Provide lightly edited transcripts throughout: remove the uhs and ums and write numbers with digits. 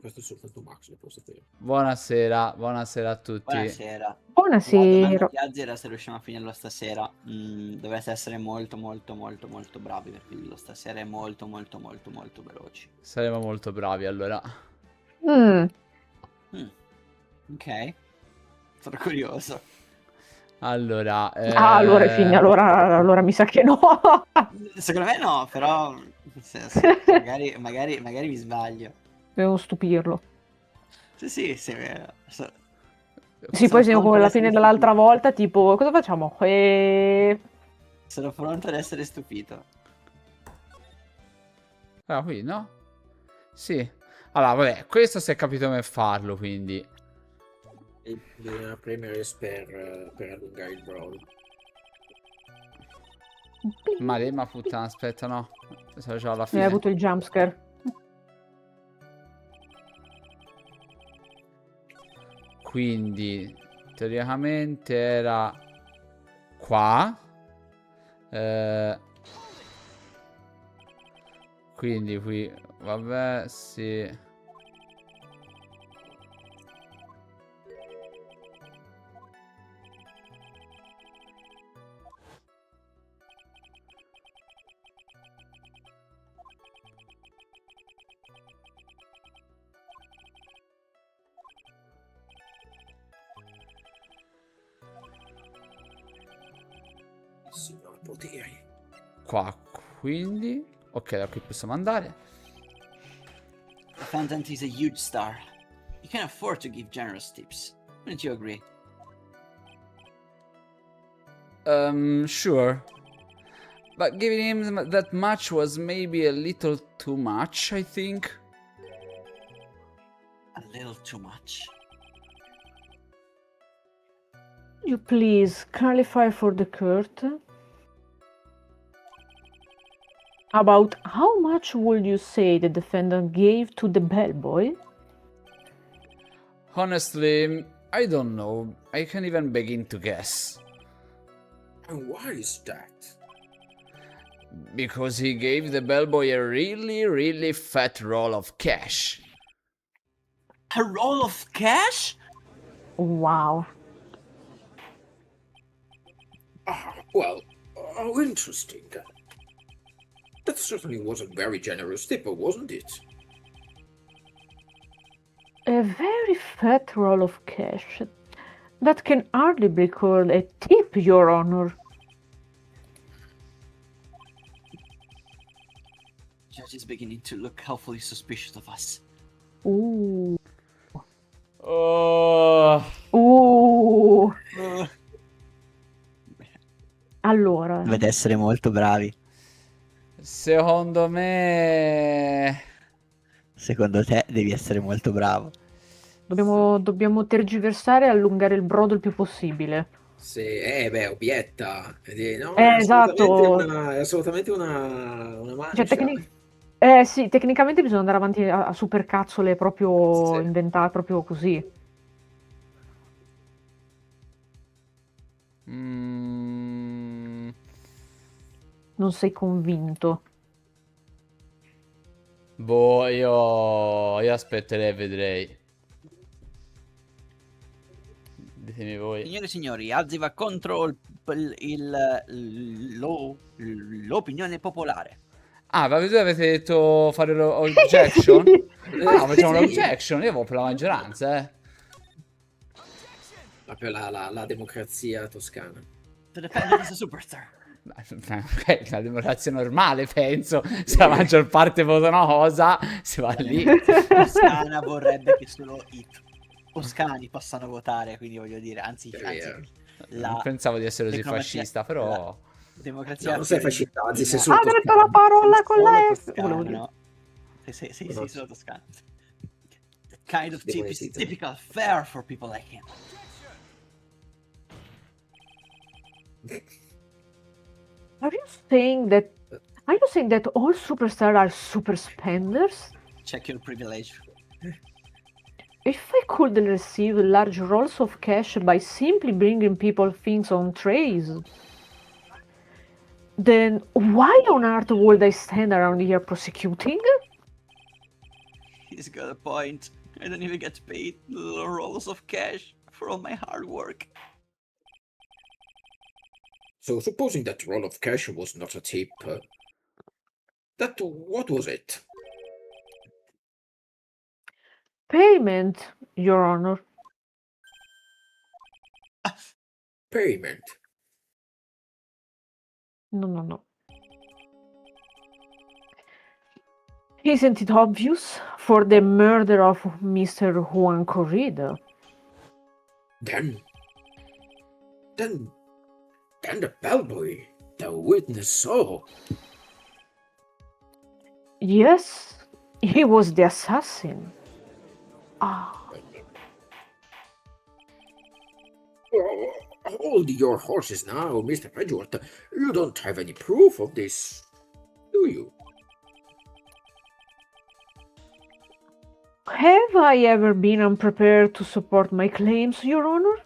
Questo è soltanto Max, lo può sapere. Buonasera, buonasera a tutti. Buonasera. Buonasera. La domanda di Azzi era se riusciamo a finirlo stasera. Dovete essere molto bravi per finirlo stasera e molto veloci. Saremo molto bravi allora. Ok. Sono curioso. Allora, allora è finita, allora mi sa che no. Secondo me no, però nel senso, magari mi sbaglio. Devo stupirlo. Sì. Sì, poi siamo come alla fine dell'altra volta, tipo, cosa facciamo? Sono pronto ad essere stupito. Ah, qui, no? Sì. Allora, vabbè, questo si è capito come farlo, quindi. Bisogna premere per allungare il brawl. Ma puttana, aspetta, no. Sono già alla Hai fine. avuto il jumpscare. Quindi, teoricamente era qua. Quindi qui, vabbè, sì. Signor poteri. Qua, quindi. Ok, da qui possiamo andare. The Phantom is a huge star. You can afford to give generous tips. Wouldn't you agree? Sure. But giving him that much was maybe a little too much, I think. A little too much. You please clarify for the Kurt about how much would you say the defendant gave to the bellboy? Honestly, I don't know. I can't even begin to guess. And why is that? Because he gave the bellboy a really fat roll of cash. A roll of cash? Wow. Well, how interesting. That certainly was a very generous tip, wasn't it? A very fat roll of cash. That can hardly be called a tip, Your Honor. Judge is beginning to look helpfully suspicious of us. Ooh. Oh. Allora. Dovete essere molto bravi. Secondo me... Secondo te devi essere molto bravo. Dobbiamo tergiversare e allungare il brodo il più possibile. Sì, obietta. No, esatto. È assolutamente una mancia. Sì, tecnicamente bisogna andare avanti a supercazzole proprio Sì. inventate, proprio così. Non sei convinto? Boh, io aspetterei e vedrei. Ditemi voi. Signore e signori, Azzi va contro l'opinione popolare. Ah, ma voi avete detto fare l'objection? No, facciamo l'objection, io voto per la maggioranza, Proprio la democrazia toscana. The defendant is a superstar. Ok, la democrazia normale, penso. Se la maggior parte vota una cosa, si va lì. Toscana vorrebbe che solo i toscani possano votare, quindi voglio dire, anzi non pensavo di essere così fascista, però... Democrazia... No, non sei fascista, anzi sei solo Ha detto la parola con la F. No. Sei solo toscano. The kind of tip is typical fare for people like him. Are you saying that all superstars are super spenders? Check your privilege. If I could receive large rolls of cash by simply bringing people things on trays, then why on earth would I stand around here prosecuting? He's got a point. I don't even get paid little rolls of cash for all my hard work. So supposing that roll of cash was not a tip, what was it? Payment, Your Honor. Payment. No. Isn't it obvious? For the murder of Mr. Juan Corrida. Then the bellboy, the witness saw. Yes, he was the assassin. Hold your horses now, Mr. Edgeworth. You don't have any proof of this, do you? Have I ever been unprepared to support my claims, Your Honor?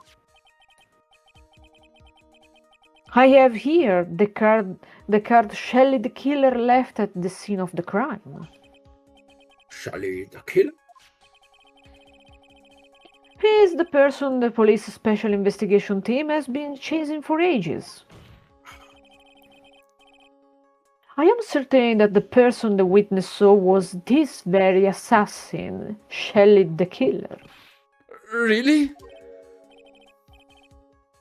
I have here the card Shelley the killer left at the scene of the crime. Shelley the killer? He is the person the police special investigation team has been chasing for ages. I am certain that the person the witness saw was this very assassin, Shelley the killer. Really?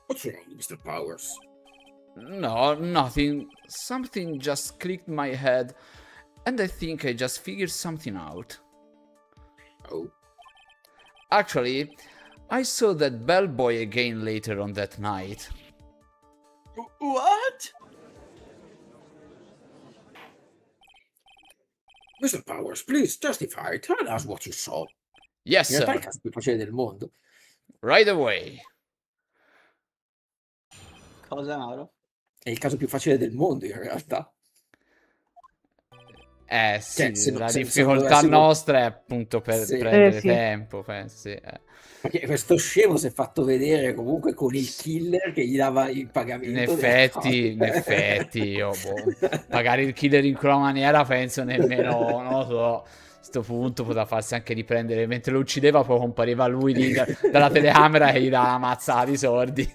What's wrong, Mr. Powers? No, nothing. Something just clicked my head, and I think I just figured something out. Oh? Actually, I saw that bellboy again later on that night. What? Mr. Powers, please justify. Tell us what you saw. Yes, In realtà è il sir. caso più facile del mondo. Right away. Cosa, Mauro? È il caso più facile del mondo, in realtà. Sì, se no- la se non difficoltà dovessimo- nostra è appunto per Sì. prendere Sì. tempo, penso, sì. Perché questo scemo si è fatto vedere comunque con il killer che gli dava il In pagamento. delle cose. effetti, io, pagare il killer in quella maniera penso nemmeno, non lo so, a sto punto poteva farsi anche riprendere, mentre lo uccideva poi compariva lui lì dalla telecamera e gli dava una mazzata di sordi.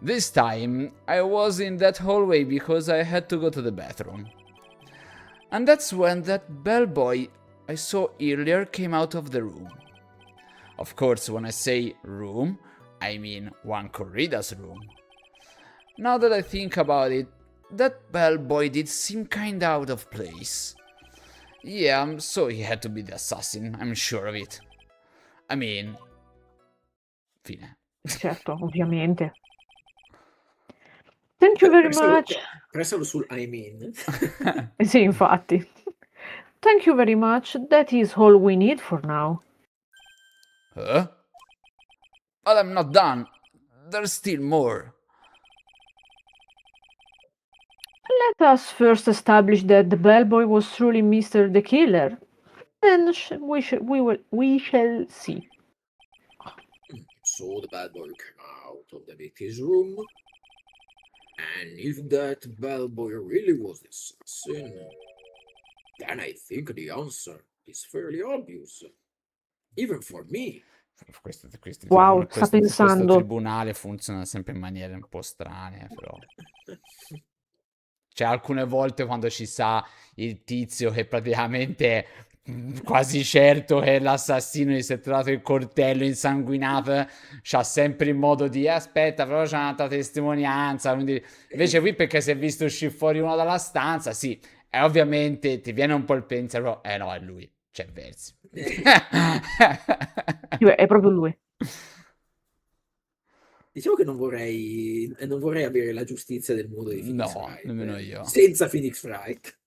This time, I was in that hallway because I had to go to the bathroom. And that's when that bellboy I saw earlier came out of the room. Of course, when I say room, I mean Juan Corrida's room. Now that I think about it, that bellboy did seem kinda out of place. Yeah, so he had to be the assassin, I'm sure of it. I mean... Fine. Certo, ovviamente. Thank you very much. Pressalo sul I mean. Sì, infatti. Thank you very much. That is all we need for now. Huh? But I'm not done. There's still more. Let us first establish that the bellboy was truly Mr. the Killer. Then we shall see. So the bad boy came out of the victim's room. And if that bellboy really was the assassin, then I think the answer is fairly obvious. Even for me. Wow, sta pensando. Questo tribunale funziona sempre in maniere un po' strane, però. Cioè, alcune volte quando ci sta il tizio che praticamente quasi certo che l'assassino gli si è trovato il coltello insanguinato, c'ha sempre il modo di aspetta, però c'è un'altra testimonianza, quindi invece qui perché si è visto uscire fuori uno dalla stanza, sì, e ovviamente ti viene un po' il pensiero, no, è lui, c'è versi. È proprio lui. Diciamo che non vorrei avere la giustizia del mondo di Phoenix No, Wright, nemmeno io. senza Phoenix Wright.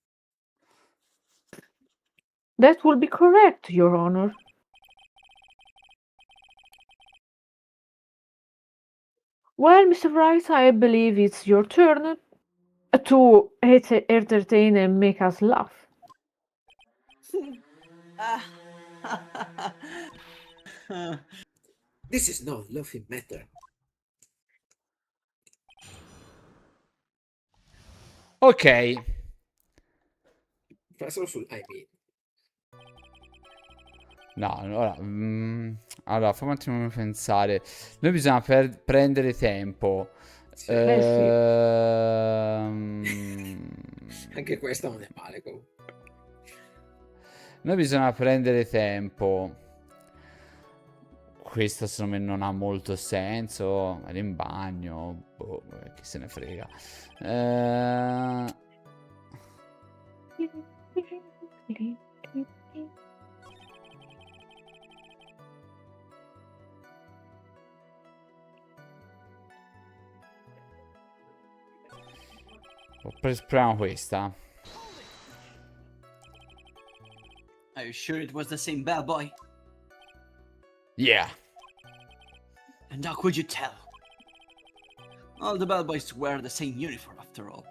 That will be correct, Your Honor. Well, Mr. Wright, I believe it's your turn to entertain and make us laugh. This is no laughing matter. Ok. Pressalo sul I mean. No, allora, fammi un attimo pensare. Noi bisogna prendere tempo. Sì. Sì. Anche questo non è male comunque. Noi bisogna prendere tempo. Questo secondo me non ha molto senso. Era in bagno. Boh, chi se ne frega. Proviamo questa. Are you sure it was the same bellboy? Yeah. And how could you tell? All the bellboys wear the same uniform after all.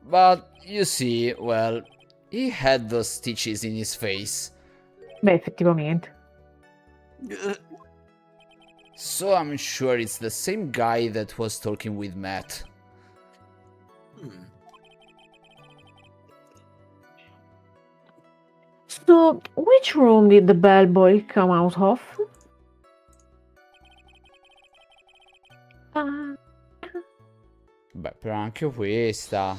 But you see, well, he had those stitches in his face. Beh, effettivamente. So I'm sure it's the same guy that was talking with Matt. So, which room did the bellboy come out of? Ah, Beh, però anche questa.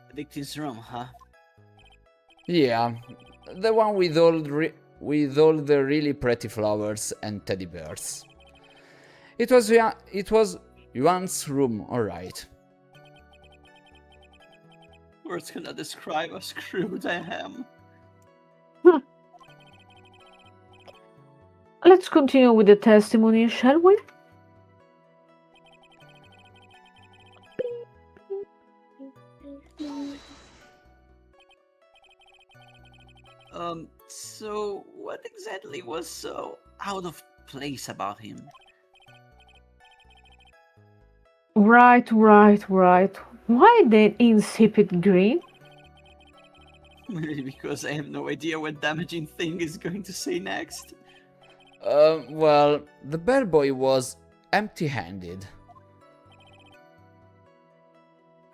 The victim's room, huh? Yeah, the one with all the really pretty flowers and teddy bears. It was Yuan's room, all right. Words cannot describe how screwed I am. let's continue with the testimony, shall we? So what exactly was so out of place about him? Right. Why the insipid green? Maybe because I have no idea what damaging thing is going to say next. Well, the bellboy was empty-handed.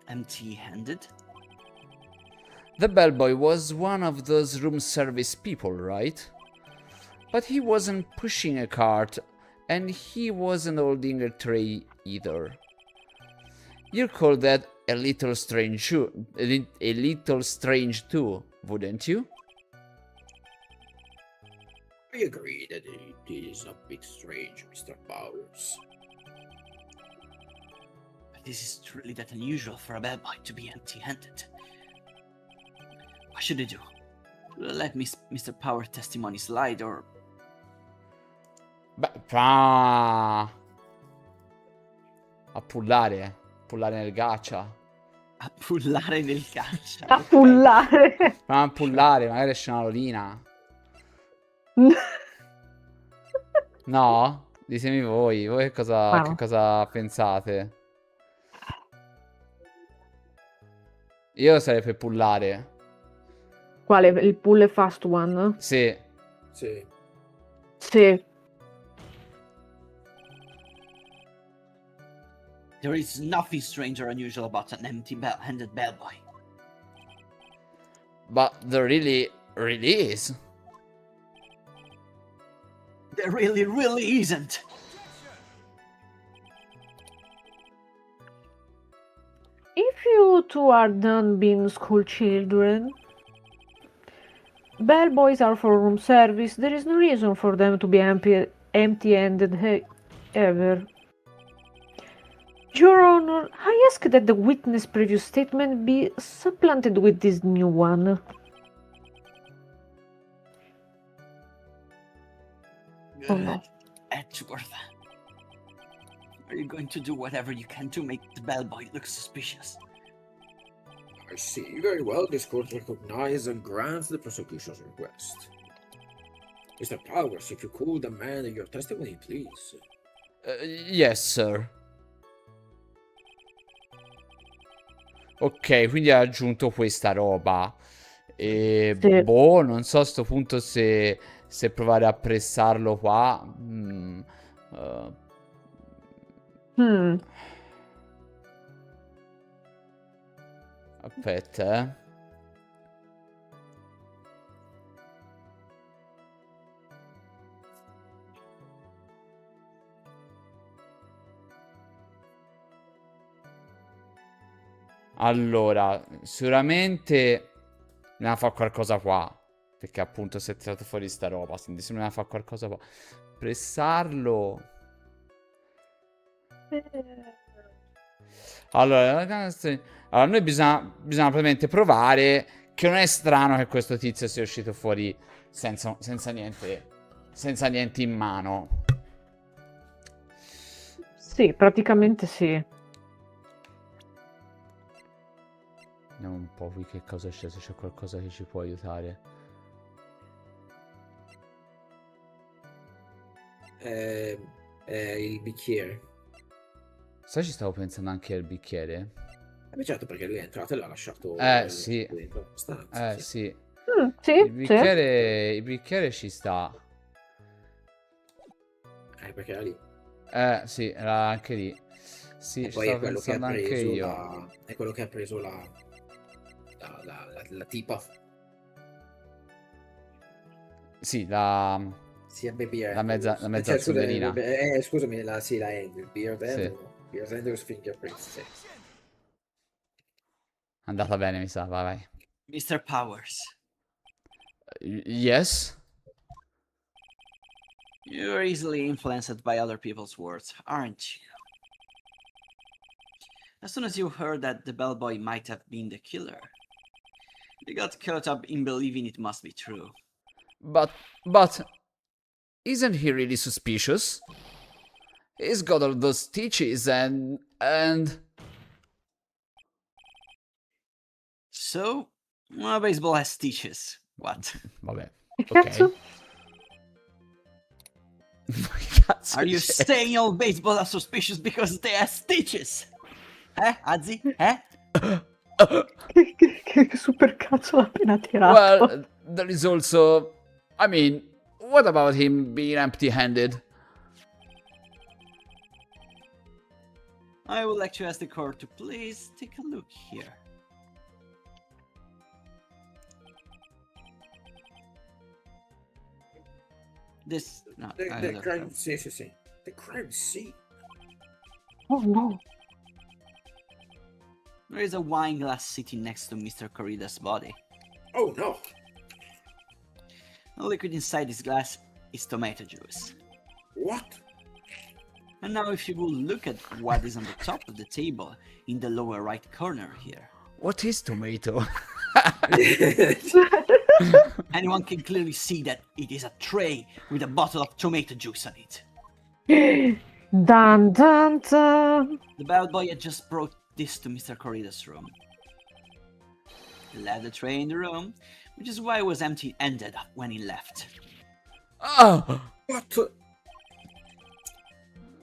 Empty-handed? The bellboy was one of those room service people, right? But he wasn't pushing a cart, and he wasn't holding a tray either. You'd call that a little strange too, wouldn't you? I agree that it is a bit strange, Mr. Powers. But this is truly that unusual for a bellboy to be empty-handed. What should I do? Should I let Mr. Power testimony slide or... Beh, a pullare nel gaccia. a pullare nel caccia? A ok. pullare. Ma a pullare, magari esce una lolina. No? Ditemi voi che Ma che no. cosa pensate? Io sarei per pullare. Quale? Il pull e fast one? Sì. Sì. Sì. There is nothing strange or unusual about an empty-handed bellboy. But there really is. There really isn't. If you two are done being school children, bellboys are for room service. There is no reason for them to be empty-handed ever. Your Honor, I ask that the witness' previous statement be supplanted with this new one. Oh no. Edgeworth, are you going to do whatever you can to make the bellboy look suspicious? I see. Very well, this court recognizes and grants the prosecution's request. Mr. Powers, if you could amend your testimony, please. Yes, sir. Ok, quindi ha aggiunto questa roba. E Sì. boh, non so a sto punto se provare a pressarlo qua. Aspetta, Allora, sicuramente dobbiamo fare qualcosa qua. Perché appunto si è tirato fuori sta roba. Quindi se dobbiamo fare qualcosa qua. Pressarlo. Allora, noi bisogna probabilmente provare che non è strano che questo tizio sia uscito fuori senza niente in mano. Sì, praticamente sì. Vediamo un po' qui che cosa c'è, se c'è qualcosa che ci può aiutare. Il bicchiere. Sai, ci stavo pensando anche al bicchiere? Beh, certo, perché lui è entrato e l'ha lasciato Sì. dentro la stanza. Sì. Sì. Sì, Il sì. bicchiere ci sta. Perché era lì. Sì, era anche lì. Sì, E ci poi è stavo quello che ha pensando anche preso io. è quello che ha preso la tipa. Sì, la Sia Baby mezza Andrews. la Scusami, zongherina. scusami, sì, la Andrews. Sì, Beard Andrews Fingerprints, sì. andata bene, mi sa, vai. Mr. Powers, Yes? you're easily influenced by other people's words, aren't you? As soon as you heard that the bellboy might have been the killer, you got caught up in believing it must be true. But isn't he really suspicious? He's got all those stitches and So, baseball has stitches. What? vabbè. Che Ok. cazzo? Che cazzo Are you c'è? saying all baseball are suspicious because they have stitches? Azzi? Che super cazzo l'ha appena tirato. Well, there is also, I mean, what about him being empty-handed? I would like to ask the court to please take a look here. This... no, The another crime, term. sì. The crime scene. Oh no. There is a wine glass sitting next to Mr. Corrida's body. Oh no. The liquid inside this glass is tomato juice. What? And now if you will look at what is on the top of the table in the lower right corner here, What is tomato? anyone can clearly see that it is a tray with a bottle of tomato juice on it. Dun dun dun. The bellboy had just brought this to Mr. Corrida's room. He left the tray in the room, which is why it was empty-handed when he left. Oh! But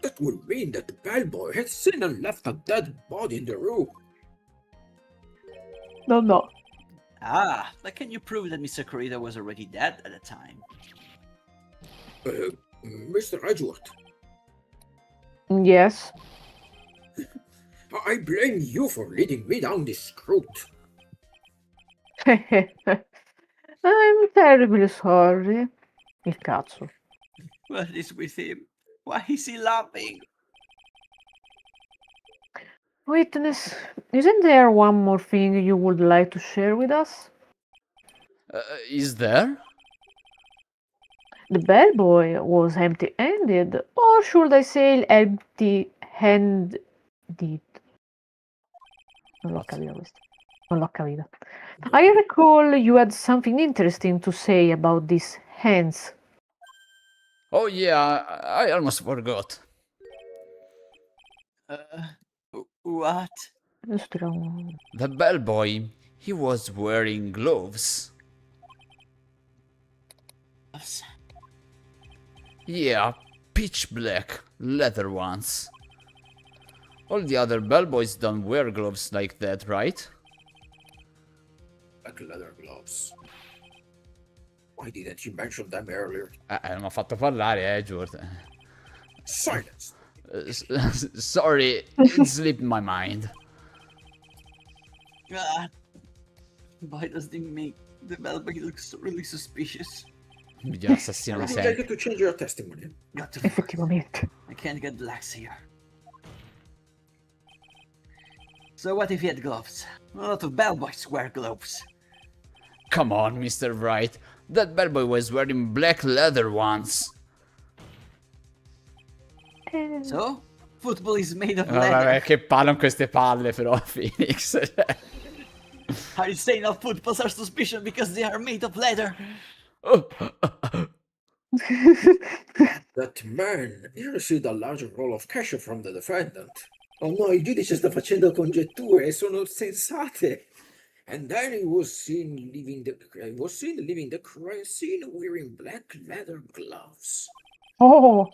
that would mean that the bellboy had seen and left a dead body in the room. No. Ah, but can you prove that Mr. Corrida was already dead at the time? Mr. Edgeworth, Yes. I blame you for leading me down this route. I'm terribly sorry. Il cazzo. What is with him? Why is he laughing? Witness, isn't there one more thing you would like to share with us? Is there? The bellboy was empty-handed, or should I say empty-handed? Non l'ho capito questo. Non l'ho capito. I recall you had something interesting to say about these hands. Oh yeah, I almost forgot. What? Adesso tiriamo... The bellboy, he was wearing gloves. Yeah, pitch black, leather ones. All the other bellboys don't wear gloves like that, right? Like leather gloves. Why didn't you mention them earlier? Non ho fatto parlare, George. Silence. Sorry, it slipped my mind. Why does it make the bellboy look so really suspicious? Video assassino I di would like sempre. you to change your testimony. Got to Effettivamente. I can't get lax here. So what if he had gloves? A lot of bellboys wear gloves. Come on, Mr. Wright. That bellboy was wearing black leather once. So? Football is made of Vabbè, leather. che palle con queste palle però, Phoenix. Are you saying all footballs are suspicious because they are made of leather? That man, he received a large roll of cash from the defendant. Oh no, il giudice sta facendo congetture e sono sensate. And then he was seen leaving the crime scene wearing black leather gloves. Oh,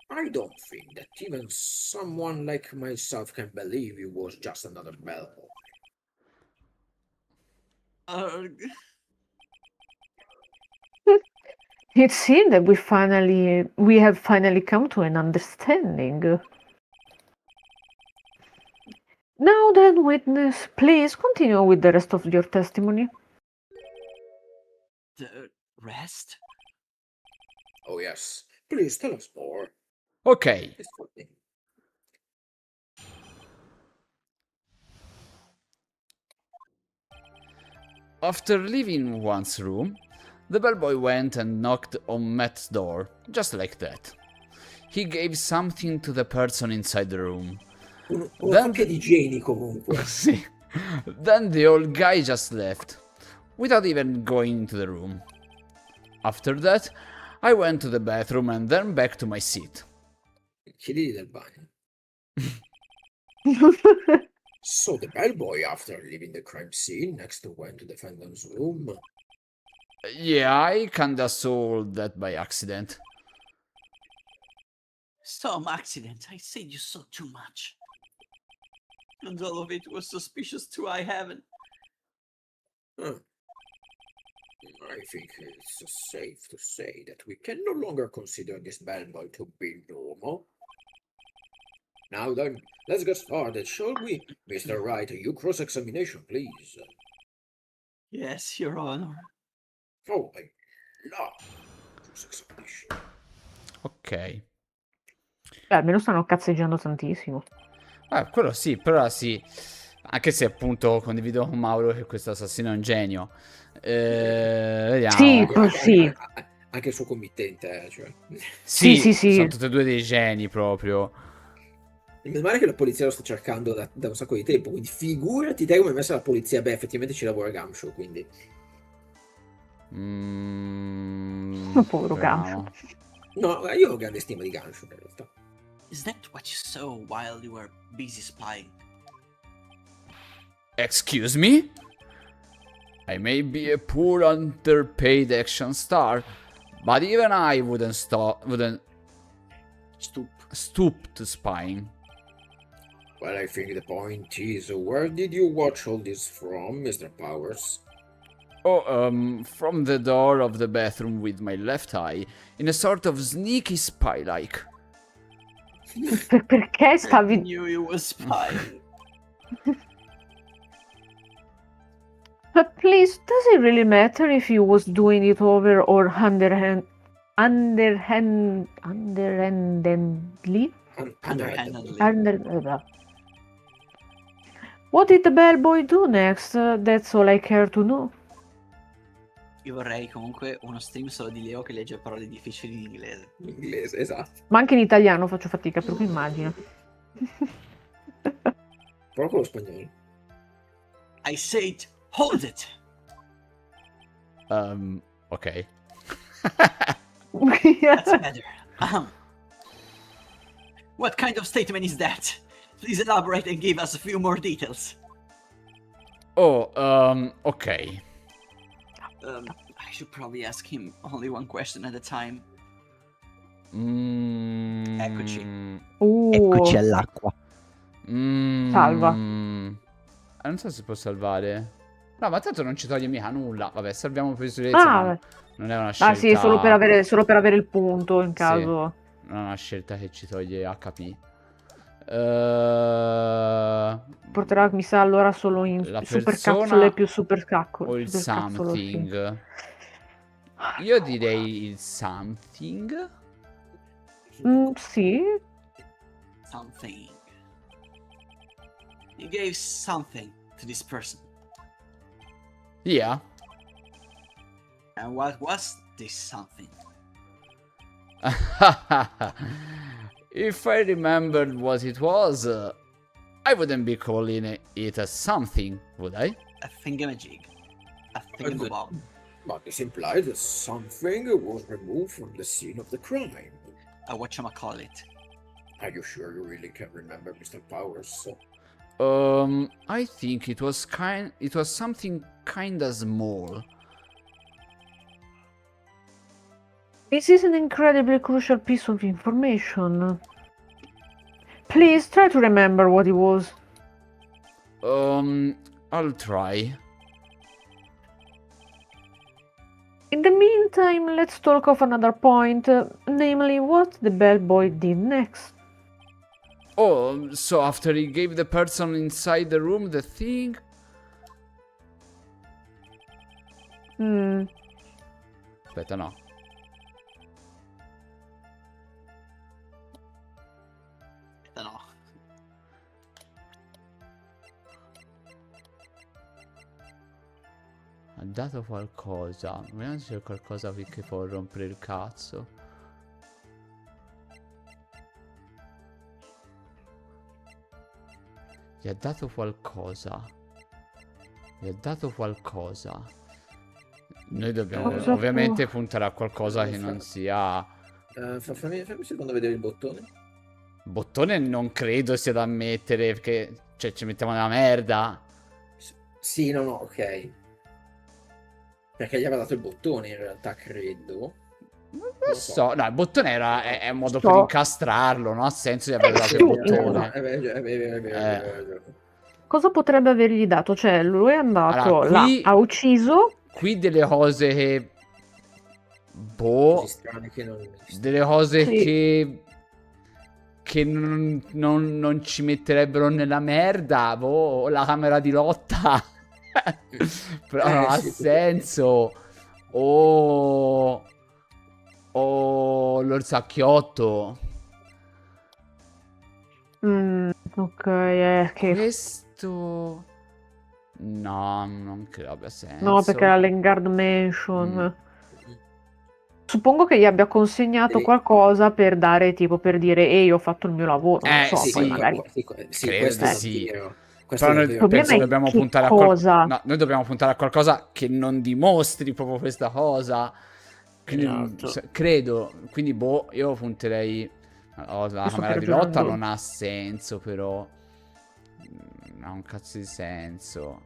I don't think that even someone like myself can believe he was just another bellboy. it seems that we have finally come to an understanding. Now then, witness, please continue with the rest of your testimony. The rest? Oh yes, please tell us more. Ok, It's funny. after leaving one's room, the bellboy went and knocked on Matt's door, just like that. He gave something to the person inside the room. Una Then- copia di Jenny comunque. Sì. Then the old guy just left, without even going into the room. After that, I went to the bathroom and then back to my seat. Chiediti del bagno. So the bellboy, after leaving the crime scene, next went to the defendant's room. Yeah, I kinda saw that by accident. Some accident. I said you saw too much. And all of it was suspicious too, I haven't. Huh. I think it's safe to say that we can no longer consider this bellboy to be normal. Now then, let's get started, shall we? Mr. Wright, you cross-examination, please. Yes, Your Honor. Oh, I love cross-examination. Ok. Beh, almeno stanno cazzeggiando tantissimo. Quello sì, però sì. Anche se appunto condivido con Mauro che questo assassino è un genio. Vediamo. Sì, sì. Anche il suo committente, cioè. Sì. Sono tutti e due dei geni proprio. Meno male che la polizia lo sta cercando da un sacco di tempo, quindi figurati te come è messa la polizia. Beh, effettivamente ci lavora Gumshoe, quindi. Povero Vediamo. Gumshoe. No, io ho grande stima di Gumshoe in realtà. Is that what you saw while you were busy spying? Excuse me? I may be a poor underpaid action star, but even I wouldn't stoop to spying. Well, I think the point is, where did you watch all this from, Mr. Powers? Oh, from the door of the bathroom with my left eye, in a sort of sneaky spy-like. Perché I stavi... knew you were spying. But please, does it really matter if you was doing it over or underhandedly? Underhandedly. What did the bellboy do next? That's all I care to know. Io vorrei comunque uno stream solo di Leo che legge parole difficili in inglese. In inglese, esatto. Ma anche in italiano faccio fatica, per cui immagino. Però con lo spagnolo. I said, hold it! Ok. That's better. What kind of statement is that? Please elaborate and give us a few more details. Ok. I should probably ask him only one question at a time. Eccoci. Eccoci all'acqua. Salva. Non so se può salvare. No, ma tanto non ci toglie mica nulla. Vabbè, salviamo per sicurezza. Ma non è una scelta. Ah sì, solo per avere il punto in caso. Sì, non è una scelta che ci toglie HP. Porterà, mi sa, allora solo in La super persona capsule più super caccole. o il super capsule, sì. something? Io direi il something. Sì. Something. You gave something to this person. Yeah. And what was this something? If I remembered what it was, I wouldn't be calling it a something, would I? A thingamajig. A thingamabob. But this implies that something was removed from the scene of the crime. A whatchamacallit. Are you sure you really can remember, Mr. Powers? I think it was something kinda small. This is an incredibly crucial piece of information. Please try to remember what it was. I'll try. In the meantime, let's talk of another point, namely what the bellboy did next. Oh, so after he gave the person inside the room the thing? Aspetta, no. No. Ha dato qualcosa. Vediamo se c'è qualcosa che può rompere il cazzo. Gli ha dato qualcosa. Gli ha dato qualcosa. Noi dobbiamo ovviamente puntare a qualcosa che non sia... fammi un secondo vedere il bottone. Bottone non credo sia da mettere, perché... Cioè, ci mettiamo nella merda. Sì, no, ok. Perché gli aveva dato il bottone, in realtà, credo. Non lo so. No, il bottone è un modo per incastrarlo, no? Ha senso di aver dato il bottone. È vero. Cosa potrebbe avergli dato? Cioè, lui è andato Allora, là, qui- ha ucciso. Qui delle cose che... Boh... Così strane che non... Delle cose Sì. che non ci metterebbero nella merda. Boh, la camera di lotta. Però non ha sì, senso. O l'orsacchiotto. Ok, che... Questo... No, non credo abbia senso. No, perché era l'Engard Mansion. Suppongo che gli abbia consegnato qualcosa per dare, tipo, per dire, ehi, ho fatto il mio lavoro. Non so, sì, poi magari... sì, Credo questo di è sì. vero. Però noi Il problema penso è dobbiamo che puntare cosa? no, noi dobbiamo puntare a qualcosa che non dimostri proprio questa cosa. Quindi, Esatto. credo. Quindi, boh, io punterei. La Io sto camera di lotta ragionando. non ha senso, però. Non ha un cazzo di senso.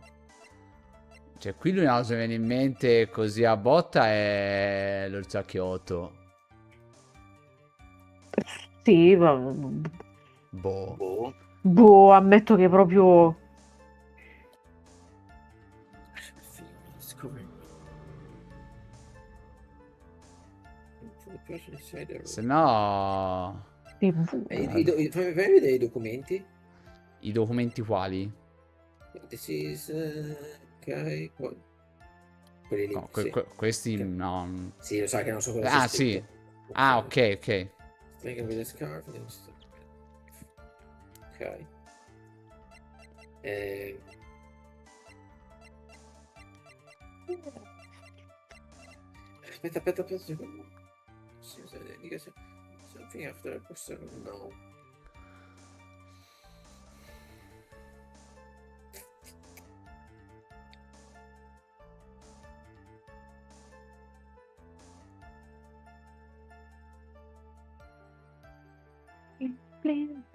Cioè, qui l'unica cosa che mi viene in mente così a botta è l'orzacchiotto. Sì, Boh. boh, ammetto che proprio... Se no. Fammi vedere i documenti. I documenti quali? This is... ok, poi... Quelli lì, No, sì. questi no. Sì, lo sai che non so cosa Ah, c'è sì. scritto. Ah, ok. Take with a scarf. Ok. Aspetta un secondo. Something after a person, no.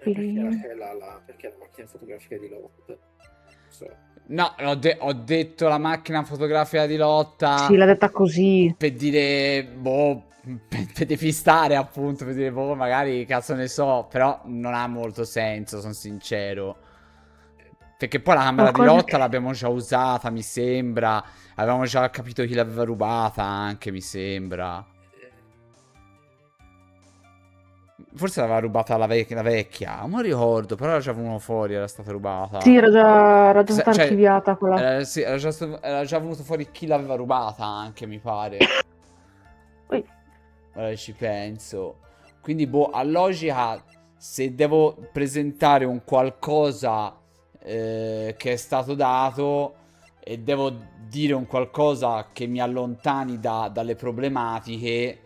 Perché la macchina fotografica di Lot? No, ho detto la macchina fotografica di lotta. Sì, l'ha detta così. Per dire, boh, per depistare appunto, per dire, boh, magari cazzo ne so, però non ha molto senso, sono sincero. Perché poi la camera di lotta l'abbiamo già usata, mi sembra. Avevamo già capito chi l'aveva rubata anche, mi sembra. Forse l'aveva rubata la vecchia, non ricordo, però era già venuto fuori, era stata rubata. Sì, era già stata Cioè, archiviata quella. sì, era già venuto fuori chi l'aveva rubata anche, mi pare. Ora ci penso. Quindi, boh, a logica, se devo presentare un qualcosa che è stato dato e devo dire un qualcosa che mi allontani dalle problematiche,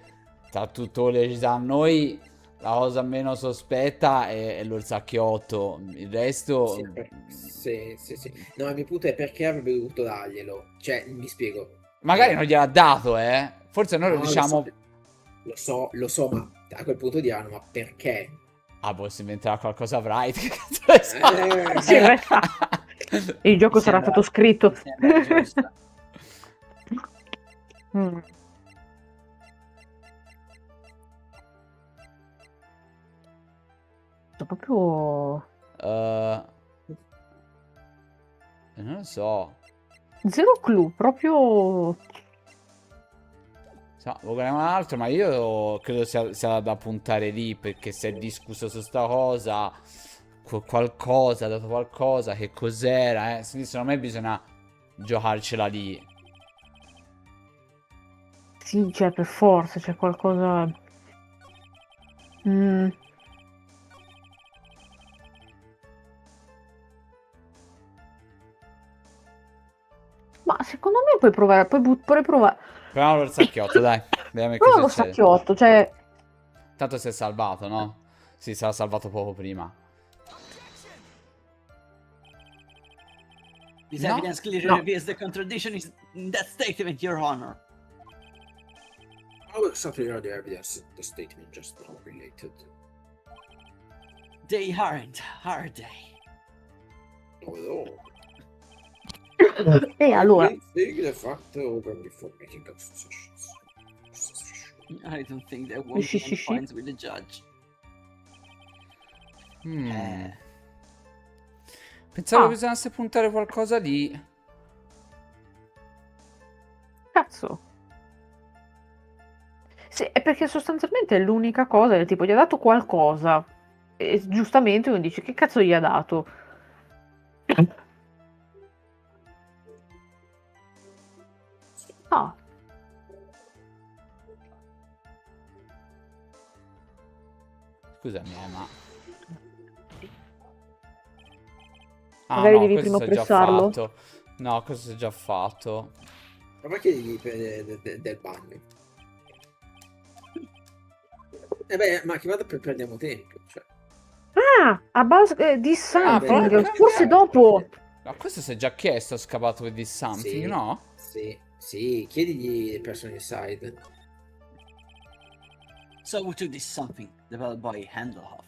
tra tutto quello che ci sa a noi, la cosa meno sospetta è l'orsacchiotto. Il resto... Sì. No, il mio punto è perché avrebbe dovuto darglielo. Cioè, mi spiego. Magari non gliel'ha dato, eh. Forse noi lo No, diciamo... lo so, ma a quel punto diranno, ma perché? Ah, boh, si inventerà qualcosa Wright, che cazzo ne so? Sì, in realtà il gioco Mi sarà sembra- stato scritto. mi sembra giusto. Mm. Proprio Non lo so. zero clue, proprio So, vogliamo un altro, ma io credo sia da puntare lì, perché si è discusso su sta cosa, qualcosa, ha dato qualcosa, che cos'era, secondo me bisogna giocarcela lì. sì, cioè per forza c'è qualcosa. Mm. Ma secondo me puoi provare, puoi provare. Proviamo l'orsacchiotto, dai, vediamo che Prova lo succede. stacchiotto, cioè. Tanto si è salvato, no? Sì, si era salvato poco prima. This No. evidence clearly No. reveals the contradiction in that statement, Your Honor. How exactly are the evidence the statement just now related? They aren't, are they? Not at all. E allora, I think the fact over before making accusations. I don't think there won't Sì, be sì, any sì. points with the judge. Pensavo Ah. bisognasse puntare qualcosa lì. cazzo. Sì, è perché sostanzialmente è l'unica cosa, del tipo gli ha dato qualcosa. E giustamente uno dice che cazzo gli ha dato? Ah, Scusami, ma... Ah magari no, devi questo prima si è già pressarlo. fatto. No, questo si è già fatto. Ma perché gli del bagno? E beh, ma che vada per perdiamo tempo. Cioè. Ah, a base di Ah, something. probabilmente... Forse dopo. No, questo si è già chiesto, è scappato with this something, Sì, no? sì, chiedigli le persone inside. So who took this something, the bellboy Handelhoff?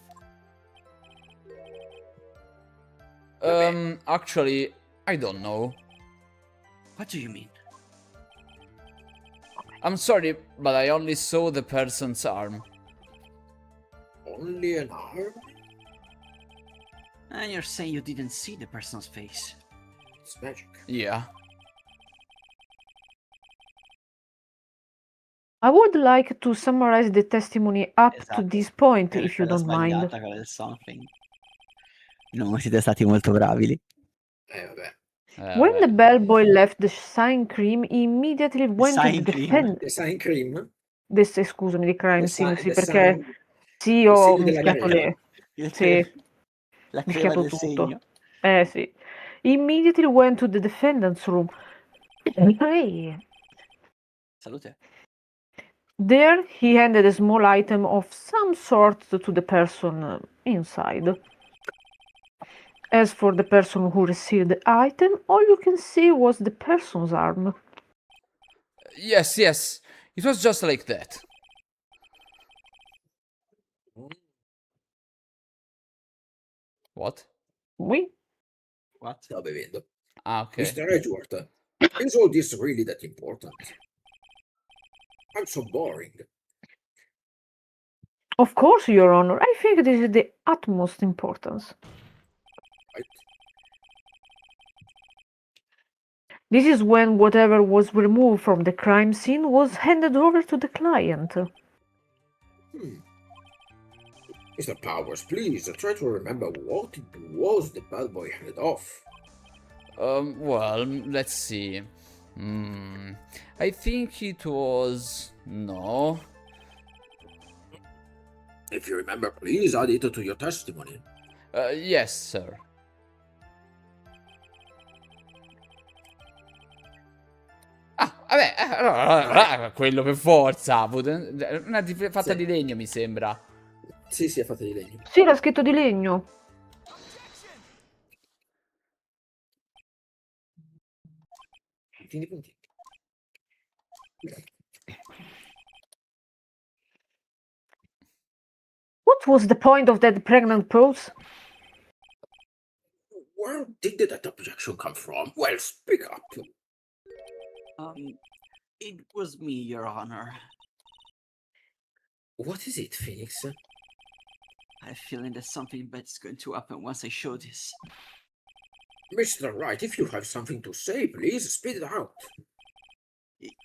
Actually, I don't know. What do you mean? I'm sorry, but I only saw the person's arm. Only an arm? And you're saying you didn't see the person's face? It's magic. Yeah. I would like to summarize the testimony up to Esatto. this point, Era if you quella don't mind. sbagliata, quella del something. Non siete stati molto bravi. Vabbè. When the Vabbè. bellboy left the sign cream, he immediately went to sign the cream? defend. The sign cream? Scusami, di crime scene, sì, The perché sign- sì, il ho segno della mischiato galera. le. Il Sì, la crema mischiato del tutto. segno. Sì. He immediately went to the defendant's room. Hey. Salute. There, he handed a small item of some sort to the person inside. As for the person who received the item, all you can see was the person's arm. Yes, yes. It was just like that. What? Oui? What? Stavo bevendo. Ah, ok. Mr. Edgeworth, is all this really that important? I'm so boring. Of course, Your Honor. I think this is the utmost importance. Right? This is when whatever was removed from the crime scene was handed over to the client. Mr. Powers, please try to remember what it was the bellboy handed off. Well, let's see. I think it was... No. If you remember, please add it to your testimony. Yes, sir. Vabbè, allora, quello per forza. Una fatta Sì. di legno, mi sembra. Sì, è fatta di legno. Sì, era scritto di legno. Puntini, puntini. What was the point of that pregnant pose? Where did that objection come from? Well, speak up. It was me, Your Honor. What is it, Phoenix? I have a feeling that something bad is going to happen once I show this. Mr. Wright, if you have something to say, please spit it out.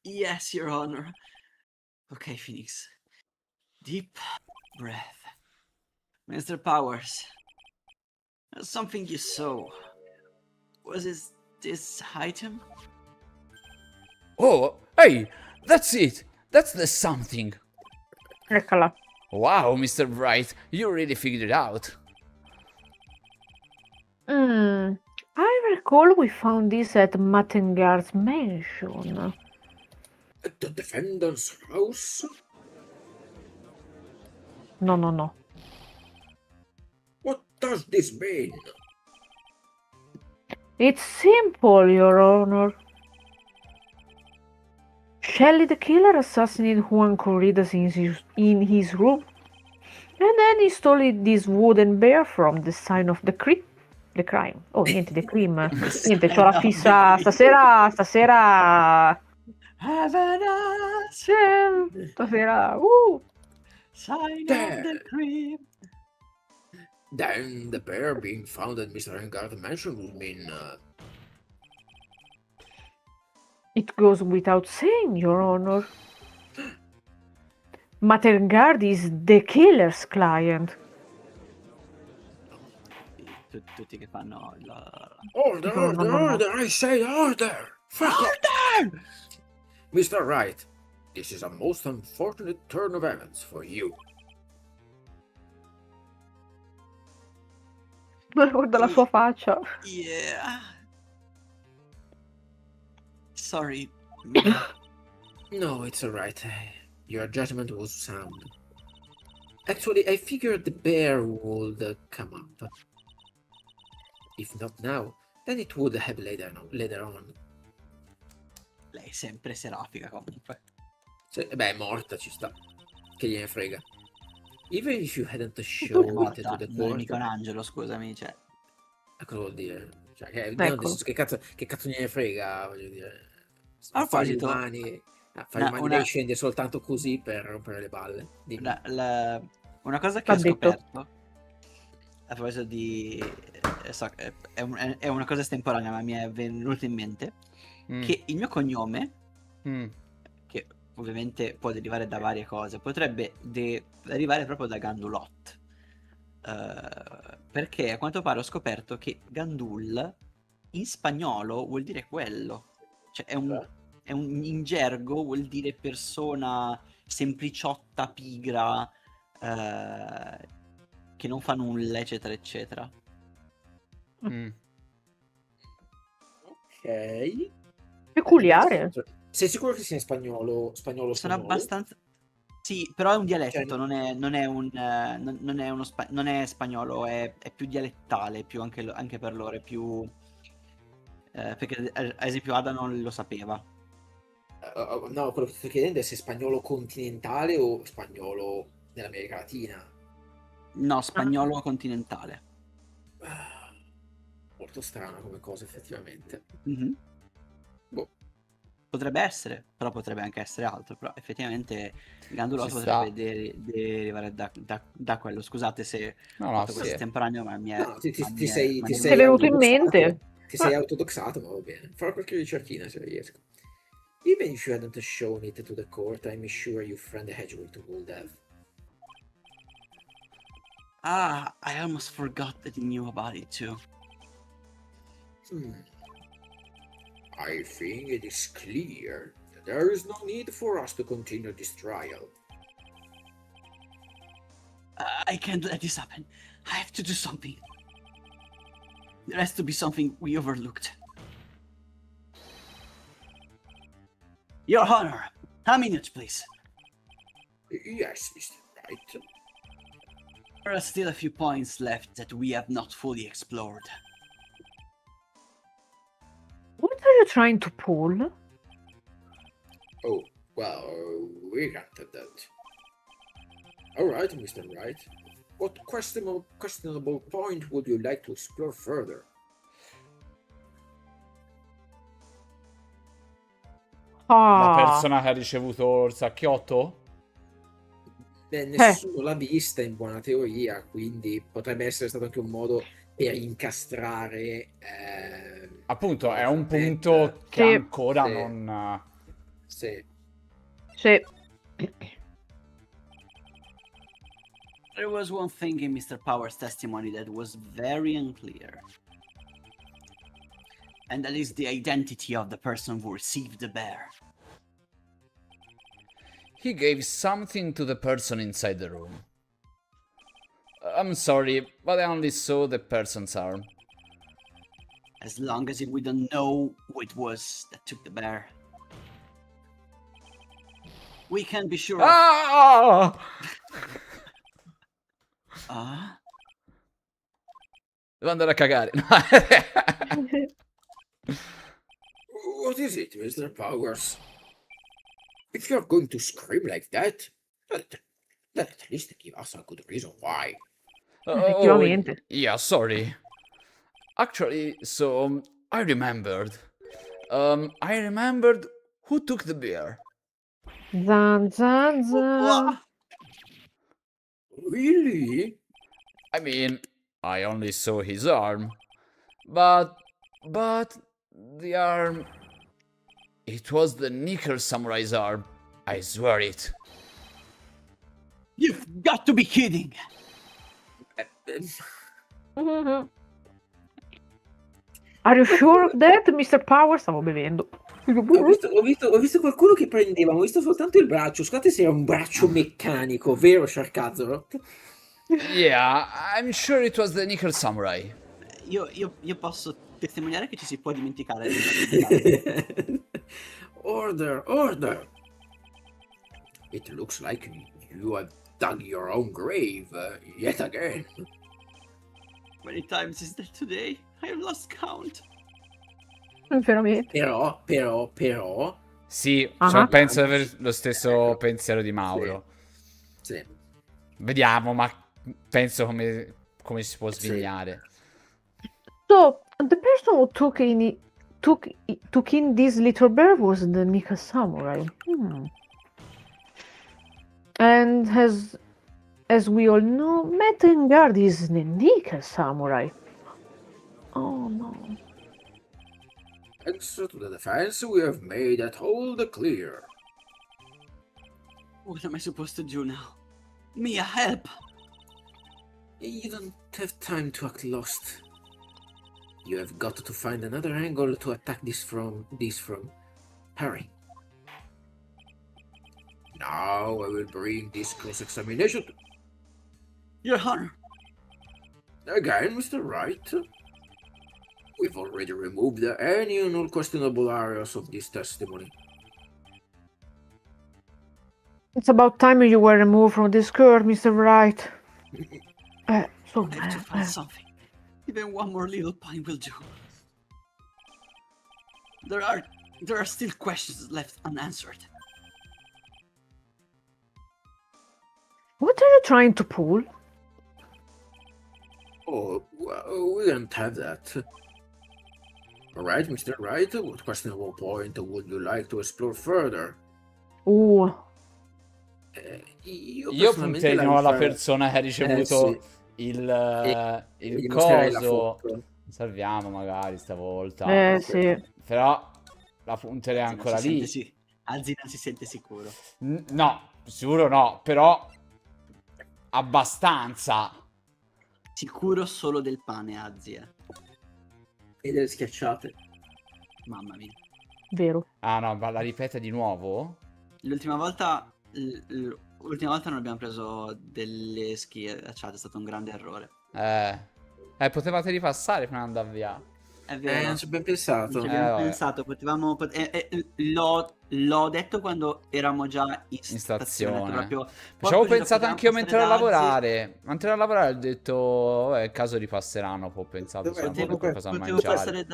Yes, Your Honor. Okay, Phoenix. Deep breath. Mr. Powers. Something you saw. Was it this item? Oh, hey, that's it. That's the something. Eccola. Wow, Mr. Wright, you really figured it out. I recall we found this at Mattengard's mansion. At the defendant's house? No. What does this mean? It's simple, Your Honor. Shelley the killer assassinated Juan Corridas in his room. And then he stole this wooden bear from the sign of the crime. Oh, niente, the crime. Niente, c'ho la fissa. Stasera. Have an Stasera. sign There. of the crime. Then the bear being found at Mr. Engard's mansion would mean... It goes without saying, Your Honor. Mattengard is the killer's client. Tutti che fanno la... Order! I say order! Order! Mr. Wright, this is a most unfortunate turn of events for you. Guarda la sua faccia. Yeah. Sorry. No, it's alright. Your judgment was sound. Actually, I figured the bear would come up. If not now, then it would have later on. Lei è sempre serafica comunque. Beh, è morta, ci sta. Che gliene frega. Even if you hadn't shown it Morta, to the non è court. mica un angelo, scusami, cioè. Cosa vuol dire? Cioè, Ecco. nel senso, che cazzo gliene frega, voglio dire. A Fare i proposito, umani, lei scende soltanto così per rompere le balle. Dimmi. una cosa che L'ha ho detto. scoperto a proposito di è una cosa estemporanea, ma mi è venuta in mente che il mio cognome, che ovviamente può derivare da varie cose, potrebbe derivare proprio da Gandulot, perché a quanto pare ho scoperto che Gandul in spagnolo vuol dire quello, cioè in gergo vuol dire persona sempliciotta, pigra, che non fa nulla, eccetera eccetera. Ok. Peculiare. Sei sicuro che sia in spagnolo? Sono abbastanza... Sì, però è un dialetto, Cioè, non è spagnolo, è più dialettale, più anche per loro, è più... perché ad esempio Ada non lo sapeva. no, quello che sto chiedendo è se è spagnolo continentale o spagnolo dell'America Latina. No, spagnolo continentale. Molto strana come cosa, effettivamente. Mhm. Boh. Potrebbe essere, però potrebbe anche essere altro. Però effettivamente Gandulot Ci potrebbe derivare da quello. Scusate se ho fatto questo sì. estemporaneo, ma mi è... No, ti mi sei è venuto in mente. Ti sei autodoxato, ma va bene. Farò qualche ricerchina se riesco. Even if you hadn't shown it to the court, I'm sure your friend Hedgewick would have. Ah, I almost forgot that he knew about it too. I think it is clear that there is no need for us to continue this trial. I can't let this happen. I have to do something. There has to be something we overlooked. Your Honor, a minute, please. Yes, Mr. Wright. There are still a few points left that we have not fully explored. What are you trying to pull? Oh, well, we granted that. Alright, Mr. Wright. What questionable point would you like to explore further? La Ah, persona che ha ricevuto il sacchiotto? Nessuno l'ha vista in buona teoria, quindi potrebbe essere stato anche un modo per incastrare. Appunto, è un Fred. punto che Sì. ancora Sì. non... Sì. sì. There was one thing in Mr. Power's testimony that was very unclear. And that is the identity of the person who received the bear. He gave something to the person inside the room. I'm sorry, but I only saw the person's arm. As long as we don't know who it was that took the bear. We can be sure. Ah! Devo andare a cagare. What is it, Mr. Powers? If you're going to scream like that, then at least give us a good reason why. Effettivamente. Yeah, sorry. Actually, so I remembered. I remembered who took the beer. Zan zan zan. Really? I mean, I only saw his arm, but the arm. It was the Nickel Samurai's arm. I swear it. You've got to be kidding! Mhm. Are you sure of that, Mr. Power? Stavo bevendo. Ho visto qualcuno che prendeva, ho visto soltanto il braccio. Scusate se era un braccio meccanico, vero, Sharkazzaro? Yeah, I'm sure it was the Nickel Samurai. Io posso testimoniare che ci si può dimenticare. Order! It looks like you have dug your own grave yet again. Many times is that today? I have lost count. Veramente. Però. Sì, Ah. cioè, penso di avere lo stesso pensiero di Mauro. Sì. Vediamo, ma penso come si può svignare. So, the person who took in this little bear was the Nika Samurai. And as we all know, Metengard is the Nika Samurai. Oh no. Thanks to the defense, we have made that all the clear. What am I supposed to do now? Mia, help! You don't have time to act lost. You have got to find another angle to attack this from. Hurry. Now I will bring this cross-examination to... Your Honor! Again, Mr. Wright. We've already removed any and all questionable areas of this testimony. It's about time you were removed from this court, Mr. Wright. So I have to find something. Even one more little point will do. There are still questions left unanswered. What are you trying to pull? Oh, well, we don't have that. Alright, Mr. Wright, what questionable point would you like to explore further? Io punterei di nuovo alla persona che ha ricevuto il coso. Salviamo magari stavolta. Sì. Però la punterei ancora lì. Azzi non si sente sicuro. No, sicuro no, però abbastanza. Sicuro solo del pane, Azzi. E delle schiacciate. Mamma mia. Vero. Ah no, ma la ripete di nuovo? L'ultima volta non abbiamo preso delle schiacciate, è stato un grande errore. Potevate ripassare prima di andare via. È vero. Non ci abbiamo pensato. Non ci abbiamo pensato, potevamo... l'ho L'ho detto quando eravamo già in stazione. stazione. Proprio, Ci avevo proprio pensato potevamo anche io passare mentre ero a da Azzi. lavorare. Mentre ero a lavorare ho detto, vabbè, il caso ripasseranno. Poi ho pensato, Dov'è? se non trovo qualcosa da Potevo mangiare. passare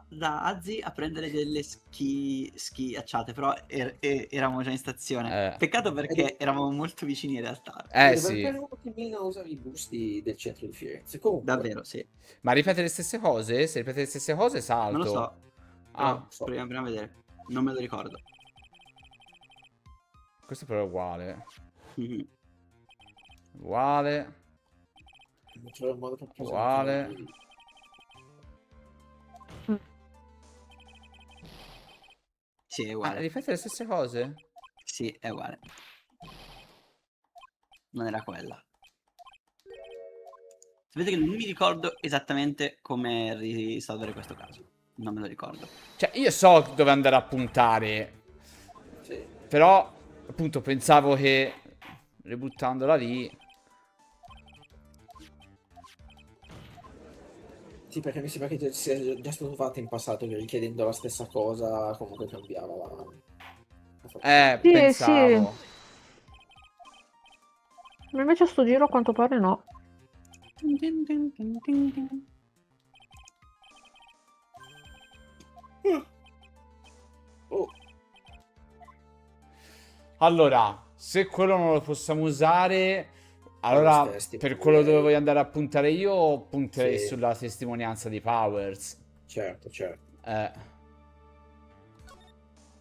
da Azzi a prendere delle schiacciate, però eravamo già in stazione. Peccato perché eravamo molto vicini in realtà. Eh Dove sì. per un attimino usare i busti del centro di Firenze. Comunque, Davvero, sì. Ma ripete le stesse cose? Se ripete le stesse cose, Non lo salto. so. Ah, Però proviamo a vedere. Non me lo ricordo. questo però è uguale. Mhm. Uguale. non c'è un modo per Uguale. presentarli. Sì, è Ah, uguale. ripete le stesse cose? Sì, è uguale. Non era quella. Sapete che non mi ricordo esattamente come risolvere questo caso. Non me lo ricordo. Cioè, io so dove andare a puntare. Sì. Però, appunto, pensavo che ributtandola lì. Sì, perché mi sembra che sia già stato fatto in passato che richiedendo la stessa cosa comunque cambiava la fattura. Sì, Pensavo. Ma invece a sto giro a quanto pare no. Oh, Allora, se quello non lo possiamo usare, allora Testi, per quello dove direi. voglio andare a puntare io, punterei Sì. sulla testimonianza di Powers. Certo, certo.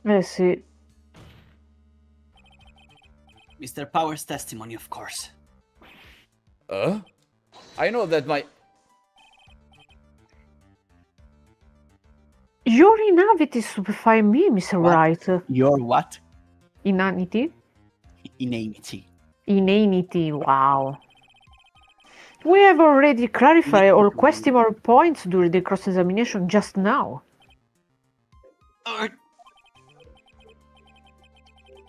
Eh sì. Mr. Powers' testimony, of course. I know that my... Your inanity stupefy me, Mr. What? Wright. Your what? Inanity? Inanity. Inanity, wow. We have already clarified all questionable points during the cross-examination just now.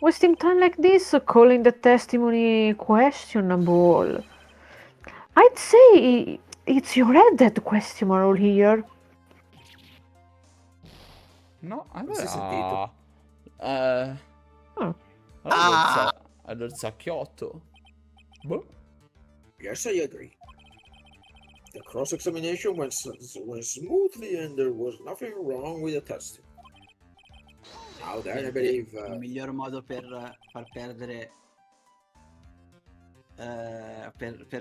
Wasting time like this, calling the testimony questionable. I'd say it's your head that questionable here. No, Non si è allora... sentito. Allora il sacchiotto. Boh. Yes, I agree. The cross-examination went smoothly and there was nothing wrong with the testing. Now then, I believe... Il miglior modo per far perdere... per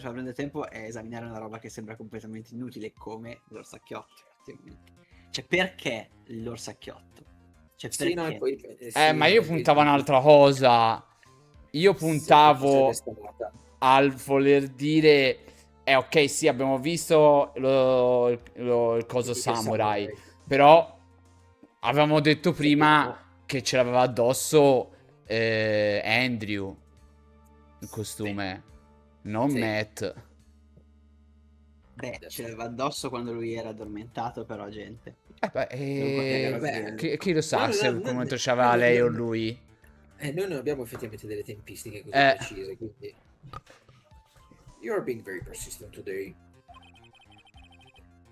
far prendere tempo è esaminare una roba che sembra completamente inutile, come l'orsacchiotto. Cioè, perché l'orsacchiotto? Cioè, Sì, no, perché? e poi, sì, Ma io no, puntavo un'altra cosa. Io puntavo puntavo al voler dire... ok, sì, abbiamo visto il coso samurai. Però avevamo detto prima che ce l'aveva addosso Andrew. Il costume. Non Sì. Matt. Beh, ce l'aveva addosso quando lui era addormentato, però, gente. vabbè. Chi lo sa No, se no, in quel no, momento no, c'aveva no, lei o no. lui. Noi non abbiamo effettivamente delle tempistiche così precise, quindi... You're being very persistent today.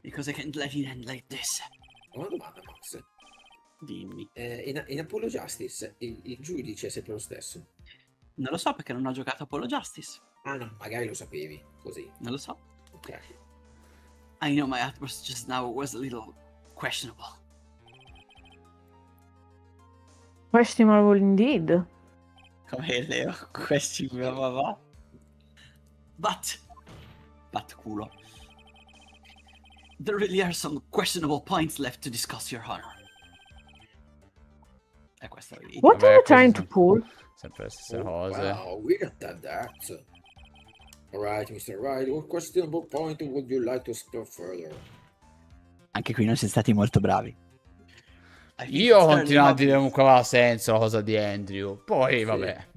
Because I can't let it end like this. Una domanda, Max. Dimmi. In Apollo Justice il giudice è sempre lo stesso? Non lo so perché non ho giocato Apollo Justice. Ah no, magari lo sapevi, così. Non lo so. Ok. I know my outburst just now was a little questionable. Questionable indeed. Come Leo, questionable. But culo. There really are some questionable points left to discuss, Your Honor. E questo è il... What Vabbè, are you queste trying to sono pull? sempre le stesse cose. Wow, we don't have that. Alright, Mr. Wright, what questionable point would you like to explore further? Anche qui non siete stati molto bravi. Io continuo a dire comunque aveva senso la cosa di Andrew. Poi, Sì. vabbè.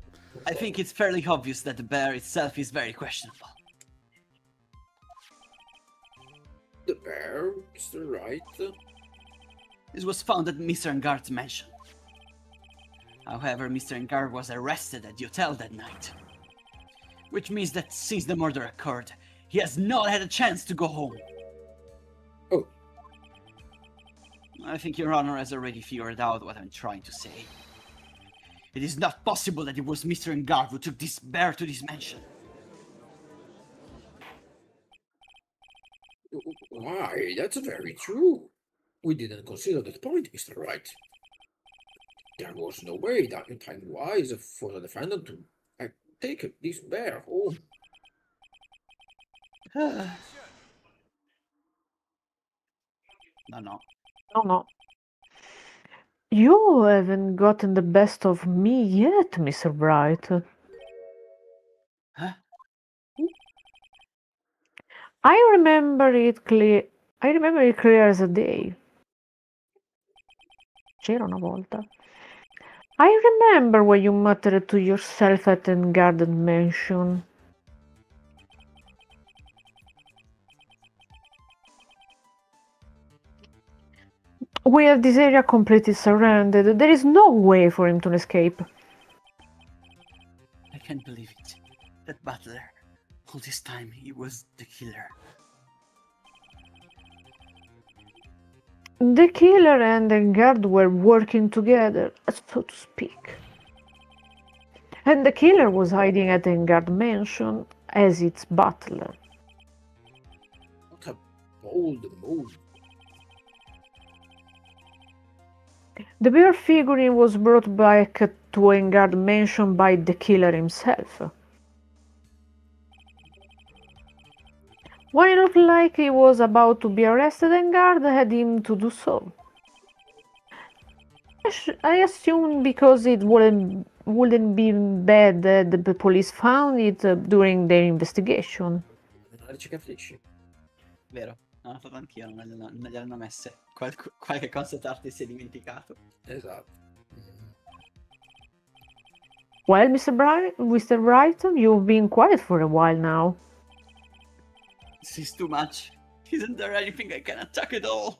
I think it's fairly obvious that the bear itself is very questionable. The bear, Mr. Wright? This was found at Mr. Engard's mansion. However, Mr. Engard was arrested at the hotel that night. Which means that since the murder occurred, he has not had a chance to go home. Oh. I think Your Honor has already figured out what I'm trying to say. It is not possible that it was Mr. Engard who took this bear to this mansion. Why, that's very true. We didn't consider that point, Mr. Wright. There was no way that time-wise for the defendant to take this bear home. No. No. You haven't gotten the best of me yet, Mr. Bright. Huh? I remember it clear as a day. C'era una volta. I remember what you muttered to yourself at the garden mansion. We have this area completely surrounded. There is no way for him to escape. I can't believe it. That butler, all this time, he was the killer. The killer and the guard were working together, so to speak. And the killer was hiding at the guard mansion as its butler. What a bold move. The bear figurine was brought back to Engard Mansion by the killer himself. When it looked like he was about to be arrested, Engard had him to do so. I assume because it wouldn't be bad that the police found it during their investigation. Non ci capisci. Vero, l'ho notato anch'io, non le hanno messe. Qualche cosa tardi si è dimenticato. Esatto. Well, Mr. Wright, you've been quiet for a while now. This is too much. Isn't there anything I can attack at all?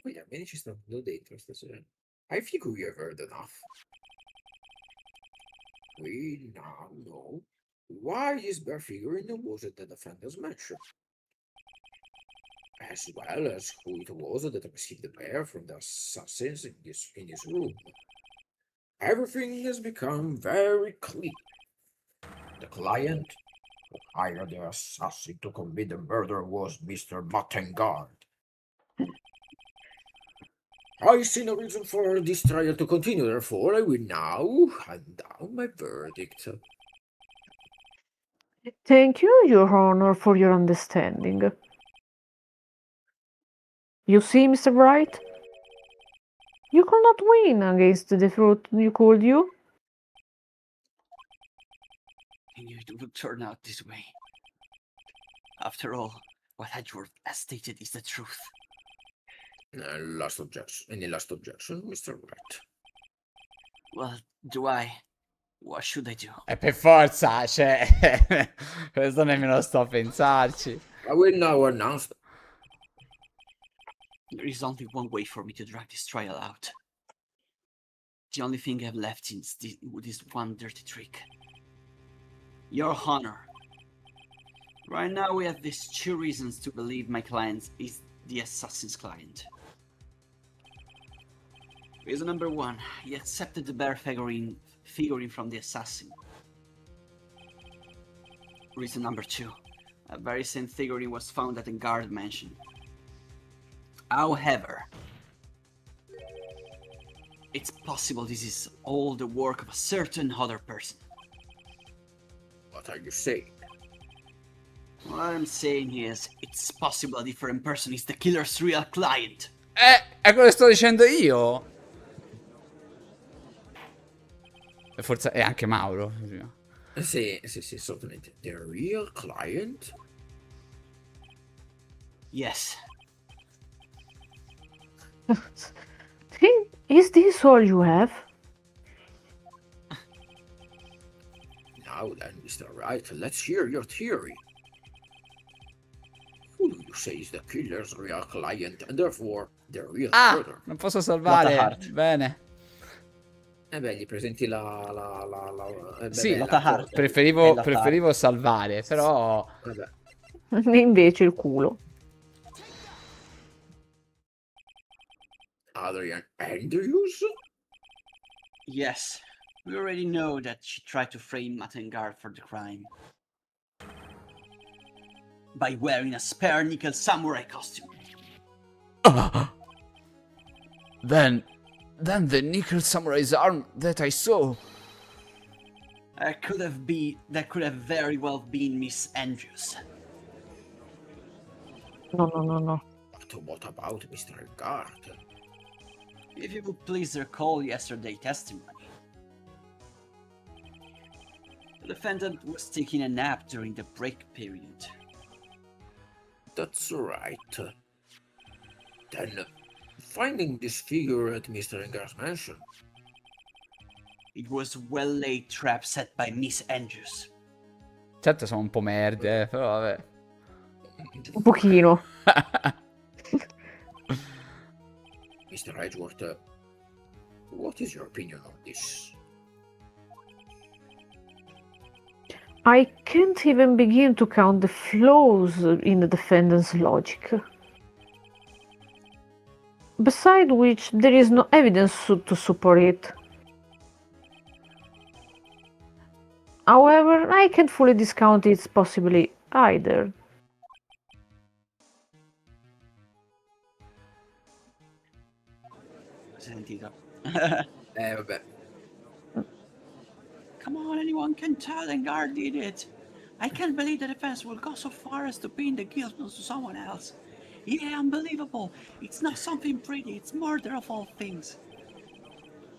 Poi almeno ci stanno dentro stasera. I think we have heard enough. We now know why this bear figurine was at the defender's mansion, as well as who it was that received the bear from the assassins in his room. Everything has become very clear. The client who hired the assassin to commit the murder was Mr. Mattengard. I see no reason for this trial to continue, therefore I will now hand down my verdict. Thank you, Your Honor, for your understanding. You see, Mr. Wright? You could not win against the fruit you could you? I knew it would turn out this way. After all, what Edward has stated is the truth. Last objection. Any last objection, Mr. Wright? Well, do I? What should I do? E per forza, cioè, questo nemmeno sto a pensarci. I will now announce that. There is only one way for me to drag this trial out. The only thing I've left is this one dirty trick. Your Honor. Right now we have these two reasons to believe my client is the assassin's client. Reason number one, he accepted the bear figurine from the assassin. Reason number two, a very same figurine was found at the guard mansion. However, it's possible this is all the work of a certain other person. What are you saying? What I'm saying is, it's possible a different person is the killer's real client. È quello che sto dicendo io. E forse è anche Mauro. Sì, assolutamente. The real client? Yes. Is this all you have? Now then, Mr. Wright, let's hear your theory. Who do you say is the killer's real client and therefore the real murderer? Non posso salvare. Hart. Bene. Beh, gli presenti Sì, Hart. preferivo salvare, però... Vabbè. Invece il culo. Adrian Andrews? Yes, we already know that she tried to frame Matengard for the crime by wearing a spare nickel samurai costume. Then the nickel samurai's arm that I saw. That could have very well been Miss Andrews. No. But what about Mr. Guard? If you would please recall yesterday's testimony. The defendant was taking a nap during the break period. That's right. Then, finding this figure at Mr. Engar's mansion. It was well-laid trap set by Miss Andrews. Certo sono un po' merde, però vabbè. Un pochino. Mr. Edgeworth, what is your opinion on this? I can't even begin to count the flaws in the defendant's logic. Beside which, there is no evidence to support it. However, I can't fully discount its possibility either. Sentito. Vabbè. Come on, anyone can tell Engar did it. I can't believe the defense will go so far as to pin the guilt on someone else. Yeah, unbelievable. It's not something pretty, it's murder of all things.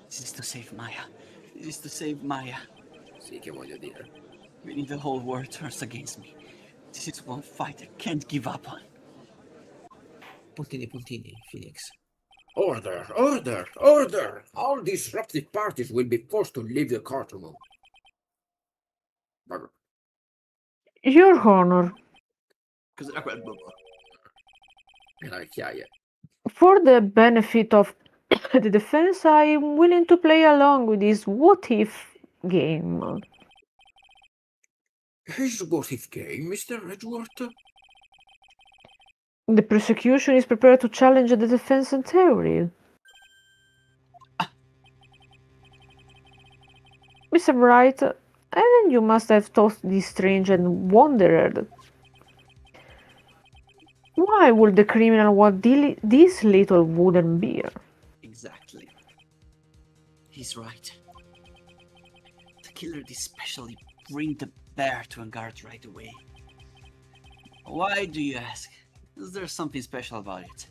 This is to save Maya. This is to save Maya. Sì, che voglio dire. Really, the whole world turns against me. This is one fight I can't give up on. Puntini, puntini, Phoenix. Order, order, order! All disruptive parties will be forced to leave the courtroom. Your Honor, Cos'era quel bobo? Era le chiaie. for the benefit of the defense, I am willing to play along with this what-if game. His what-if game, Mr. Edgeworth? The prosecution is prepared to challenge the defense in theory. Mr. Wright, and you must have thought this strange and wondered. Why would the criminal want this little wooden beer? Exactly. He's right. The killer did specially bring the bear to Engar right away. Why do you ask? Is there something special about it?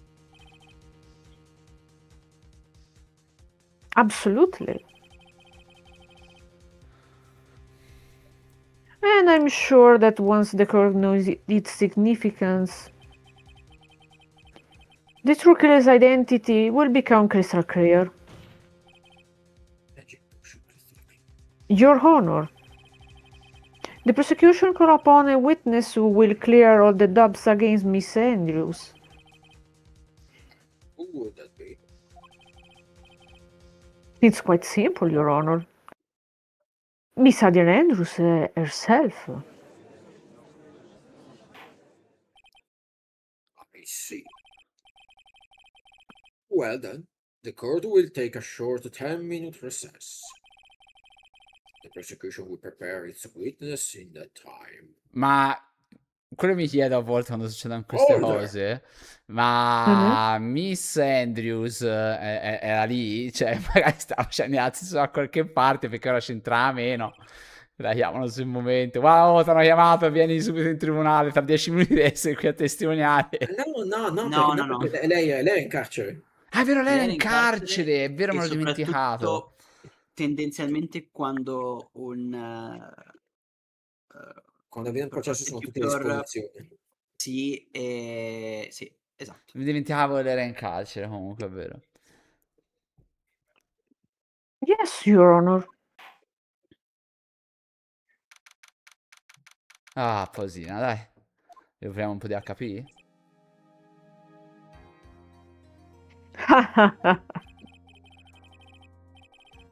Absolutely. And I'm sure that once the court knows its significance, the true killer's identity will become crystal clear. Your Honor, the prosecution call upon a witness who will clear all the doubts against Miss Andrews. Who would that be? It's quite simple, Your Honor. Miss Adrian Andrews herself. I see. Well then, the court will take a short 10-minute recess. The prosecution will prepare its witness in that time. Ma quello mi chiedo a volte quando succedono queste cose, ma Miss Andrews era lì, cioè magari stava facendo i cazzi da qualche parte perché ora c'entrava meno. La chiamano sul momento. Wow, ti hanno chiamato, vieni subito in tribunale, tra 10 minuti devi essere qui a testimoniare. No. Lei è in carcere. Ah, è vero, lei era in carcere, è vero, me l'ho dimenticato. Tendenzialmente quando un... Quando viene il processo sono tutte a disposizione. Sì, sì, esatto. Mi dimenticavo che era in carcere, comunque, è vero. Yes, Your Honor. Ah, posina, dai. Riapriamo un po' di HP.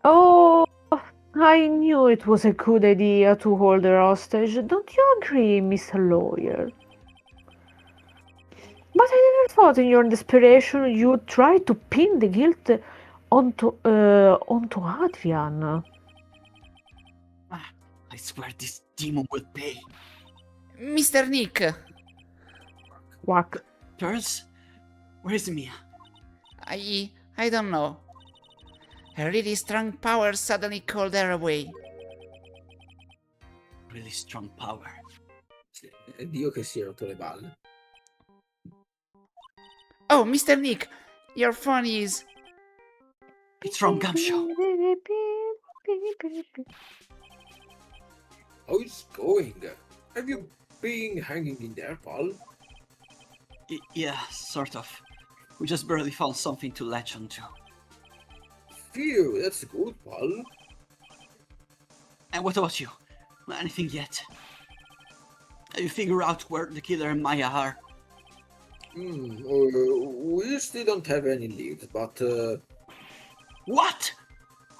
Oh, I knew it was a good idea to hold her hostage. Don't you agree, Mr. Lawyer? But I never thought in your desperation you tried to pin the guilt onto Adrian. I swear this demon will pay. Mr. Nick, Quack. Pearls? Where's Mia? I don't know. A really strong power suddenly called her away. Really strong power. È Dio che si è rotto le balle. Oh, Mr. Nick, your phone is... It's from Gumshoe. How is it going? Have you been hanging in there, pal? Yeah, sort of. We just barely found something to latch onto. Phew, that's good, pal. And what about you? Anything yet? Have you figured out where the killer and Maya are? We still don't have any leads, but What?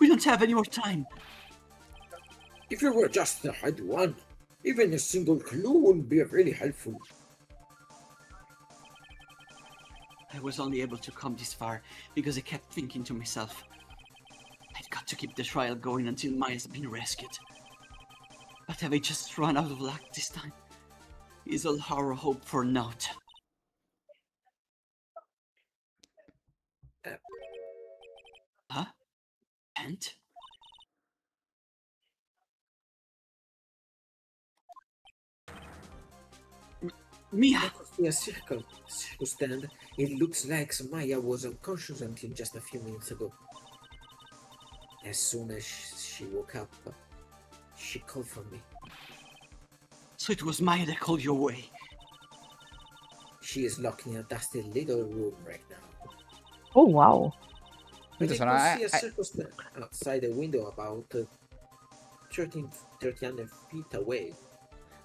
We don't have any more time. if you were just to hide one, even a single clue would be really helpful. I was only able to come this far because I kept thinking to myself, I've got to keep the trial going until Maya's been rescued. But have I just run out of luck this time? Is all our hope for naught? Huh? And? Mia! A circle stand. It looks like Maya was unconscious until just a few minutes ago. As soon as she woke up, she called for me. So it was Maya that called you away. She is locked in a dusty little room right now. Oh wow. But I Sono- can see a I- circus stand outside the window about 1300 feet away.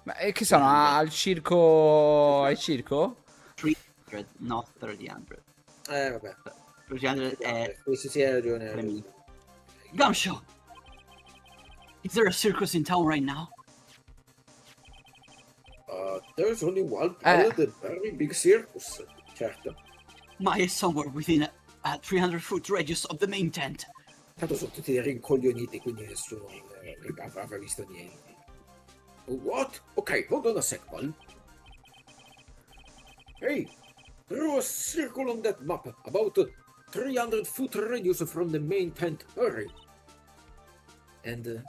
Ma che sono al circo? Al circo? 300, not 300. Vabbè. 300 è... Sì, hai ragione. Gumshoe! Is there a circus in town right now? There's only one part of the very big circus. Certo. Maya is somewhere within a 300-foot radius of the main tent. Tanto sono tutti rincoglioniti, quindi nessuno avrà visto niente. What? Okay, hold on a sec, pal. Hey, draw a circle on that map, about 300-foot radius from the main tent. Hurry. And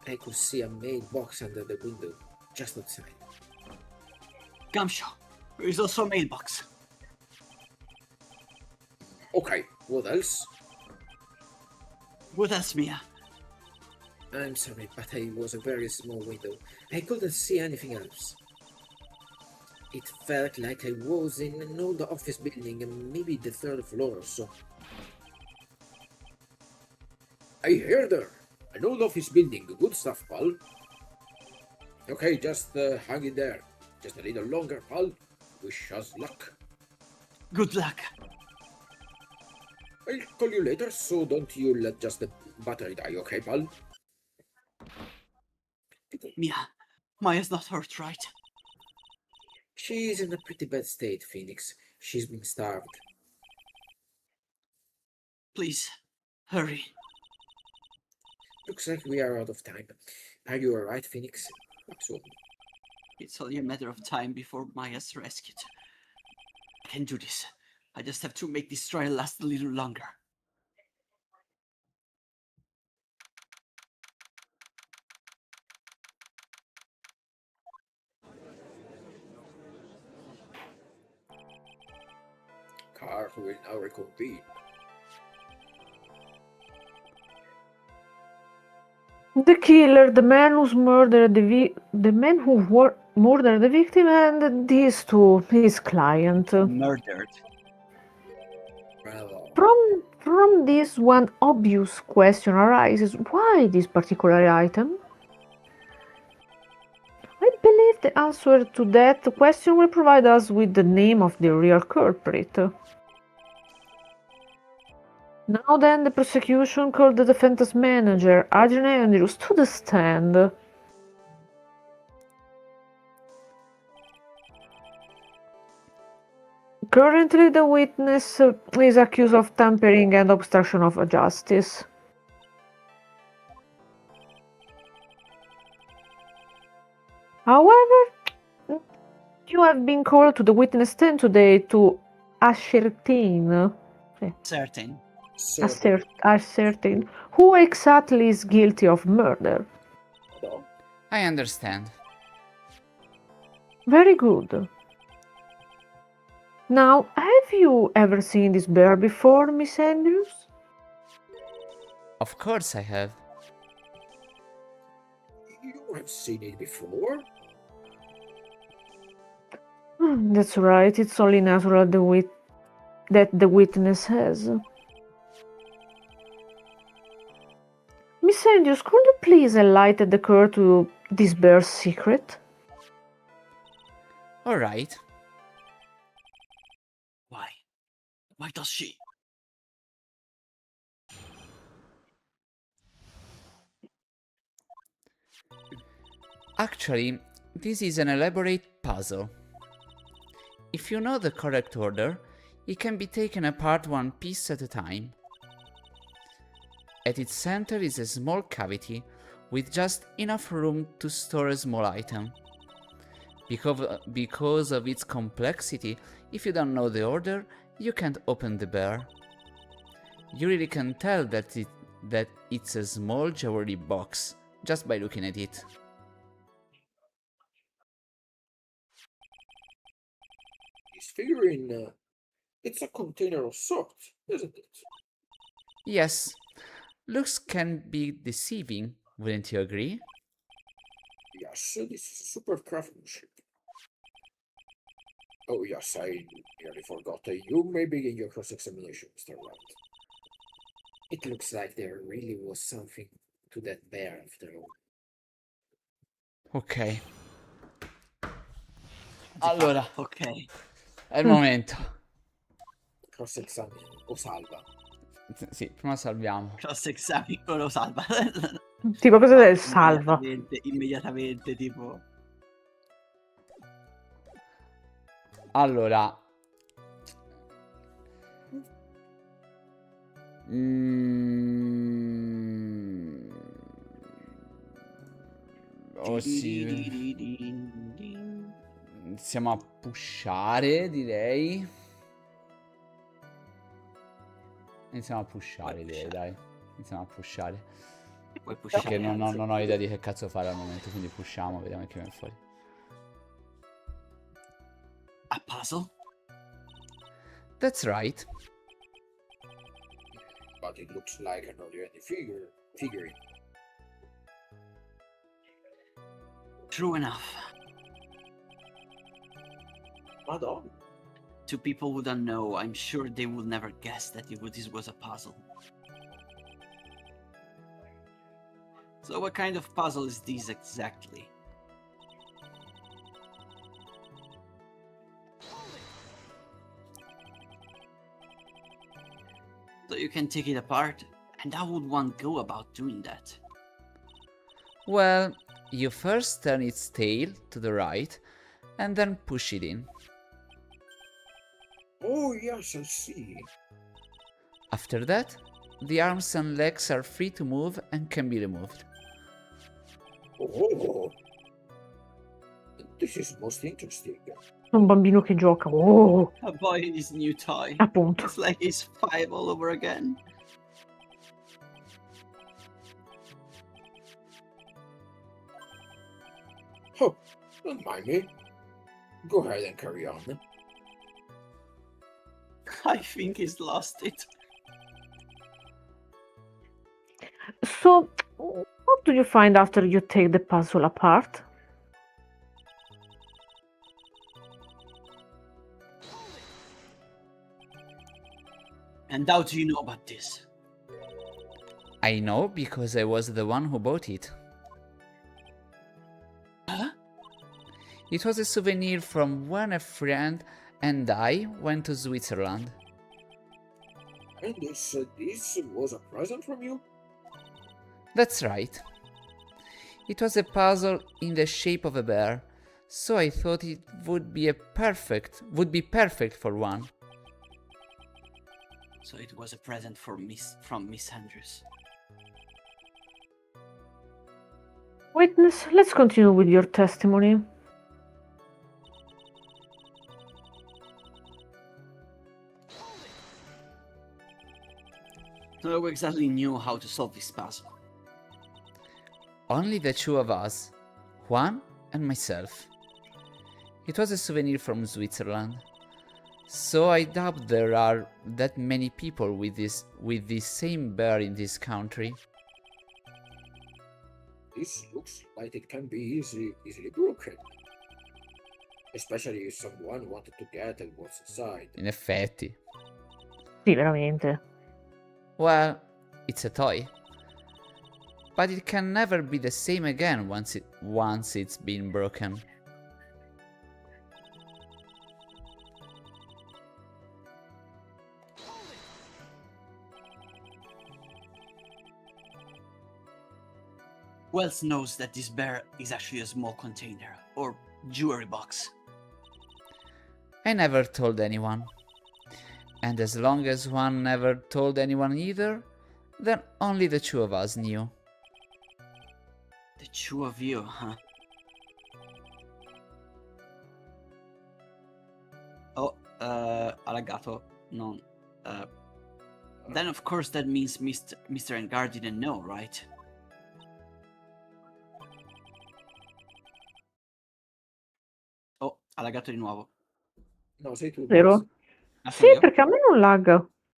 I could see a mailbox under the window, just outside. Gumshoe, there is also a mailbox. Okay, what else? What else, Mia? I'm sorry, but it was a very small window. I couldn't see anything else. It felt like I was in an old office building, maybe the third floor or so. I hear there! An old office building, good stuff, pal. Okay, just hang in there. Just a little longer, pal. Wish us luck. Good luck. I'll call you later, so don't you let just the battery die, okay, pal? Mia, Maya's not hurt, right? She's in a pretty bad state, Phoenix. She's been starved. Please, hurry. Looks like we are out of time. Are you alright, Phoenix? Absolutely. It's only a matter of time before Maya's rescued. I can do this. I just have to make this trial last a little longer. Car will now reconvene. The killer, the man who's murdered the man who murdered the victim, and these two, his client. Murdered. Bravo. From this, one obvious question arises: why this particular item? I believe the answer to that question will provide us with the name of the real culprit. Now then, the prosecution called the defense manager, Adrian Andrews, to the stand. Currently, the witness is accused of tampering and obstruction of justice. However, you have been called to the witness stand today to ascertain Certain. ascertain who exactly is guilty of murder. Madame, I understand. Very good. Now, have you ever seen this bear before, Miss Andrews? Of course I have. you have seen it before? That's right, it's only natural that the witness has. Miss Andrews, could you please enlighten the court to this bear's secret? Alright. Why? Why does she? Actually, this is an elaborate puzzle. If you know the correct order, it can be taken apart one piece at a time. At its center is a small cavity with just enough room to store a small item. Because of its complexity, if you don't know the order, you can't open the bear. You really can tell that it's a small jewelry box just by looking at it. This figurine, it's a container of sorts, isn't it? Yes, looks can be deceiving, wouldn't you agree? Yes, this is super craftsmanship. Oh yes, I nearly forgot. You may begin your cross-examination, Mr. Wright. It looks like there really was something to that bear after all. Ok. Allora, Ok. è il momento. Cross-examine o salva. Sì, prima salviamo. Cross examine lo salva. Tipo, cosa No, del salva? immediatamente, tipo. Allora. Oh sì. Iniziamo a pushare, direi. Iniziamo a pushare, direi, dai. Iniziamo a pushare. Puoi pushare. Perché non ho idea di che cazzo fare al momento, quindi pushiamo, vediamo che viene fuori. A puzzle? That's right. But it looks like an ordinary figurine. True enough. Madame, To people who don't know, I'm sure they would never guess that this was a puzzle. So what kind of puzzle is this exactly? So you can take it apart, and how would one go about doing that? Well, you first turn its tail to the right and then push it in. oh yes, I see. After that, the arms and legs are free to move and can be removed. Oh, this is most interesting. Un bambino che gioca. Oh, A boy in his new toy. appunto. It's like he's 5 all over again. Oh, don't mind me. Go ahead and carry on. I think he's lost it. So, what do you find after you take the puzzle apart? And how do you know about this? I know because I was the one who bought it. Huh? It was a souvenir from when a friend and I went to Switzerland. And this was a present from you? That's right. It was a puzzle in the shape of a bear, so I thought it would be perfect for one. So it was a present from Miss Andrews. Witness, let's continue with your testimony. So we exactly knew how to solve this puzzle. Only the two of us, Juan and myself. It was a souvenir from Switzerland, so I doubt there are that many people with this same bear in this country. This looks like it can be easily broken. Especially if someone wanted to get at what's inside. In effetti. Sì, veramente. Well, it's a toy. But it can never be the same again once it's been broken. Wells knows that this bear is actually a small container, or jewelry box. I never told anyone. And as long as one never told anyone either, then only the two of us knew. The two of you, huh? Oh, Alagato, no. Then of course that means Mr. Engar didn't know, right? Oh, Alagato di nuovo. No, sei tu. Vero? Ah, Sì, sono io? perché a me non lagga.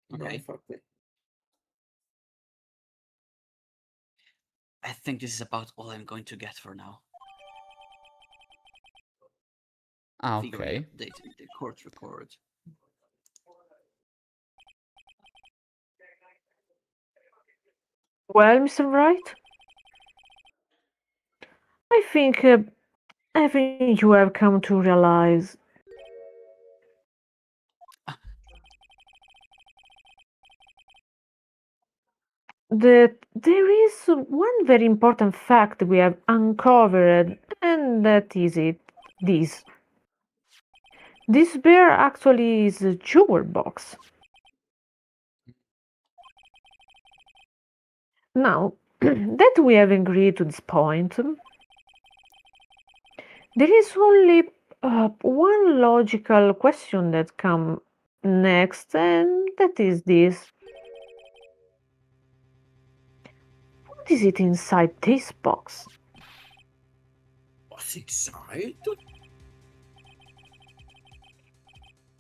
No, Ok. infatti. I think this is about all I'm going to get for now. Ah, Figuring ok. updating the court record. Well, Mr. Wright? I think you have come to realize that there is one very important fact we have uncovered, and that is this. This bear actually is a jewel box. Now, that we have agreed to this point, there is only one logical question that comes next, and that is this. What is it inside this box? What's inside?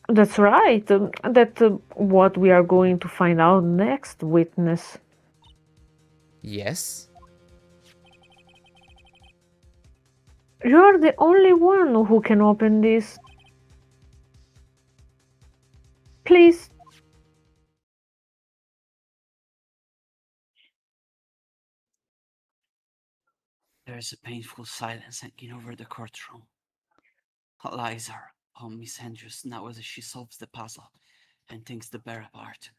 That's right. That's what we are going to find out next, witness. Yes? You're the only one who can open this. Please. There is a painful silence hanging over the courtroom. All eyes are on Miss Andrews now as she solves the puzzle and takes the bear apart.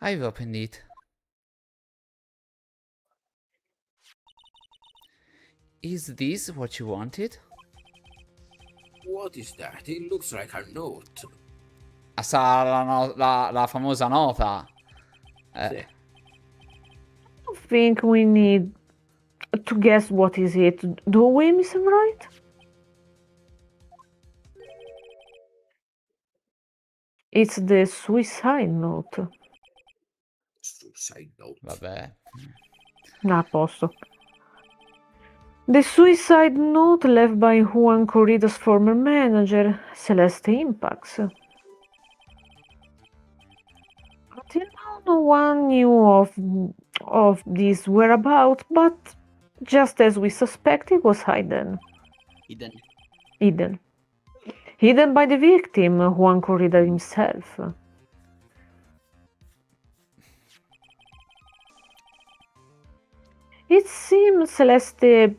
I've opened it. Is this what you wanted? What is that? It looks like a note. Sarà la famosa nota. Sì. I think we need to guess what is it. Do we, Mr. Wright? It's the suicide note. Suicide note. Vabbè. A posto. The suicide note left by Juan Corrida's former manager, Celeste Impax. Until now, no one knew of this whereabouts, but just as we suspected, was hidden. Hidden by the victim, Juan Corrida himself. It seems Celeste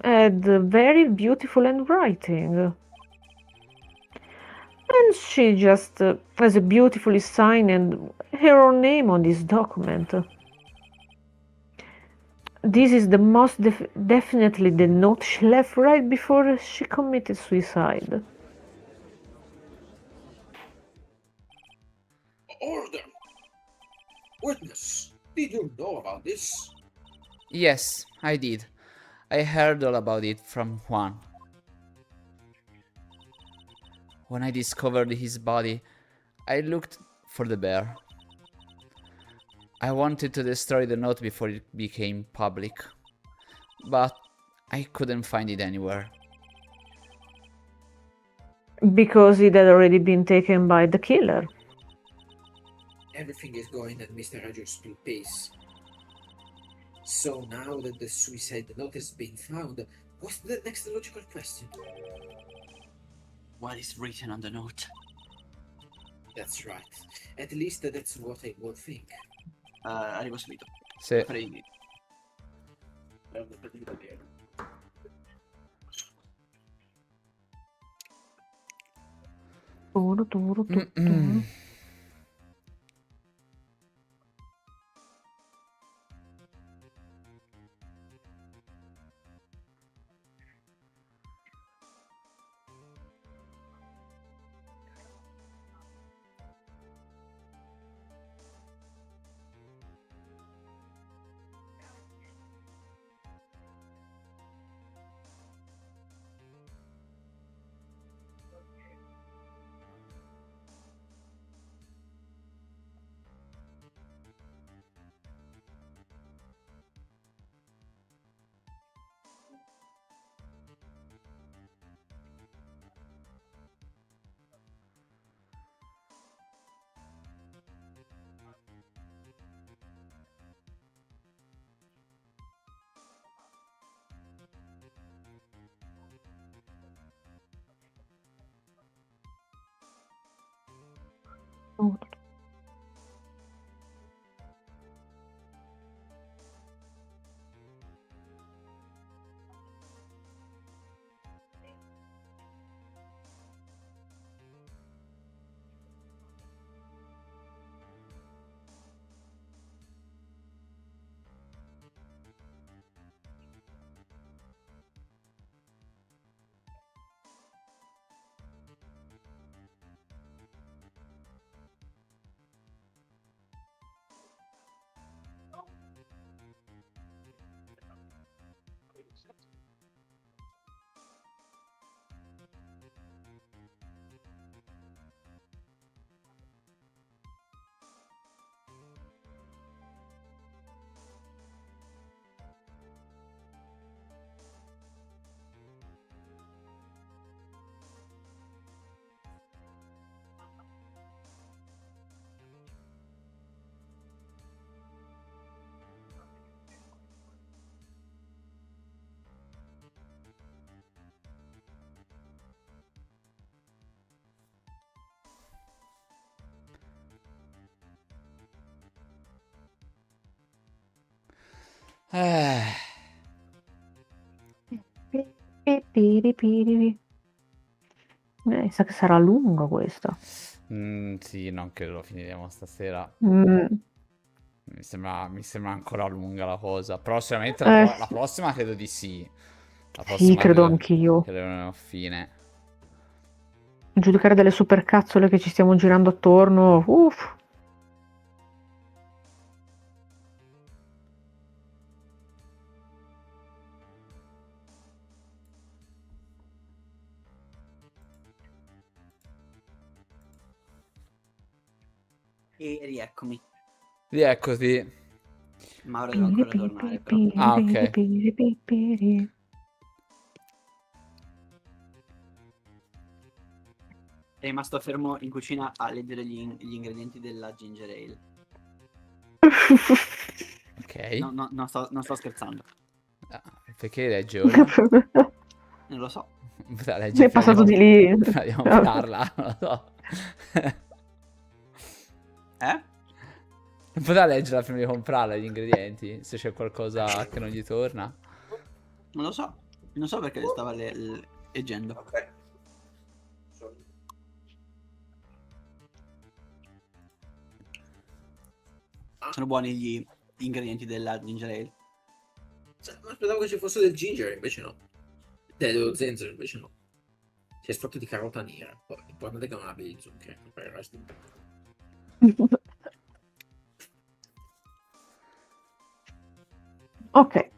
had very beautiful handwriting. And she just has a beautifully signed her own name on this document. this is the most definitely the note she left right before she committed suicide. Order! Witness, did you know about this? Yes, I did. I heard all about it from Juan. When I discovered his body, I looked for the bear. I wanted to destroy the note before it became public, but I couldn't find it anywhere. Because it had already been taken by the killer. Everything is going at Mr. Rogers' pace. So now that the suicide note has been found, what's the next logical question? What is written on the note? That's right. At least that's what I would think. Arrivo subito. Sì. Farei- Sa che sarà lunga questa. Sì, non credo lo finiremo stasera. Mm. Mi sembra ancora lunga la cosa. Però sicuramente Eh, la prossima credo di sì. La sì, prossima credo anch'io. credo non ho fine. Giudicare delle supercazzole che ci stiamo girando attorno. Uff. E rieccomi. Rieccoti. Ma ora devo ancora tornare, però. Ah, ok. È rimasto fermo in cucina a leggere gli ingredienti della ginger ale. Ok. No, non sto scherzando. Ah, perché legge ora? Non lo so. Potrà Mi leggere è passato di lì. prima di comprarla, non lo so. Eh? Potrà leggerla prima di comprarla gli ingredienti, se c'è qualcosa che non gli torna. Non lo so. Non so perché stava leggendo. Ok. Sono buoni gli ingredienti della ginger ale. Ma aspettavo che ci fosse del ginger, invece no. Dello zenzero, invece no. C'è estratto di carota nera. Poi l'importante è che non abbia gli zuccheri, per il resto. Okay.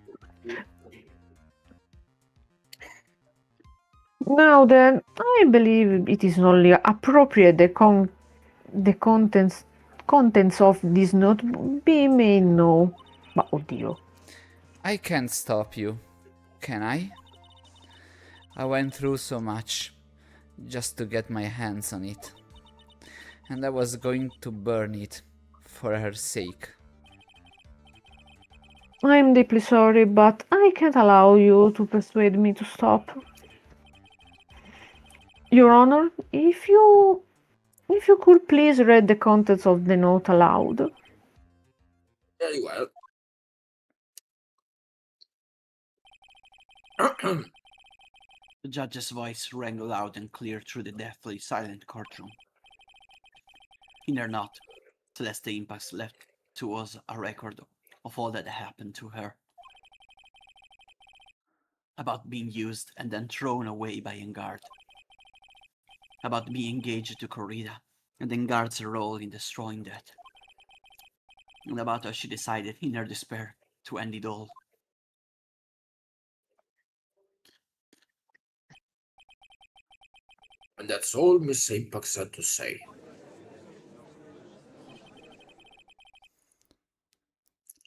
Now then, I believe it is only appropriate the contents of this note be made known. Ma oddio. I can't stop you, can I? I went through so much just to get my hands on it. And I was going to burn it for her sake. I'm deeply sorry, but I can't allow you to persuade me to stop. Your Honor, if you could please read the contents of the note aloud. Very well. The judge's voice rang loud and clear through the deathly silent courtroom. In her note, Celeste Impax left to us a record of all that happened to her. About being used and then thrown away by Engard. About being engaged to Corrida and Engard's role in destroying that. And about how she decided in her despair to end it all. And that's all Miss Impax had to say.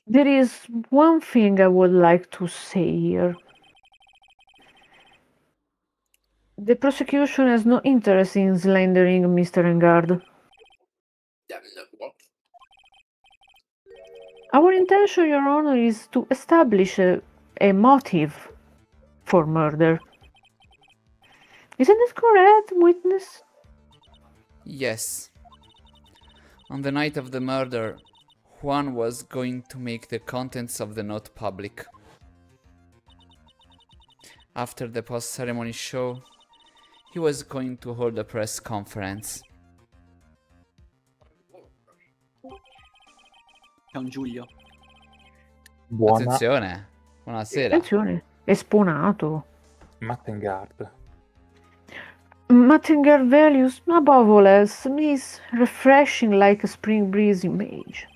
There is one thing I would like to say here. The prosecution has no interest in slandering Mr. Engard. What? Our intention, Your Honor, is to establish a motive for murder. Isn't it correct, witness? Yes. On the night of the murder, Juan was going to make the contents of the note public. After the post-ceremony show, he was going to hold a press conference. Don Giulio. Buona Attenzione, buonasera. Attenzione, esponato. Mattengard. Mattinger values, above all else, is refreshing like a spring breeze image.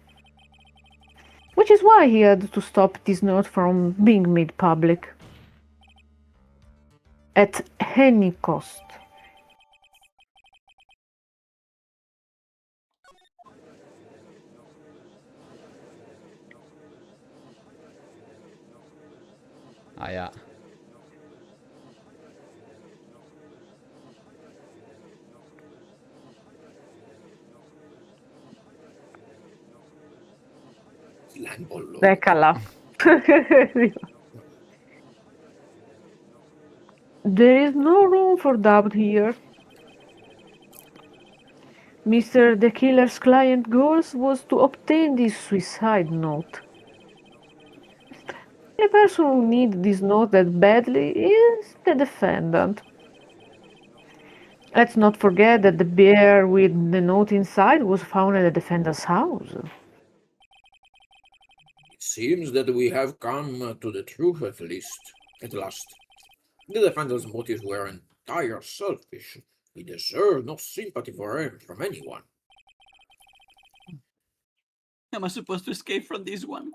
Which is why he had to stop this note from being made public. At any cost. Aia. Beccala. There is no room for doubt here. Mr. The Killer's client goals was to obtain this suicide note. The person who needs this note that badly is the defendant. Let's not forget that the bear with the note inside was found at the defendant's house. It seems that we have come to the truth at last. The defendant's motives were entirely selfish. He deserved no sympathy for him from anyone. Am I supposed to escape from this one?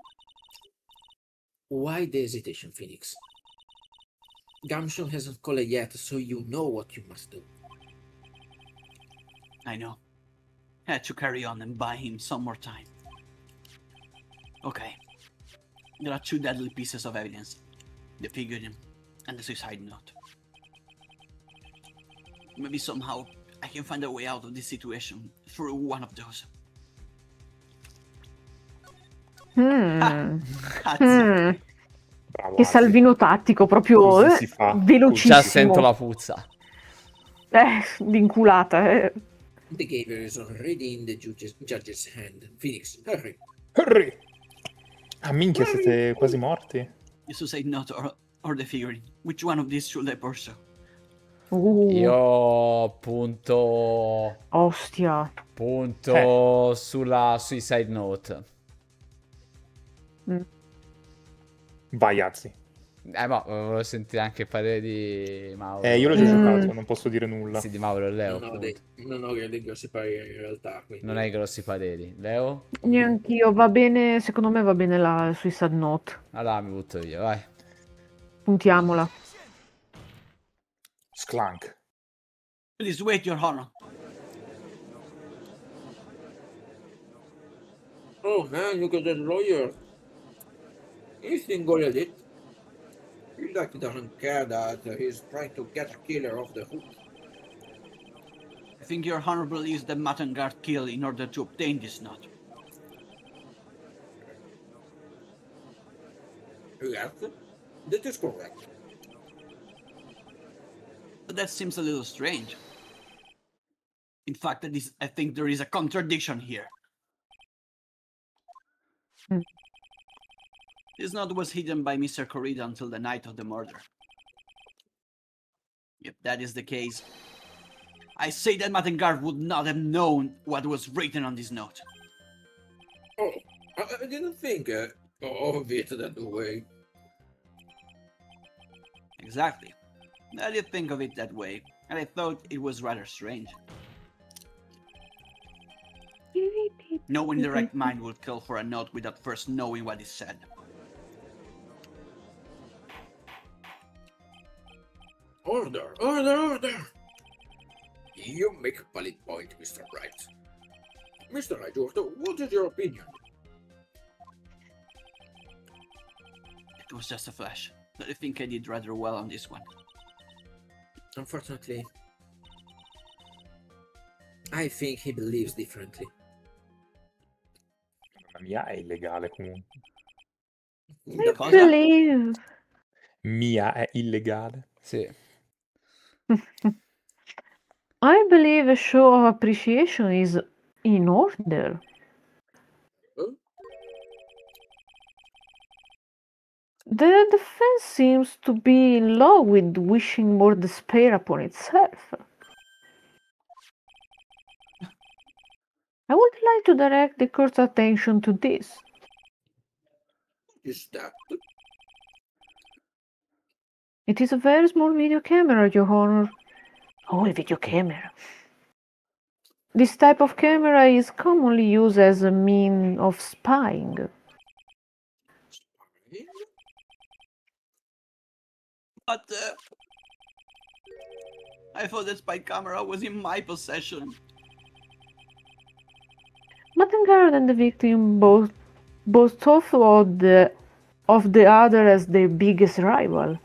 Why the hesitation, Phoenix? Gamshon hasn't called yet, so you know what you must do. I know. I had to carry on and buy him some more time. Okay. There are two deadly pieces of evidence. The figurine and the suicide note. Maybe somehow I can find a way out of this situation through one of those. Cazzo. Bravo, Che salvino tattico, proprio Così si fa. velocissimo. Già sento la puzza. D'inculata. The gaver is already in the judge's hand. Phoenix, hurry. Hurry! Ah, minchia, siete quasi morti. The suicide note or the figurine. Which one of these should I pursue? Io punto Ostia. sulla suicide note. Vai, Azzi. Ma volevo sentire anche il parere di Mauro. Io l'ho già giocato, non posso dire nulla. Sì, di Mauro e Leo, Non ho appunto. non ho dei grossi pareri in realtà, quindi... Non hai grossi pareri. Leo? Neanch'io, va bene, secondo me va bene la Suicide Note. Allora mi butto via, vai. Puntiamola. Sklank. Please wait, Your Honor. Oh man, look at that lawyer. He's being good at it. He like doesn't care that he's trying to get a killer off the hook. I think Your Honor believes that Matangard killed in order to obtain this note. Yes, that is correct. But that seems a little strange. In fact, I think there is a contradiction here. Hmm. This note was hidden by Mr. Corrida until the night of the murder. If that is the case, I say that Matangard would not have known what was written on this note. Oh, I didn't think of it that way. Exactly. I did think of it that way, and I thought it was rather strange. No one in the right mind would kill for a note without first knowing what is said. Order, order, order! You make a valid point, Mr. Wright. Mr. Wright, what is your opinion? It was just a flash, but I think I did rather well on this one. Unfortunately, I think he believes differently. La mia è illegale comunque. Cosa? Believe. Mia è illegale. Sì. I believe a show of appreciation is in order. Huh? The defense seems to be in love with wishing more despair upon itself. I would like to direct the court's attention to this. Is that? It is a very small video camera, Your Honor. Oh, a video camera. This type of camera is commonly used as a mean of spying. But I thought that spy camera was in my possession. Mattengard and the victim both thought of the other as their biggest rival.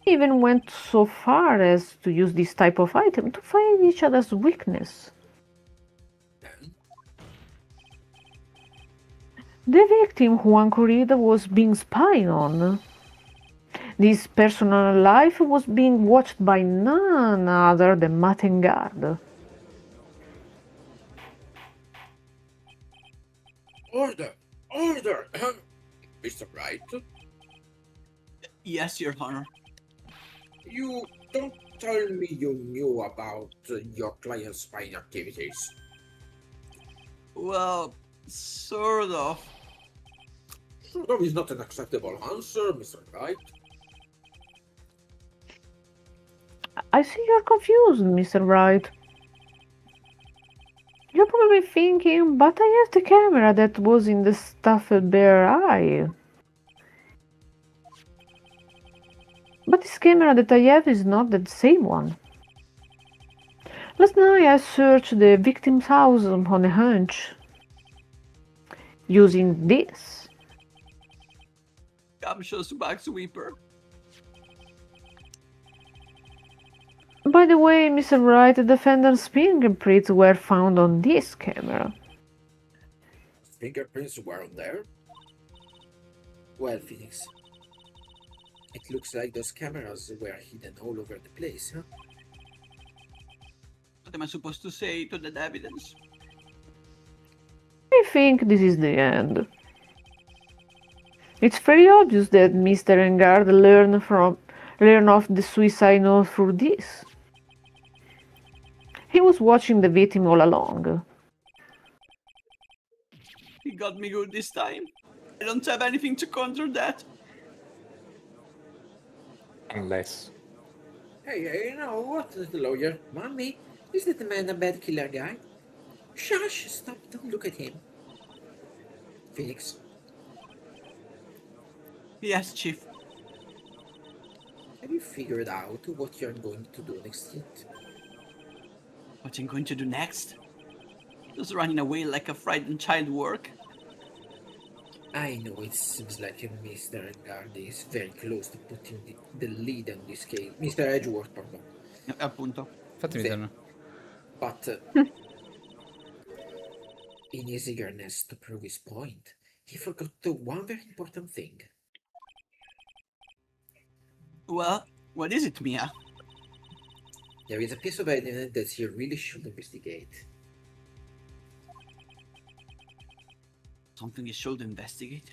They even went so far as to use this type of item to find each other's weakness. The victim, Juan Corrida, was being spied on. His personal life was being watched by none other than Mattengard. Order! Order! Mr. Wright, Yes, Your Honor. you don't tell me you knew about your client's spying activities. Well, sort of. That is not an acceptable answer, Mr. Wright. I see you're confused, Mr. Wright. You're probably thinking, but I have the camera that was in the stuffed bear eye. But this camera that I have is not the same one. Last night I searched the victim's house on a hunch. Using this. Captious back sweeper. By the way, Mr. Wright, the defendant's fingerprints were found on this camera. Fingerprints were on there? Well, Phoenix, it looks like those cameras were hidden all over the place, huh? What am I supposed to say to that evidence? I think this is the end. It's very obvious that Mr. Engard learned of the suicide note through this. He was watching the victim all along. He got me good this time. I don't have anything to counter that. Unless. Hey, you know what, the lawyer? Mommy, is that man a bad killer guy? Shush, stop, don't look at him. Phoenix, Yes, Chief. have you figured out what you're going to do next yet? What I'm going to do next? Just running away like a frightened child work? I know it seems like Mr. Gardy is very close to putting the lead on this case. Mr. Edgeworth, pardon. Appunto. Fatemi Sì. tornare. But in his eagerness to prove his point, he forgot one very important thing. Well, what is it, Mia? There is a piece of evidence that he really should investigate. Something you should investigate?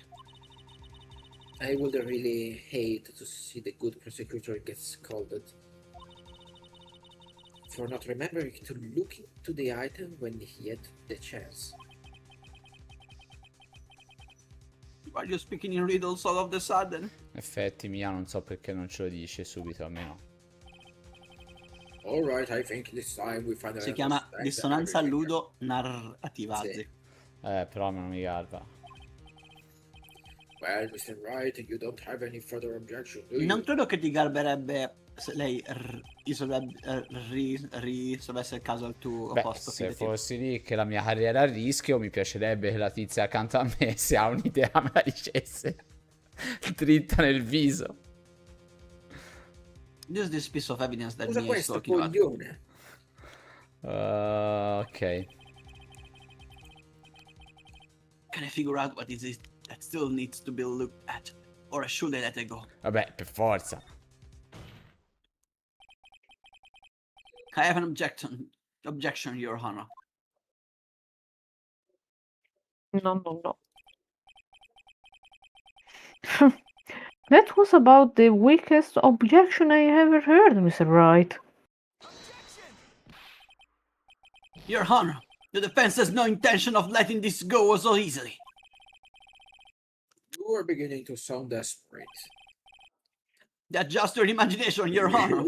I would really hate to see the good prosecutor get scolded for not remembering to look into the item when he had the chance. Are you speaking in riddles all of the sudden? In effetti, Mia, non so perché non ce lo dice subito, a me no. Alright, I think this time we finally Si chiama understand dissonanza everything. ludo-narrativa. Sì. Però non mi garba. Well, Mr. Wright, you don't have any further objection, do you? Non credo che ti garberebbe se lei risolvesse il caso al tuo Beh, posto. se fidati. fossi lì che la mia carriera è a rischio, mi piacerebbe che la tizia accanto a me, se ha un'idea, me la dicesse dritta nel viso. Use this piece of evidence that Usa Mia is questo, talking about. coglione! Ok. Can I figure out what is it that still needs to be looked at? Or should I let it go? Vabbè, per forza. I have an objection, Your Honor. No. That was about the weakest objection I ever heard, Mr. Wright. Your Honor, the defense has no intention of letting this go so easily. You are beginning to sound desperate. That's just your imagination, Your Honor.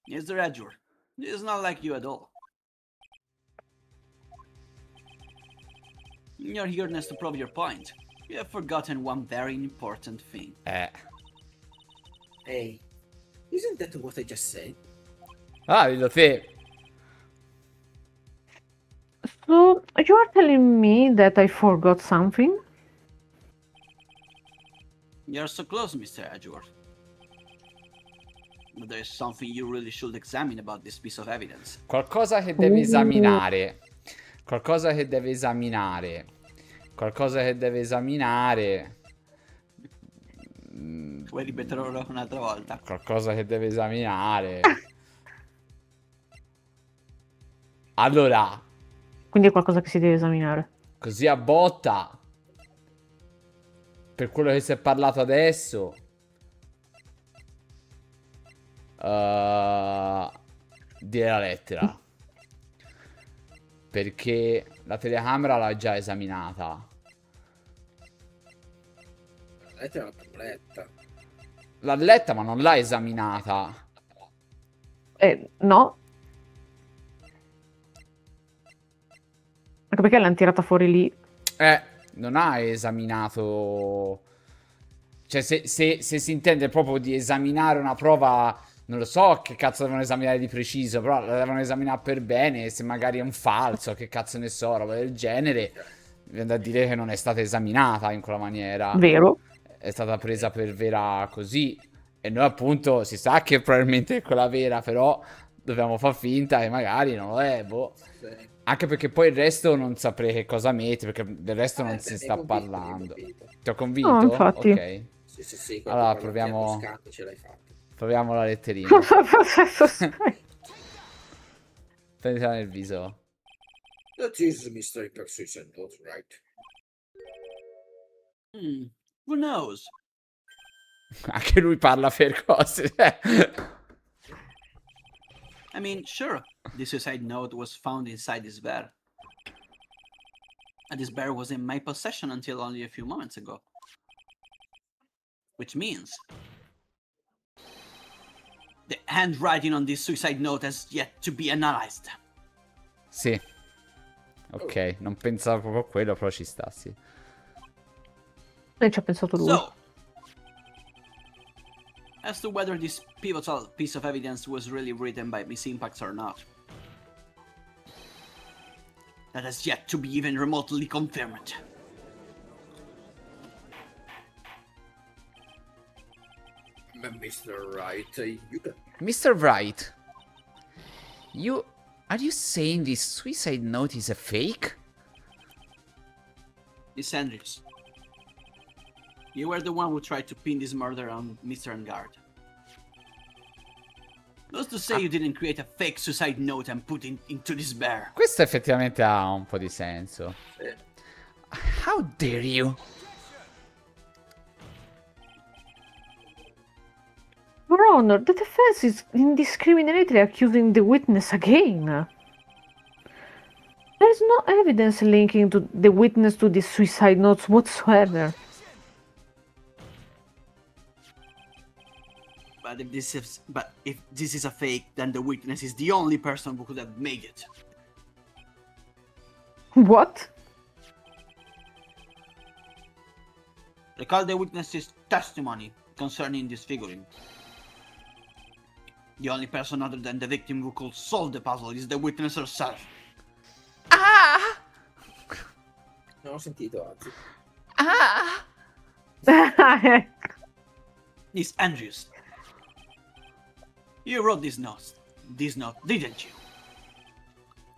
Mr. Edgeworth, this is not like you at all. In your eagerness to prove your point, you have forgotten one very important thing. Hey, isn't that what I just said? Ah, dillo te. So, you're telling me that I forgot something? You're so close, Mr. Edgeworth. But there is something you really should examine about this piece of evidence. Qualcosa che deve esaminare. Qualcosa che deve esaminare. Qualcosa che deve esaminare. Vuoi ripeterlo un'altra volta? Qualcosa che deve esaminare. Allora, Quindi è qualcosa che si deve esaminare. così a botta, per quello che si è parlato adesso, direi la lettera. Perché la telecamera l'ha già esaminata. La lettera l'abbiamo letta. L'ha letta ma non l'ha esaminata. No. Anche perché l'hanno tirata fuori lì. Non ha esaminato. Cioè, se si intende proprio di esaminare una prova, non lo so che cazzo devono esaminare di preciso, però la devono esaminare per bene. Se magari è un falso, che cazzo ne so, roba del genere, viene da dire che non è stata esaminata in quella maniera. Vero. È stata presa per vera così. E noi appunto si sa che probabilmente è quella vera, però dobbiamo far finta che magari non lo è, boh. Sì. Anche perché poi il resto non saprei che cosa metti, perché del resto non si mi sta hai convinto, parlando. mi hai convinto. Ti ho convinto? No, infatti. Ok. Sì, Allora, quando proviamo- Toscana ce l'hai fatta. Proviamo la letterina. Prenditela nel viso. That is Mr. Persistent, right? Who knows? Anche lui parla per cose. I mean, sure, the suicide note was found inside his bed. And this bear was in my possession until only a few moments ago. Which means the handwriting on this suicide note has yet to be analyzed. Sì. Ok, non pensavo proprio a quello, però ci sta, sì. E ci ha pensato lui. So, as to whether this pivotal piece of evidence was really written by Miss Impact or not, that has yet to be even remotely confirmed. Mr. Wright, you can... Mr. Wright, are you saying this suicide note is a fake? Miss Andrews, you were the one who tried to pin this murder on Mr. Engard. Who's to say you didn't create a fake suicide note and put it into this bear? Questo effettivamente ha un po' di senso. How dare you? Your Honor, the defense is indiscriminately accusing the witness again. There is no evidence linking to the witness to these suicide notes whatsoever. But if this is a fake, then the witness is the only person who could have made it. What? Recall the witness's testimony concerning this figurine. The only person other than the victim who could solve the puzzle is the witness herself. Ah! Non ho sentito oggi. Ah! Miss Andrews, you wrote this note, didn't you?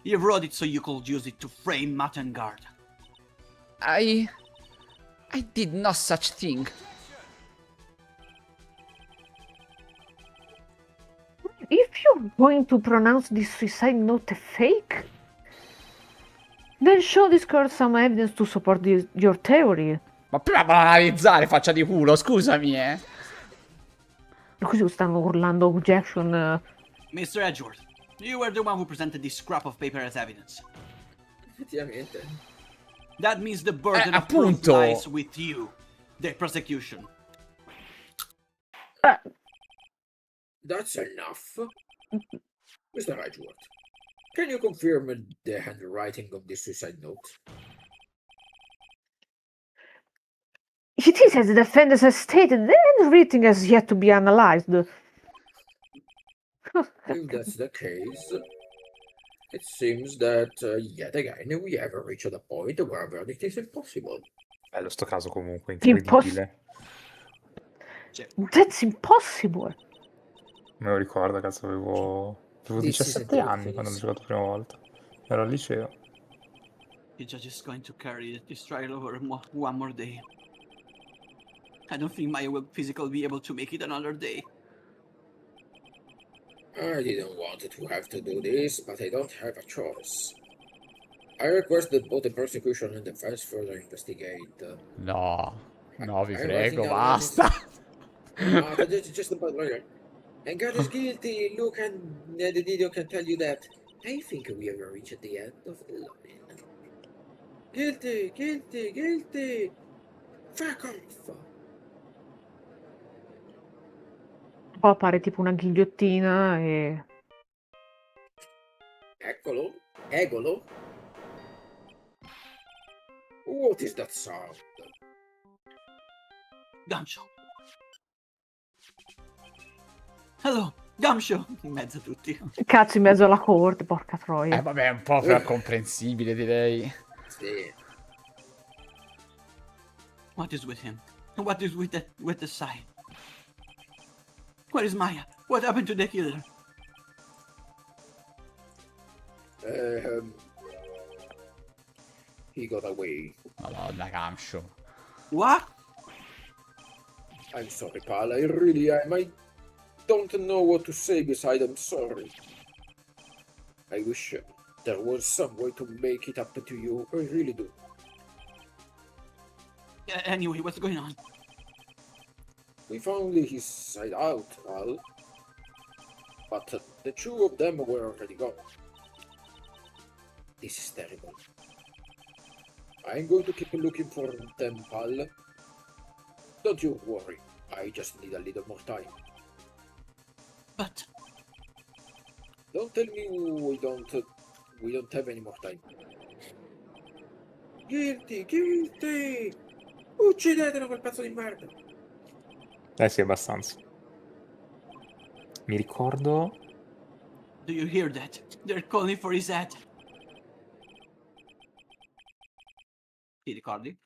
You wrote it so you could use it to frame Matengard. I did no such thing. If you're going to pronounce this suicide note a fake, then show this court some evidence to support your theory. Ma prima per analizzare, faccia di culo, scusami, eh. Così stanno urlando objection. Mr. Edgeworth, you were the one who presented this scrap of paper as evidence. Effettivamente. That means the burden of proof appunto. lies with you, the prosecution. That's enough. Mr. Edgeworth, can you confirm the handwriting of the suicide note? It is as the defendant has stated, the handwriting has yet to be analyzed. If that's the case, it seems that yet again we have reached a point where a verdict is impossible. Bello sto caso comunque, incredibile. That's impossible. Me lo ricordo, cazzo, avevo 17 anni quando ho giocato la prima volta. Ero al liceo. The judge is going to carry this trial over one more day. I don't think Maya will physically be able to make it another day. I didn't want to have to do this, but I don't have a choice. I request that both the prosecution and defense further investigate. No, vi I'm prego, writing down basta. just about lawyer. And God is guilty. Look, and the video can tell you that. I think we have reached the end of the line. Guilty, guilty, guilty. Fuck off. Poi appare tipo una ghigliottina e... Eccolo, Egolo. What is that sound? Gumshoe. Hello, Gumshoe. In mezzo a tutti. Cazzo, in mezzo alla corte, porca troia. Vabbè, è un po' più comprensibile, direi. Sì. What is with him? And what is with the sign? Where is Maya? What happened to the killer? He got away. Madonna, Gumshoe. What? I'm sorry, pal. I really am. I don't know what to say beside I'm sorry. I wish there was some way to make it up to you. I really do. Anyway, what's going on? We found his side out, pal. But the two of them were already gone. This is terrible. I'm going to keep looking for them, pal. Don't you worry. I just need a little more time. But Don't tell me we don't have any more time. Guilty, guilty! Uccidetelo quel pezzo di merda! Sì, abbastanza. Mi ricordo... do you hear that? They're calling for his head. Ti ricordi?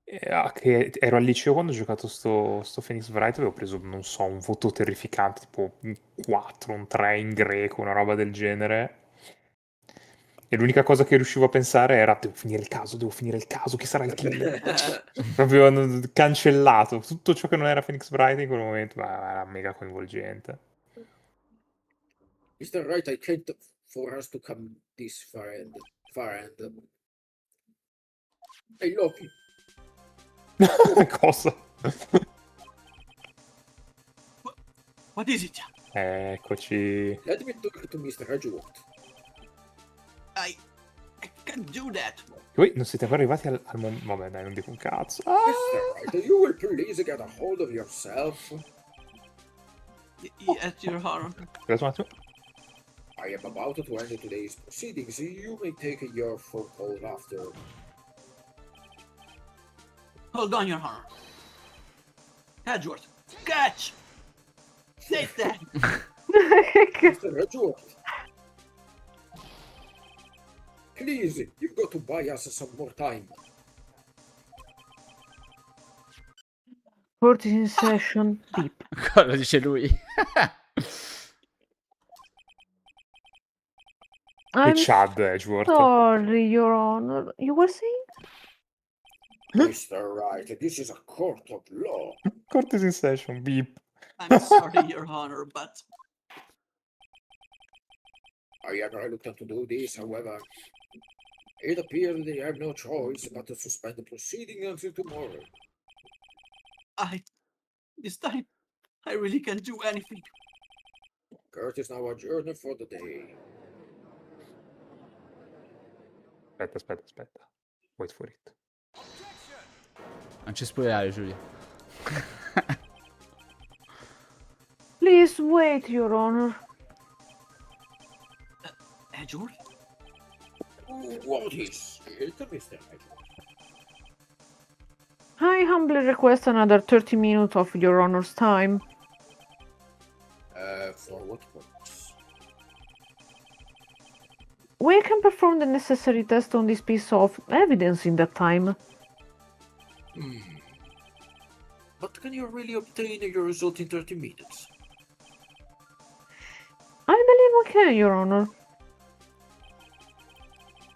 che ero al liceo quando ho giocato sto Phoenix Wright, avevo preso, non so, un voto terrificante, tipo un 4, un 3 in greco, una roba del genere. E l'unica cosa che riuscivo a pensare era devo finire il caso, chi sarà il killer? Proprio cancellato. Tutto ciò che non era Phoenix Wright in quel momento, ma era mega coinvolgente. Mr. Wright, I can't for us to come this far end. Hey, Loki, Cosa? What is it? Eccoci. let me talk to Mr. Edgeworth. I can't do that. Voi non siete ancora arrivati al momento... Vabbè, dai, non dico un cazzo. Mr. Wright, you will please get a hold of yourself. Yes, Your Honor. Aspetta un attimo. I am about to end today's proceedings. You may take your phone call after. Hold on, Your Honor. Edgeworth, catch! Take that! Mr. Edgeworth, please, you've got to buy us some more time. Court is in session. Beep. Cosa dice lui? E I'm Chad Edgeworth. sorry, Your Honor. You were saying? Mr. Wright, this is a court of law. Court is in session, beep. I'm sorry, Your Honor, but I am reluctant to do this, however. It appears they have no choice but to suspend the proceeding until tomorrow. this time, I really can't do anything. Court is now adjourned for the day. Aspetta. Wait for it. Non ci spoilerare, Giulia. Please wait, Your Honor. Edgeworth? What is it, Mr. Edgeworth? I humbly request another 30 minutes of Your Honor's time. For what purpose? We can perform the necessary test on this piece of evidence in that time. But can you really obtain your result in 30 minutes? I believe we can, Your Honor.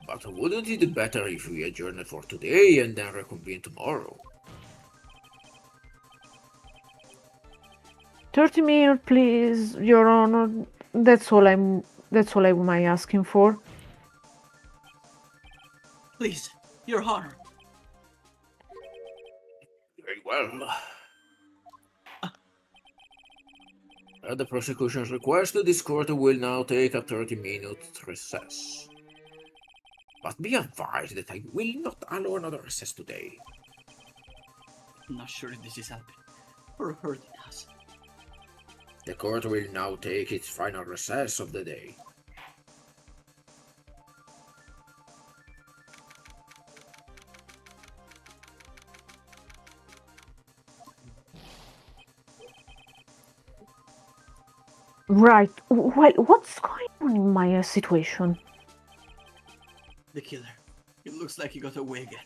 But wouldn't it be better if we adjourn for today and then reconvene tomorrow? 30 minutes, please, Your Honor. That's all I'm asking for. Please, Your Honor. Very well. At the prosecution's request, this court will now take a 30-minute recess. But be advised that I will not allow another recess today. I'm not sure if this is helping or hurting us. The court will now take its final recess of the day. Right. Well, what's going on in my situation? The killer. It looks like he got away again.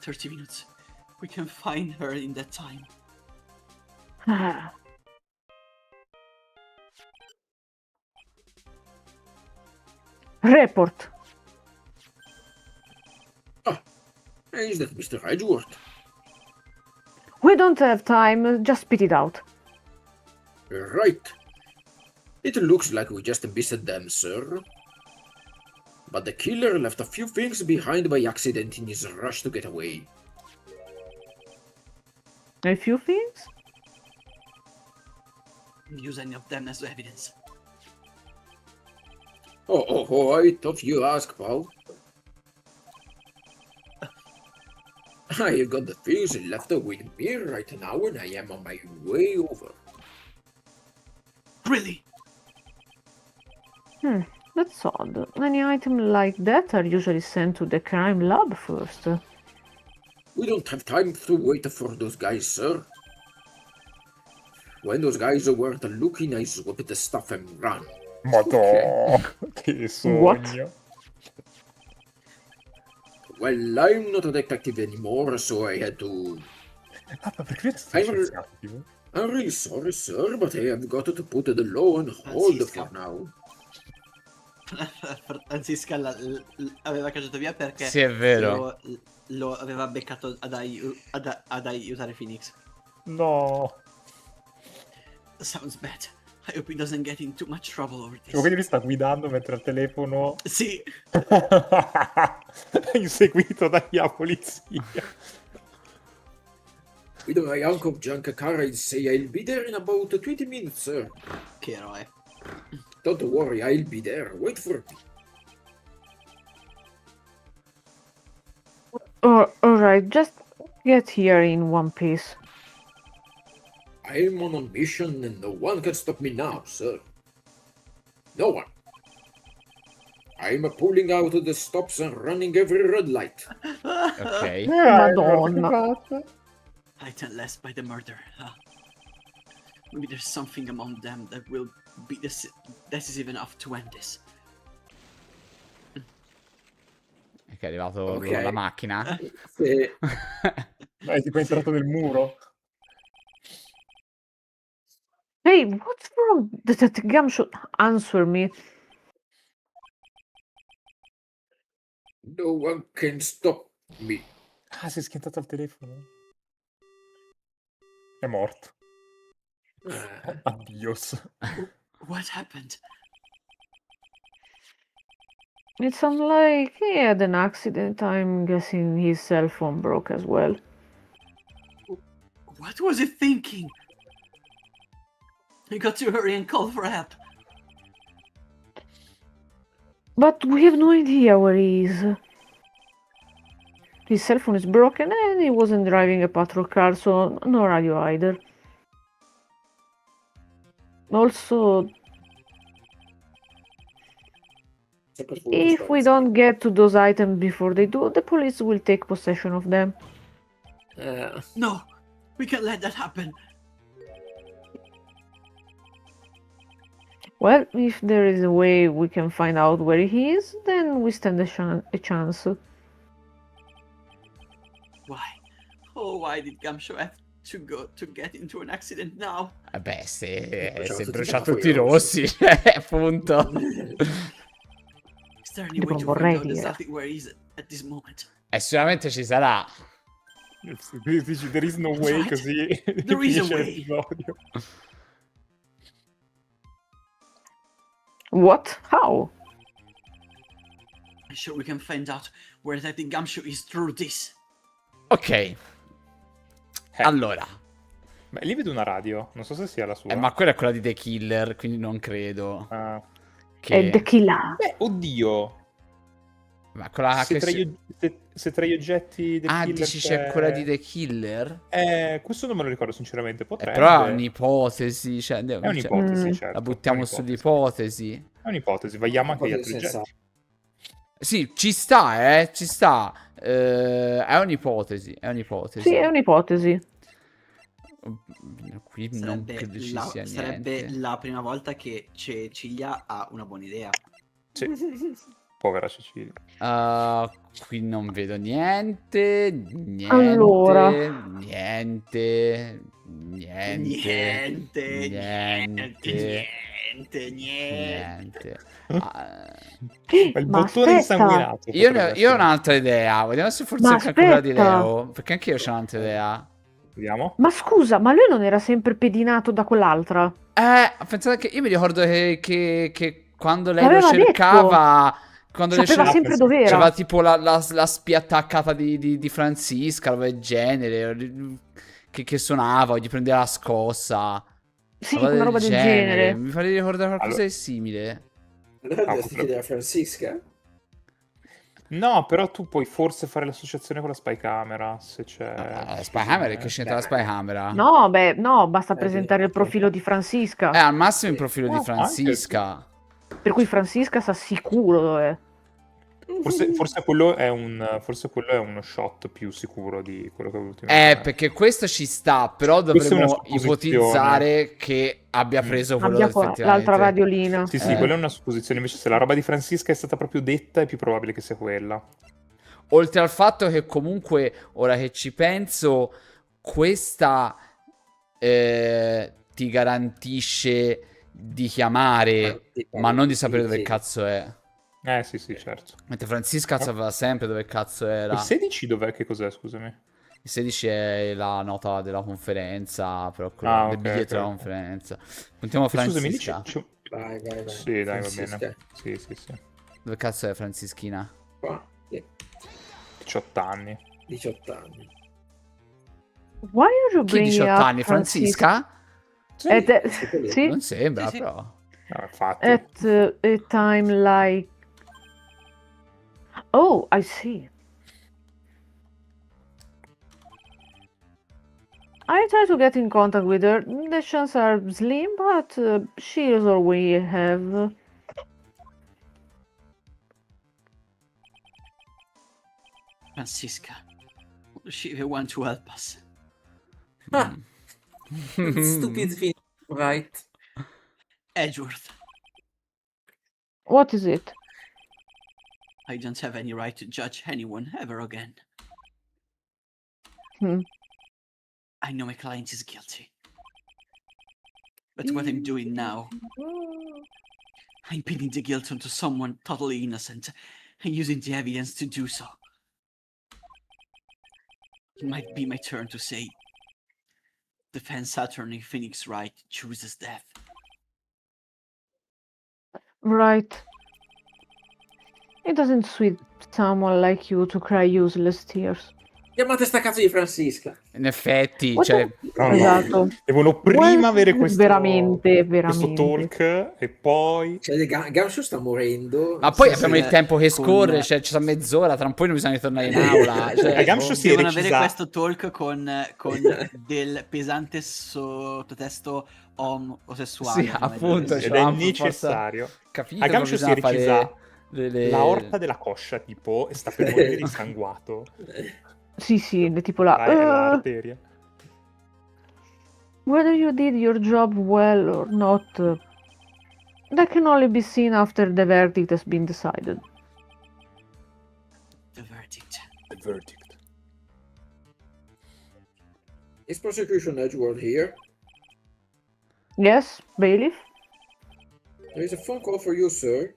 30 minutes. We can find her in that time. Report. Is that Mr. Edgeworth? We don't have time. Just spit it out. Right. It looks like we just missed them, sir. But the killer left a few things behind by accident in his rush to get away. A few things? Use any of them as evidence. Oh, I thought you asked, pal. I got the things left with me right now and I am on my way over. Really? That's odd. Any item like that are usually sent to the crime lab first. We don't have time to wait for those guys, sir. When those guys weren't looking, I swept the stuff and ran. Madonna, che sogno. Well, I'm not a detective anymore, so I had to... Ah, ma perché stai licenziato, tipo? I'm really sorry, sir, but I have got to put the law on hold for now. Francisca aveva cacciato via perché Sì, è vero. lo aveva beccato ad aiutare Phoenix. No. Sounds bad. I hope he doesn't get in too much trouble over this. Quindi lui sta guidando mentre al telefono Sì. inseguito dalla polizia. With my uncle junk car, I'd say I'll be there in about 20 minutes, sir. Che eroe. Don't worry, I'll be there. Wait for me. Alright, just get here in one piece. I'm on a mission and no one can stop me now, sir. No one. I'm pulling out the stops and running every red light. Ok. Madonna. Heightened less by the murder. Maybe there's something among them that will be decisive enough to end this. È arrivato Ok. con la macchina. Sì. È tipo entrato nel muro. Hey, what's wrong? That Gumshoe, answer me. No one can stop me. Ah, si è schiantato al telefono. È morto. Addios. What happened? It sounds like he had an accident. I'm guessing his cell phone broke as well. What was he thinking? He got to hurry and call for help. But we have no idea where he is. His cell phone is broken and he wasn't driving a patrol car, so no radio either. Also, if we don't get to those items before they do, the police will take possession of them. No, we can't let that happen. Well, if there is a way we can find out where he is, then we stand a chance. Why? Oh, why did Gumshoe have to get into an accident now? Vabbè, se tutti bruciato i tutti i rossi. rossi, appunto. Is there any way to vorrei find out dire. exactly where he is at this moment? Sicuramente ci sarà. Dici, there is no way, Right. così There is a finisce way. l'episodio. What? How? I'm sure we can find out where Detective Gumshoe is through this. Ok. Allora. Beh, lì vedo una radio, non so se sia la sua. Ma quella è quella di The Killer, quindi non credo Ah. È The Killer. Beh, oddio. Ma quella Se che tra, si- se tra gli oggetti del Ah, killer dici c'è quella di The Killer? questo non me lo ricordo sinceramente, potrebbe. Però è un'ipotesi, cioè, È un'ipotesi, Mm. certo. la buttiamo è un'ipotesi. sull'ipotesi. È un'ipotesi, vogliamo anche gli altri Ipotesi oggetti. Sì, ci sta, ci sta. È un'ipotesi, è un'ipotesi. Sì, è un'ipotesi. Qui non Sarebbe, credo ci la, sia sarebbe niente. la prima volta che Cecilia ha una buona idea. Sì. Povera Cecilia. Qui non vedo niente. Niente. Allora. Niente. Niente. Il Ma bottone aspetta. insanguinato. Io potrebbe ho essere. un'altra idea. Vediamo se forse Ma anche quella di aspetta. Leo. Perché anche io ho un'altra idea. Vediamo. Ma scusa, ma lui non era sempre pedinato da quell'altra? Pensate che io mi ricordo che quando lei lo L'aveva cercava. Quando lei Sapeva cercava, sempre dov'era. c'era tipo la spia attaccata di Francisca, roba del genere. Che suonava o gli prendeva la scossa. Sì, una roba del genere. Mi fa ricordare qualcosa Allora- di simile. Allora Ah, dovresti chiedere a Francisca? No, però tu puoi forse fare l'associazione con la spy camera, se c'è... La spy camera, che c'entra la spy camera? No, beh, no, basta Di presentare il notte. profilo di Francisca. Al massimo il Sì. profilo di Ah, anche sì. Francisca. Per cui Francisca sa sicuro dov'è. Forse quello è uno shot più sicuro di quello che avevo voluto immaginare. Perché questo ci sta, però Questa è una dovremmo supposizione. ipotizzare che abbia preso quello Abbia qua effettivamente. l'altra radiolina. Sì, sì, quella è una supposizione. Invece se la roba di Francisca è stata proprio detta, è più probabile che sia quella. Oltre al fatto che comunque, ora che ci penso, questa ti garantisce di chiamare, ma non di sapere dove Sì. cazzo è. Sì, certo. Mentre Francisca sapeva sempre dove cazzo era. Il 16 dov'è? Che cos'è, scusami? Il 16 è la nota della conferenza, però del Ok, biglietto della ok. conferenza. Puntiamo Scusami, lì Francisca. Vai. Sì, dai, va Francisca. bene. Sì. Dove cazzo è Franzischina? Qua. Sì. 18 anni. 18 anni. Why are you Chi bringing 18 up anni? Francisca? Sì, Non sembra, Sì. però. No, infatti. at a time like... Oh, I see. I try to get in contact with her. The chances are slim, but she is all we have. Francisca, she will want to help us. Stupid thing, right? Edgeworth, What is it? I don't have any right to judge anyone ever again. I know my client is guilty. But what I'm doing now, I'm pinning the guilt onto someone totally innocent and using the evidence to do so. It might be my turn to say, defense attorney Phoenix Wright chooses death. Right. It doesn't suit someone like you to cry useless tears. Chiamate sta cazzo di Francisca. In effetti, What cioè... No, Esatto. devono prima avere questo Veramente. questo talk e poi... Cioè, Gamshu sta morendo. Ma poi Sì, abbiamo sì, il tempo che con- scorre, cioè ci sta mezz'ora, tra un po' noi bisogna tornare in aula. Cioè, Gamshu si è Devono avere recisa- questo talk con del pesante sottotesto omosessuale. Sì, prima di appunto, questo. ed cioè, è per forza- necessario. Capito? A che Gamshu si bisogna è recisa fare la orta della coscia, tipo, e sta per morire insanguato. Sì, tipo là. È l'arteria. Whether you did your job well or not, that can only be seen after the verdict has been decided. The verdict. The verdict. Is prosecution Edgeworth here? Yes, bailiff? There is a phone call for you, sir.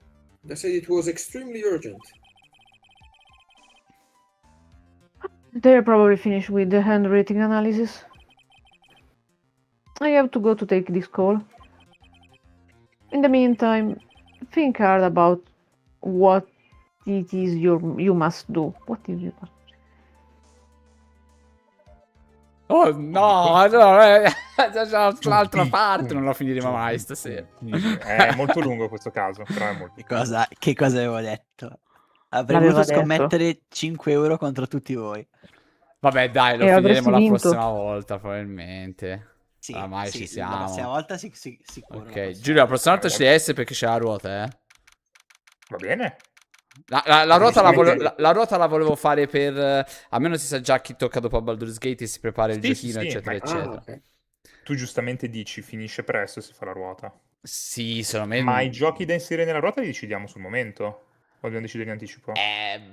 They said it was extremely urgent. They're probably finished with the handwriting analysis. I have to go to take this call. In the meantime, think hard about what it is you must do. What is it? Oh no, l'altra parte non la finiremo mai stasera. È molto lungo questo caso, però è molto... Che cosa avevo detto? Avrei L'aveva voluto detto. scommettere 5 euro contro tutti voi. Vabbè, dai, lo E avresti finiremo la vinto. prossima volta, probabilmente. Sì, Oramai sì, ci siamo. La prossima volta sicuro. Ok, Giulio, la prossima volta scegli S perché c'è la ruota, eh. Va bene. La ruota la ruota la volevo fare per... almeno si sa già chi tocca dopo a Baldur's Gate e si prepara il Sì, giochino, sì, eccetera, ma- eccetera. ok. Tu giustamente dici, finisce presto e si fa la ruota. Sì, secondo me... Ma i giochi da inserire nella ruota li decidiamo sul momento? O dobbiamo decidere in anticipo?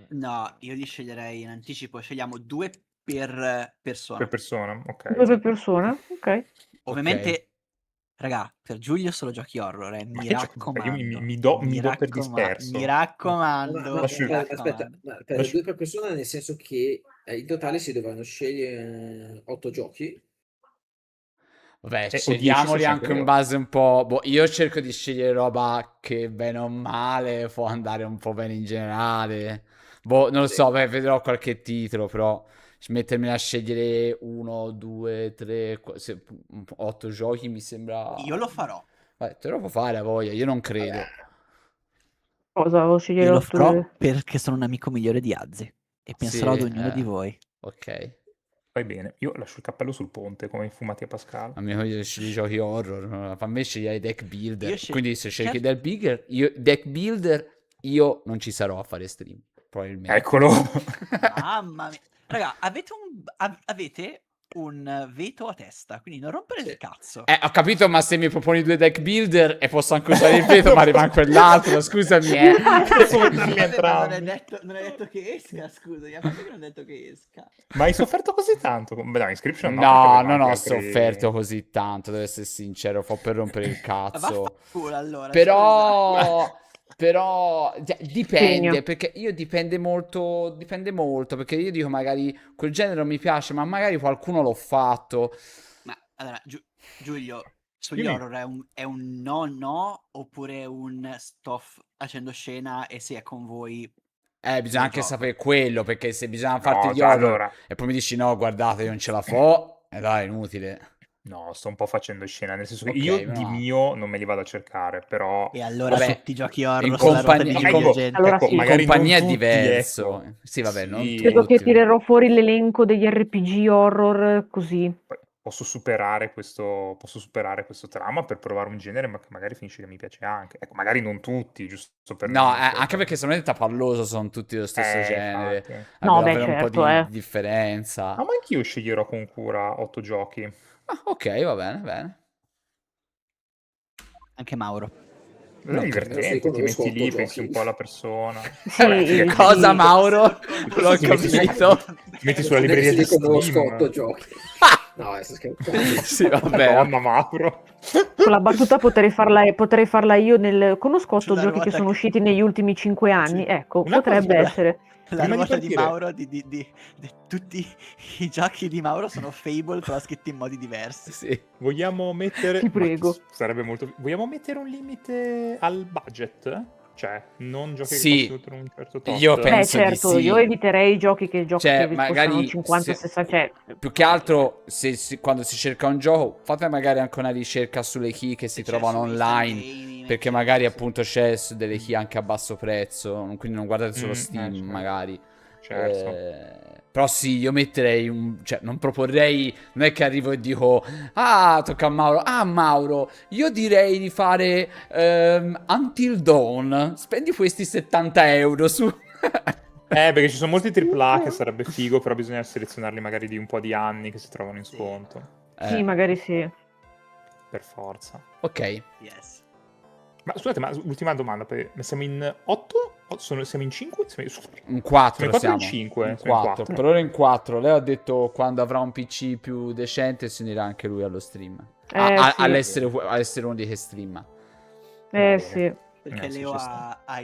No, io li sceglierei in anticipo. Scegliamo 2 per persona. Per persona? Ok. Due per persona? Ok. Ovviamente, raga, per Giulio solo giochi horror, Ma mi che giochi- raccomando. mi do per disperso. Mi raccomando, No, Lascio- mi aspetta, raccomando. per due per persona, nel senso che in totale si dovranno scegliere 8 giochi. Vabbè, o 10 scegliamoli se c'è anche anche in base un po'... Boh, io cerco di scegliere roba che bene o male può andare un po' bene in generale. Boh, non lo Sì. so, beh, vedrò qualche titolo, però mettermi a scegliere 1, 2, 3, 8 giochi mi sembra... Io lo farò. Te lo può fare a voglia, io non credo. Vabbè. Cosa? O Io scegliere lo 8 farò perché sono un amico migliore di Azzi e penserò ad ognuno di voi. Ok. Fai bene, io lascio il cappello sul ponte come i fumati a Pascal. A me voglio scegliere i giochi horror, no? A me scegliere i deck builder. Io Quindi se scegli certo. deck builder, io non ci sarò a fare stream. Probabilmente. Eccolo. Mamma mia. Raga, avete un veto a testa, quindi non rompere il cazzo. Ho capito, ma se mi proponi 2 deck builder e posso anche usare il veto, ma rimane quell'altro, scusami, Posso metterli Vabbè, ma entrambi. non hai detto che esca, scusa, a parte che non hai detto che esca. Ma hai sofferto così tanto? Beh, no, Inscription no, No, perché aveva non ho anche altri- sofferto così tanto, devo essere sincero, fa per rompere il cazzo. Vaffanculo allora, Però dipende, Segno. perché io dipende molto, perché io dico magari quel genere non mi piace, ma magari qualcuno l'ho fatto. Ma allora, Giulio, sugli Dimmi. horror è un no oppure un sto facendo scena e se è con voi Bisogna lo anche gioco? sapere quello, perché se bisogna farti No, gli horror allora, e poi mi dici no, guardate, io non ce la fo, e dai, è inutile. no, sto un po' facendo scena, nel senso che Ok, io di no. mio non me li vado a cercare, però... E allora Vabbè, tutti i giochi in horror sulla ruota di compagnia, Giulio ecco, gente. Allora ecco, sì. in magari compagnia non è tutti, diverso. ecco. Sì, vabbè, non Sì. Credo che tutti. tirerò fuori l'elenco degli RPG horror così. Poi posso superare questo trauma per provare un genere, ma che magari finisce che mi piace anche. Ecco, magari non tutti, giusto per... No, anche perché secondo me Tapalloso sono tutti dello stesso genere. infatti. No, Deve beh, avere un po' certo, di differenza. No, ma anch'io sceglierò con cura 8 giochi. Ah, ok, va bene, bene. Anche Mauro. È Non Io credo. sì, divertente, ti conosco metti 8 lì, pensi un giochi. po' alla persona. Sì, Che sì. cosa, Mauro? Non l'ho Ti metti su- capito. ti metti sulla libreria Sì, di conosco 8 Steam. giochi. No, sto scherzando. Sì, vabbè. Madonna, Mauro. Quella battuta potrei farla io conosco 8 Sulla giochi che ruota sono che- usciti negli ultimi 5 anni. Sì. Ecco, Una cosa- potrebbe essere. La Prima di ruota di partire- Mauro, tutti i giochi di Mauro sono Fable, però scritti in modi diversi. Sì. Vogliamo mettere... Ti prego. Sarebbe molto... Vogliamo mettere un limite al budget? Cioè, non giochi Sì. che costano un certo tot? Io Beh, penso di certo, sì. io eviterei i giochi che Cioè, costano magari 50, se- 60, cioè... Più che altro, quando si cerca un gioco, fate magari anche una ricerca sulle key che si Se c'è trovano su online. Instant Gaming, Perché eccetera, magari sì. appunto c'è delle key anche a basso prezzo. Quindi non guardate solo Steam, certo. magari. Certo. Però sì, io metterei cioè, non proporrei. Non è che arrivo e dico: ah, tocca a Mauro. Ah, Mauro, io direi di fare Until Dawn. Spendi questi 70 euro su. Perché ci sono molti AAA che sarebbe figo, però bisogna selezionarli magari di un po' di anni che si trovano in Sì. sconto. Sì, magari sì. Per forza. Ok. Yes. Ma scusate, ma ultima domanda, ma siamo in 8? Siamo in 5? In 4 Siamo in 4 o siamo. in 5? In Siamo in 4. 4. Per ora in 4. Lei ha detto quando avrà un PC più decente si unirà anche lui allo stream. Sì. All'essere uno di che streama. Sì. Perché sì, Leo ci sta. ha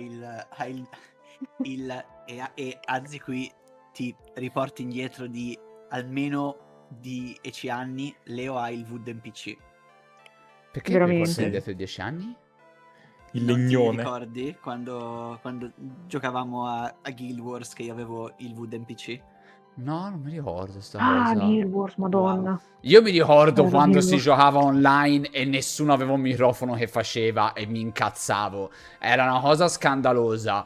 e Azzi qui ti riporti indietro di almeno 10 anni. Leo ha il Wooden PC. Perché Veramente. mi porti dietro 10 anni? Il Non ti legnone. ricordi quando giocavamo a Guild Wars che io avevo il Wooden PC? No, non mi ricordo sta Ah, cosa. Guild Wars, madonna. Io mi ricordo Era quando Guild si Wars. giocava online e nessuno aveva un microfono che faceva e mi incazzavo. Era una cosa scandalosa.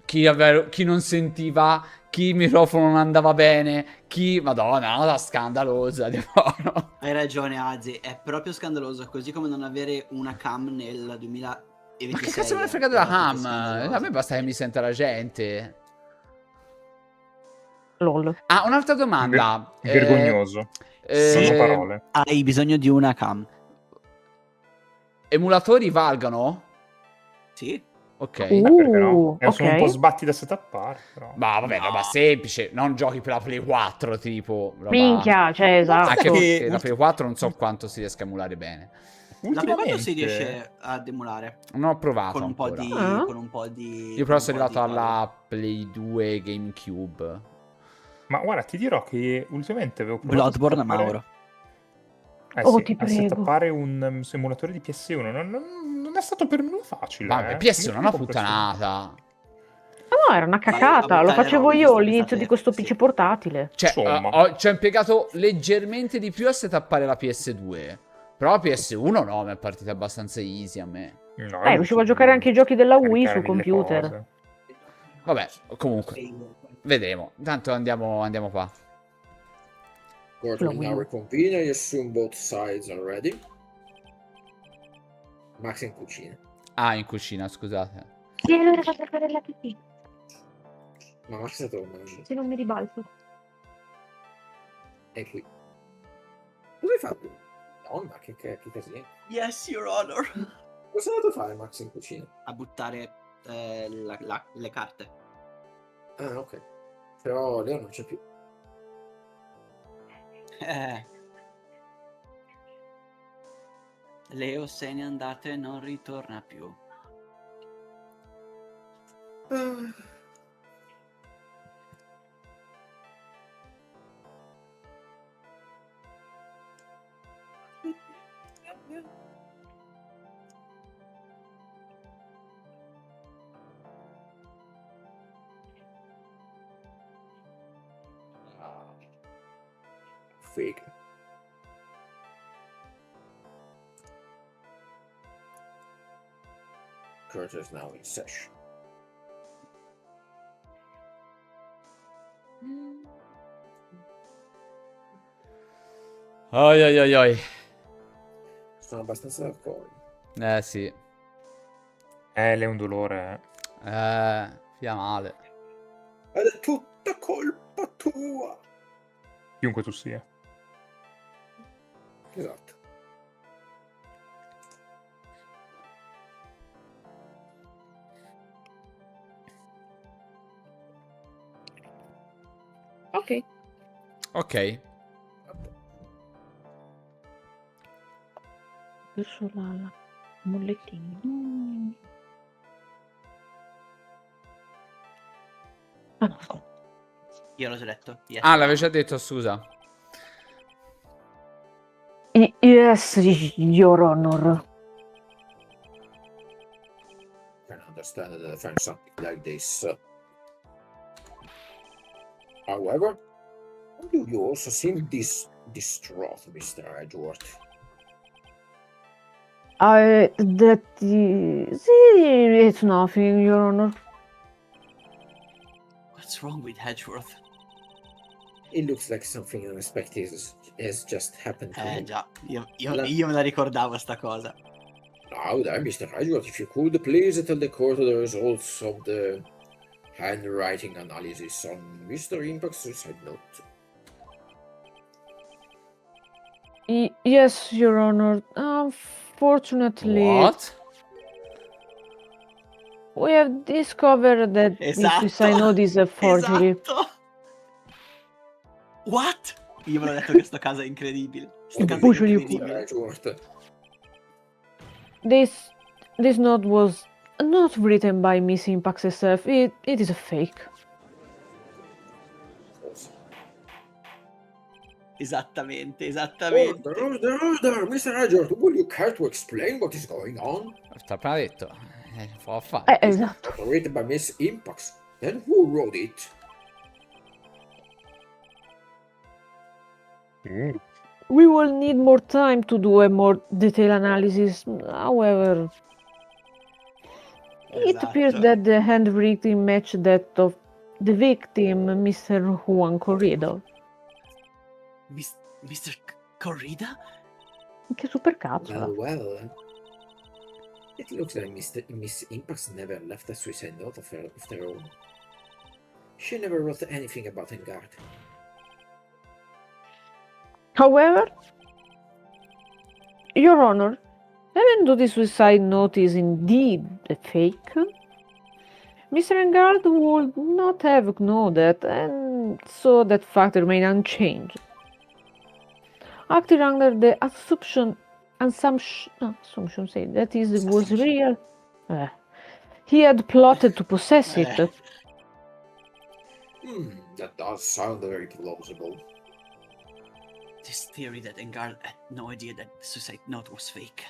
Chi non sentiva, chi il microfono non andava bene, Madonna, una cosa scandalosa. No. Hai ragione, Azzi, è proprio scandaloso, così come non avere una cam nel 2026. Ma che cazzo me ne frega è della proprio cam? scandaloso. A me basta che mi senta la gente. LOL. Ah, un'altra domanda. Vergognoso. Sì. Sono parole. Hai bisogno di una cam? Emulatori valgono? Sì. Ok. Perché no? Sono un po' ok. sbatti da settappare, però. Ma vabbè, No. roba semplice. Non giochi per la Play 4, tipo. Roba... Minchia, cioè, esatto. Anche che- perché la Play 4 non so quanto si riesca a emulare bene. La Play 4 si Ultimamente- riesce ad emulare Non ho provato con un po' ancora. di Ah. con un po' di Io però con sono un po' arrivato di alla Play 2 GameCube. Ma guarda, ti dirò che ultimamente avevo provato Bloodborne a a settappare- Mauro. Oh, sì, ti a prego. settappare un simulatore di PS1 non è stato per nulla facile. Vabbè, PS Io non è una con questo- puttanata. No, era una Ma cacata. a Lo buttare facevo robe io sono all'inizio state- di questo sì. PC portatile. Cioè, Insomma. ci ho impiegato leggermente di più a setappare la PS2. Però PS1 no, mi è partita abbastanza easy a me. No, Riuscivo a giocare anche i giochi della Wii caricare sul 1000 computer. cose. Vabbè, comunque, vedremo. Intanto andiamo qua. Court Sulla will Wii now U. reconvene. I assume both sides are ready. Max in cucina. Ah, in cucina, scusate. Sì, allora vado a fare la pipì, Ma Max torna. se non mi ribalto. È qui. Cosa hai fatto? Donna, che casino. Yes, Your Honor. Cosa è andato a fare Max in cucina? A buttare le carte. Ah, ok. Però Leo non c'è più. Leo se n'è andato e non ritorna più. Ah. Fake. Kurt is now in session. Oi oi oi oi. Sono abbastanza d'accordo. Sì. Lei è un dolore. Fia male. Ed è tutta colpa tua. Chiunque tu sia. Esatto. Ok. Ok. Verso la mollettini. Ah, no. Io l'ho già detto. Yes, Ah, Your l'avevi già Honor. detto, scusa. Yes, Your Honor. Can understand the defense something like this. However, why do you also seem distraught, Mr. Edgeworth? It's nothing, Your Honor. What's wrong with Hedgeworth? It looks like something unexpected has just happened to him. Già, io me la ricordavo sta cosa. Now then, Mr. Edgeworth, if you could please tell the court the results of the handwriting analysis on Mr. Impact's suicide note. Yes, Your Honor. Unfortunately, What? we have discovered that the suicide note is a forgery. Esatto. What? Io ve l'ho detto che sto caso è incredibile. Sto caso è Bucio di incredibile. Edgeworth. This note was not written by Miss Impax herself. It is a fake. Esattamente. Order, Mr. Edgeworth, will you care to explain what is going on? T'ho appena detto. Può fare. Esatto. Written by Miss Impax. Then who wrote it? We will need more time to do a more detailed analysis. However, it appears that the handwriting matched that of the victim, Mr. Juan Corrido. Mr. Corrida? Che super cazzo. Well. It looks like Miss Impax never left a suicide note of her own. She never wrote anything about Engard. However, Your Honor, even though the suicide note is indeed a fake, Mr. Engard would not have known that, and so that fact remained unchanged. Acting under the assumption say that it was real. He had plotted to possess it. That does sound very plausible. This theory that Engard had no idea that the suicide note was fake.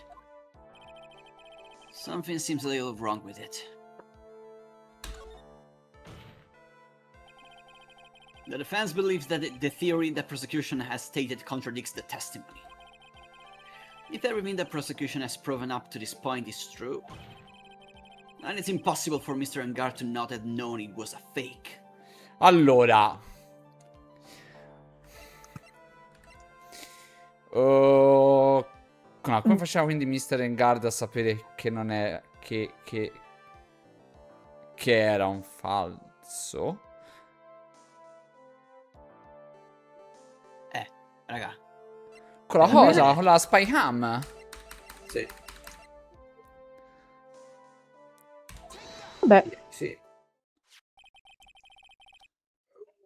Something seems a little wrong with it. The defense believes that the theory the prosecution has stated contradicts the testimony. If everything the prosecution has proven up to this point is true, then it's impossible for Mr. Engard to not have known it was a fake. Allora, no, come faceva quindi Mr. Engard a sapere che non è che era un falso? Raga. Con la cosa, con la spy cam. Sì, Vabbè, sì.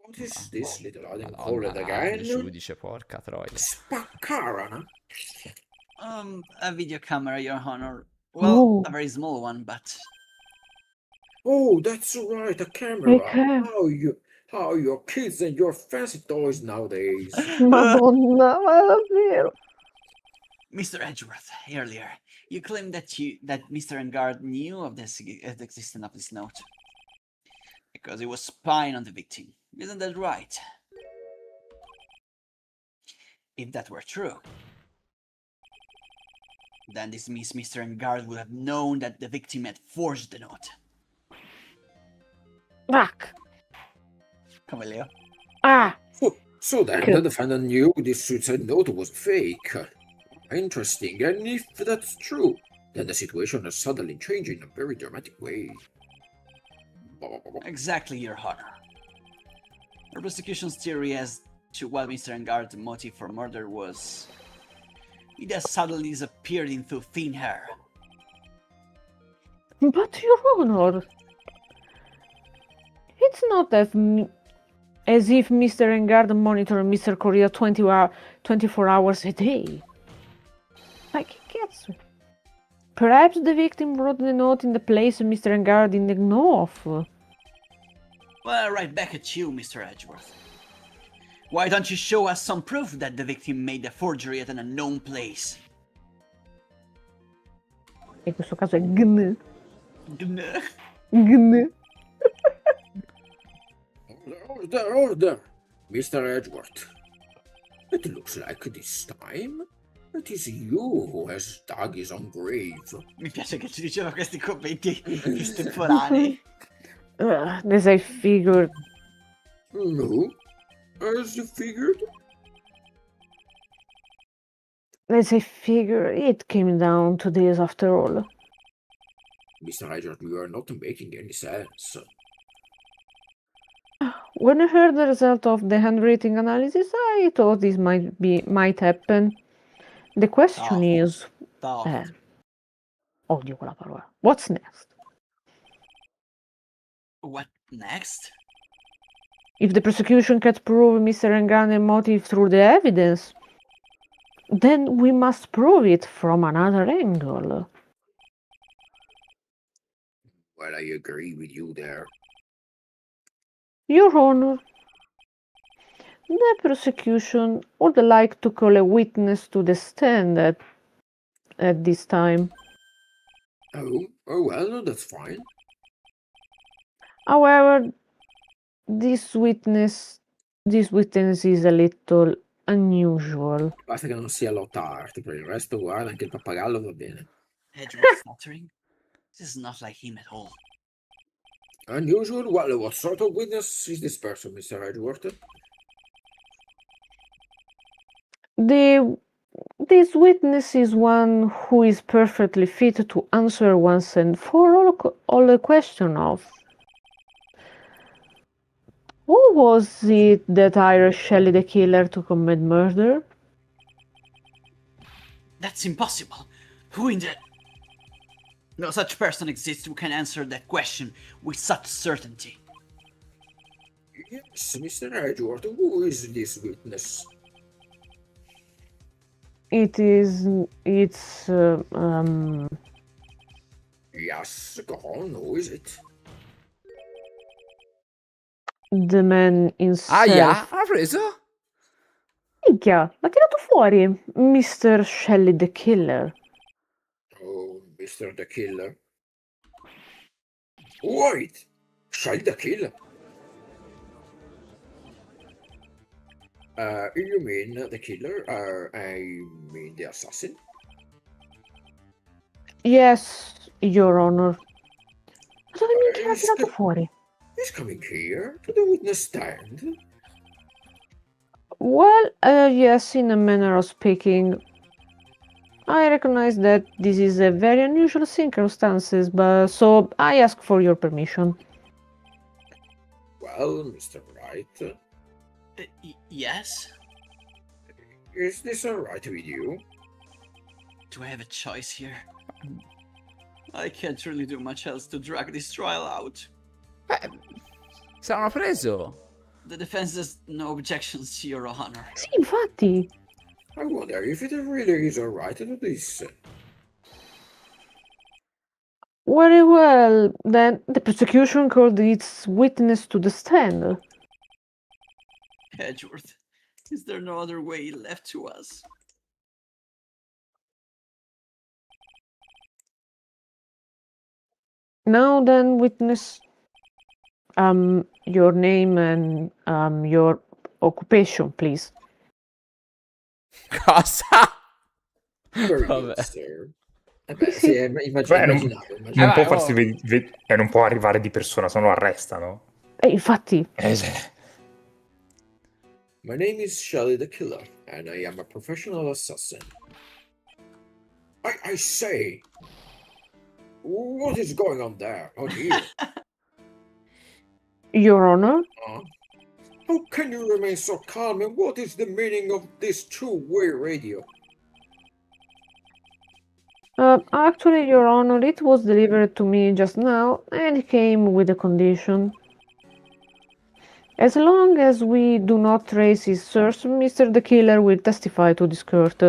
What is this little item Madonna, called il again? giudice, porca troia. Spaccara? A video camera, Your Honor. Well, Oh. a very small one, but... Oh, that's right, a camera. Okay. How your kids and your fancy toys nowadays. Madonna, ma davvero? Mr. Edgeworth, earlier, you claimed that Mr. Engard knew of the existence of this note. Because he was spying on the victim. Isn't that right? If that were true, then this means Mr. Engard would have known that the victim had forged the note. Fuck. Come Leo? Ah, So then the defendant knew this suicide note was fake. Interesting, and if that's true, then the situation is suddenly changing in a very dramatic way. Exactly, Your Honor. The prosecution's theory as to what Mr. Engard's motive for murder was... It has suddenly disappeared into thin air. but Your Honor, it's not as if Mr. Engard monitored Mr. Correa 24 hours a day. Like he gets it. Perhaps the victim wrote the note in the place Mr. Engard didn't know of. Well, right back at you, Mr. Edgeworth. Why don't you show us some proof that the victim made the forgery at an unknown place? In questo caso è GN. GN. Order! Mr. Edgeworth. It looks like this time it is you who has dug his own grave. Mi piace che ci diceva questi commenti estemporanei. As I figured. No? As you figured? As I figured, it came down to this after all. Mr. Edgeworth, you are not making any sense. When I heard the result of the handwriting analysis, I thought this might happen. The question is... odio quella parola. What's next? What next? If the prosecution can't prove Mr. Engar's motive through the evidence, then we must prove it from another angle. Well, I agree with you there. Your Honor, the prosecution would like to call a witness to the stand at this time. Oh, well, that's fine. However, this witness is a little unusual. Basta che non sia Lockhart, per il resto guarda, anche il pappagallo va bene. Edgeworth stuttering? This is not like him at all. Unusual? Well, what sort of witness is this person, Mr. Edgeworth? This witness is one who is perfectly fit to answer once and for all the question of who was it that hired Shelley the killer to commit murder? That's impossible. Who in the... No such person exists who can answer that question with such certainty. Yes, Mr. Edgeworth, who is this witness? It's Yes, go on, who is it? the man himself. Aia, ha preso? Minchia, l'ha tirato fuori, Mr. Shelley the killer. Oh, Mr. the Killer. Wait! Shelley the Killer? You mean the killer? I mean the assassin? Yes, Your Honor. Dove minchia l'ha He's, tirato co- fuori? he's coming here to the witness stand. Well, yes, in a manner of speaking. I recognize that this is a very unusual circumstances, but so I ask for your permission. Well, Mr. Wright, Yes? is this alright with you? Do I have a choice here? I can't really do much else to drag this trial out. Sarà preso. The defense has no objections, Your Honor. Sì, infatti. I wonder if it really is alright to do this. Very well, then the prosecution called its witness to the stand. Edgeworth, is there no other way left to us? Now then, witness, your name and your occupation, please. Cosa? Very good, Vabbè. sir. Beh, sì, immaginavo. Non può oh. farsi non può arrivare di persona, se no lo arrestano. Infatti. Sì. My name is Shelly the Killer, and I am a professional assassin. I say, what is going on there? Oh dear. Your Honor? How can you remain so calm, and what is the meaning of this two-way radio? Actually, Your Honor, it was delivered to me just now, and it came with a condition. As long as we do not trace his source, Mr. the Killer will testify to this court.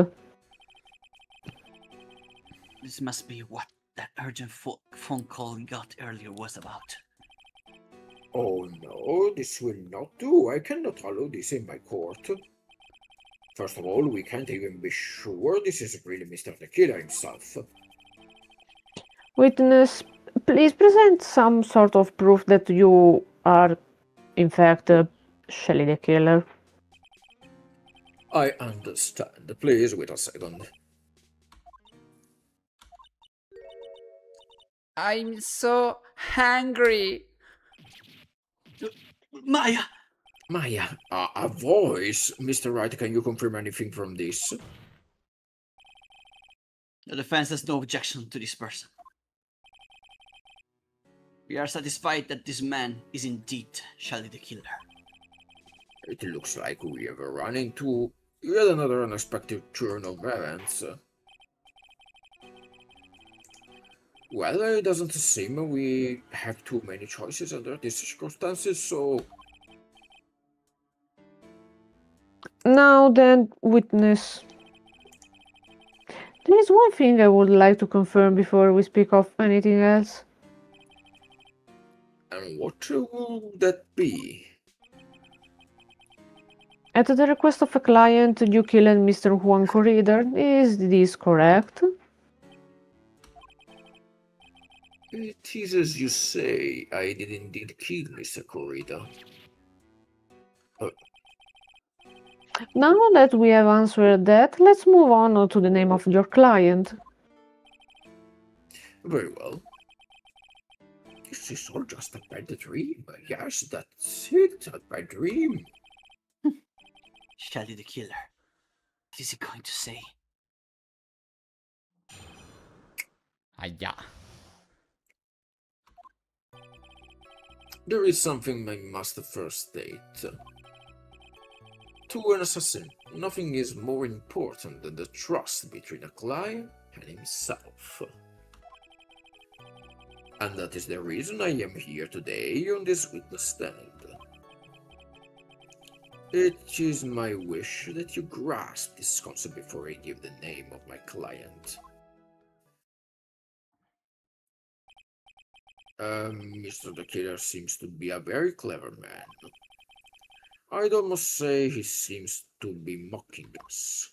This must be what that urgent phone call we got earlier was about. Oh no, this will not do. I cannot allow this in my court. First of all, we can't even be sure this is really Mr. the Killer himself. Witness, please present some sort of proof that you are, in fact, Shelly the Killer. I understand. Please wait a second. I'm so hungry. Maya! Maya, a voice. Mr. Wright, can you confirm anything from this? The defense has no objection to this person. We are satisfied that this man is indeed Shelly the Killer. It looks like we have run into yet another unexpected turn of events. Well, it doesn't seem we have too many choices under these circumstances, so... Now then, witness. There is one thing I would like to confirm before we speak of anything else. And what will that be? At the request of a client, you killed Mr. Juan Corrider. Is this correct? It is as you say, I did indeed kill Mr. Corrida. Now that we have answered that, let's move on to the name of your client. Very well. This is all just a bad dream. Yes, that's it, a bad dream. Shelly the Killer. What is he going to say? Aia. There is something I must first state. To an assassin, nothing is more important than the trust between a client and himself. And that is the reason I am here today on this witness stand. It is my wish that you grasp this concept before I give the name of my client. Mr. the Killer seems to be a very clever man. I'd almost say he seems to be mocking us.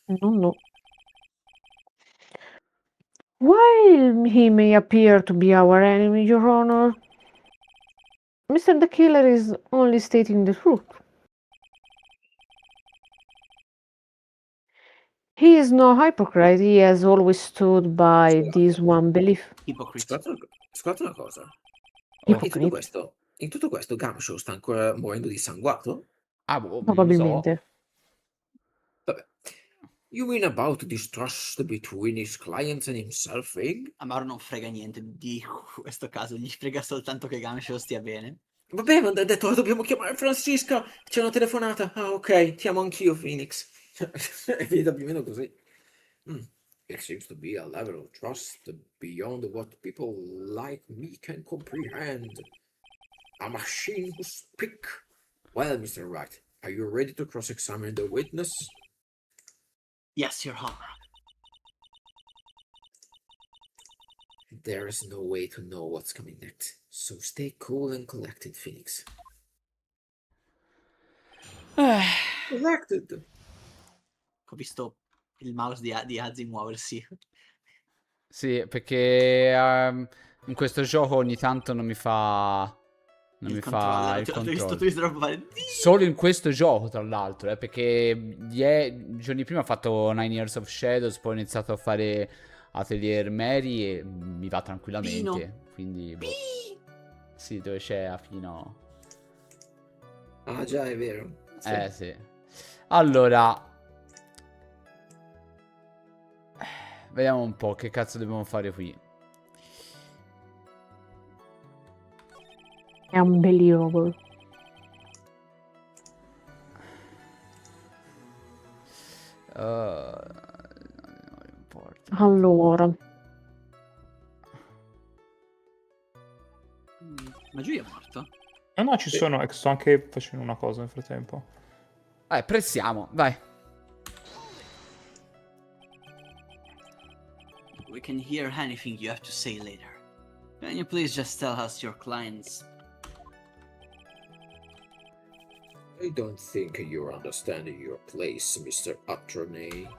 No. While he may appear to be our enemy, Your Honor, Mr. the Killer is only stating the truth. He is no hypocrite. He has always stood by this one belief. Ipocrite. Scusate una cosa. Ma Ipocrite. in tutto questo Gumshoe sta ancora morendo dissanguato? Ah, boh, non so. Probabilmente. Vabbè. You mean about this trust between his clients and himself, eh? Amaro non frega niente di questo caso, gli frega soltanto che Gamshow stia bene. Vabbè, ma ha detto dobbiamo chiamare Francisca. C'è una telefonata. Ah, ok, chiamo anch'io Phoenix. È finita più o meno così. There seems to be a level of trust beyond what people like me can comprehend. A machine who speak. Well, Mr. Wright, are you ready to cross-examine the witness? Yes, Your Honor. There is no way to know what's coming next, so stay cool and collected, Phoenix. Collected! Ho visto il mouse di Azzy muoversi. Sì, perché in questo gioco ogni tanto non mi fa... Non mi fa il Ho visto controllo. fare... Solo in questo gioco, tra l'altro, perché giorni prima ho fatto 9 Years of Shadows, poi ho iniziato a fare Atelier Mary e mi va tranquillamente. Pino. Quindi, boh. Sì, dove c'è Afino. Ah, già, è vero. Sì. Sì. Allora... Vediamo un po' che cazzo dobbiamo fare qui. È unbelievable. Non importa. Allora. Ma Giulia è morto? No, ci sono. Sto anche facendo una cosa nel frattempo. Pressiamo, vai. We can hear anything you have to say later. Can you please just tell us your clients? I don't think you're understanding your place, Mr. Atronay.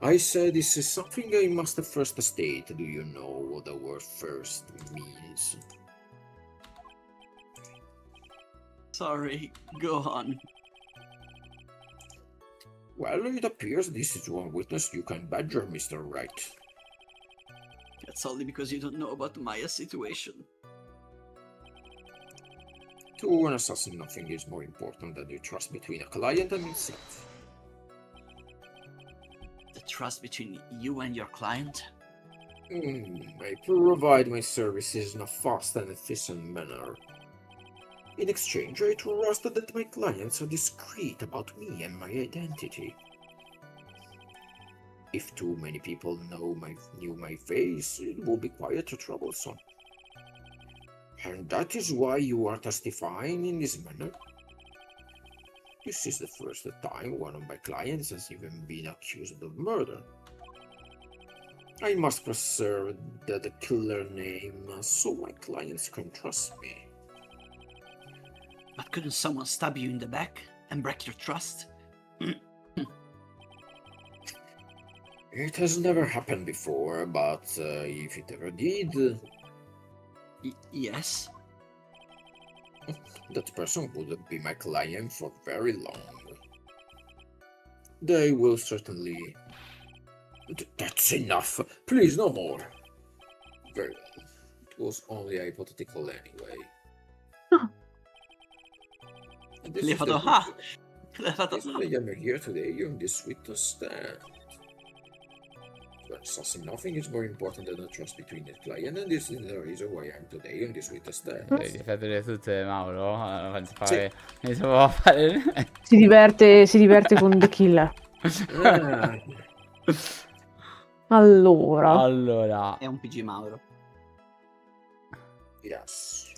I said this is something I must first state. Do you know what the word first means? Sorry, go on. Well, it appears this is one witness you can badger, Mr. Wright. That's only because you don't know about Maya's situation. To an assassin, nothing is more important than the trust between a client and himself. The trust between you and your client? I provide my services in a fast and efficient manner. In exchange, I trust that my clients are discreet about me and my identity. If too many people knew my face, it would be quite troublesome. And that is why you are testifying in this manner. This is the first time one of my clients has even been accused of murder. I must preserve the killer name so my clients can trust me. But couldn't someone stab you in the back and break your trust? It has never happened before, but if it ever did, Yes? that person would be my client for very long. They will certainly... That's enough! Please, no more! Very well. It was only hypothetical anyway. This L'hai is the fatto... good Ah! news. L'hai fatto... Is I am here today on this witness stand. But assassin, nothing is more important than the trust between the client, and this is the reason why I'm today on this witness stand. Devi ripetere tutte, Mauro. Penso fare... Iniziamo a fare... Si diverte con The Killer. Ah, Allora. È un PG Mauro. yes.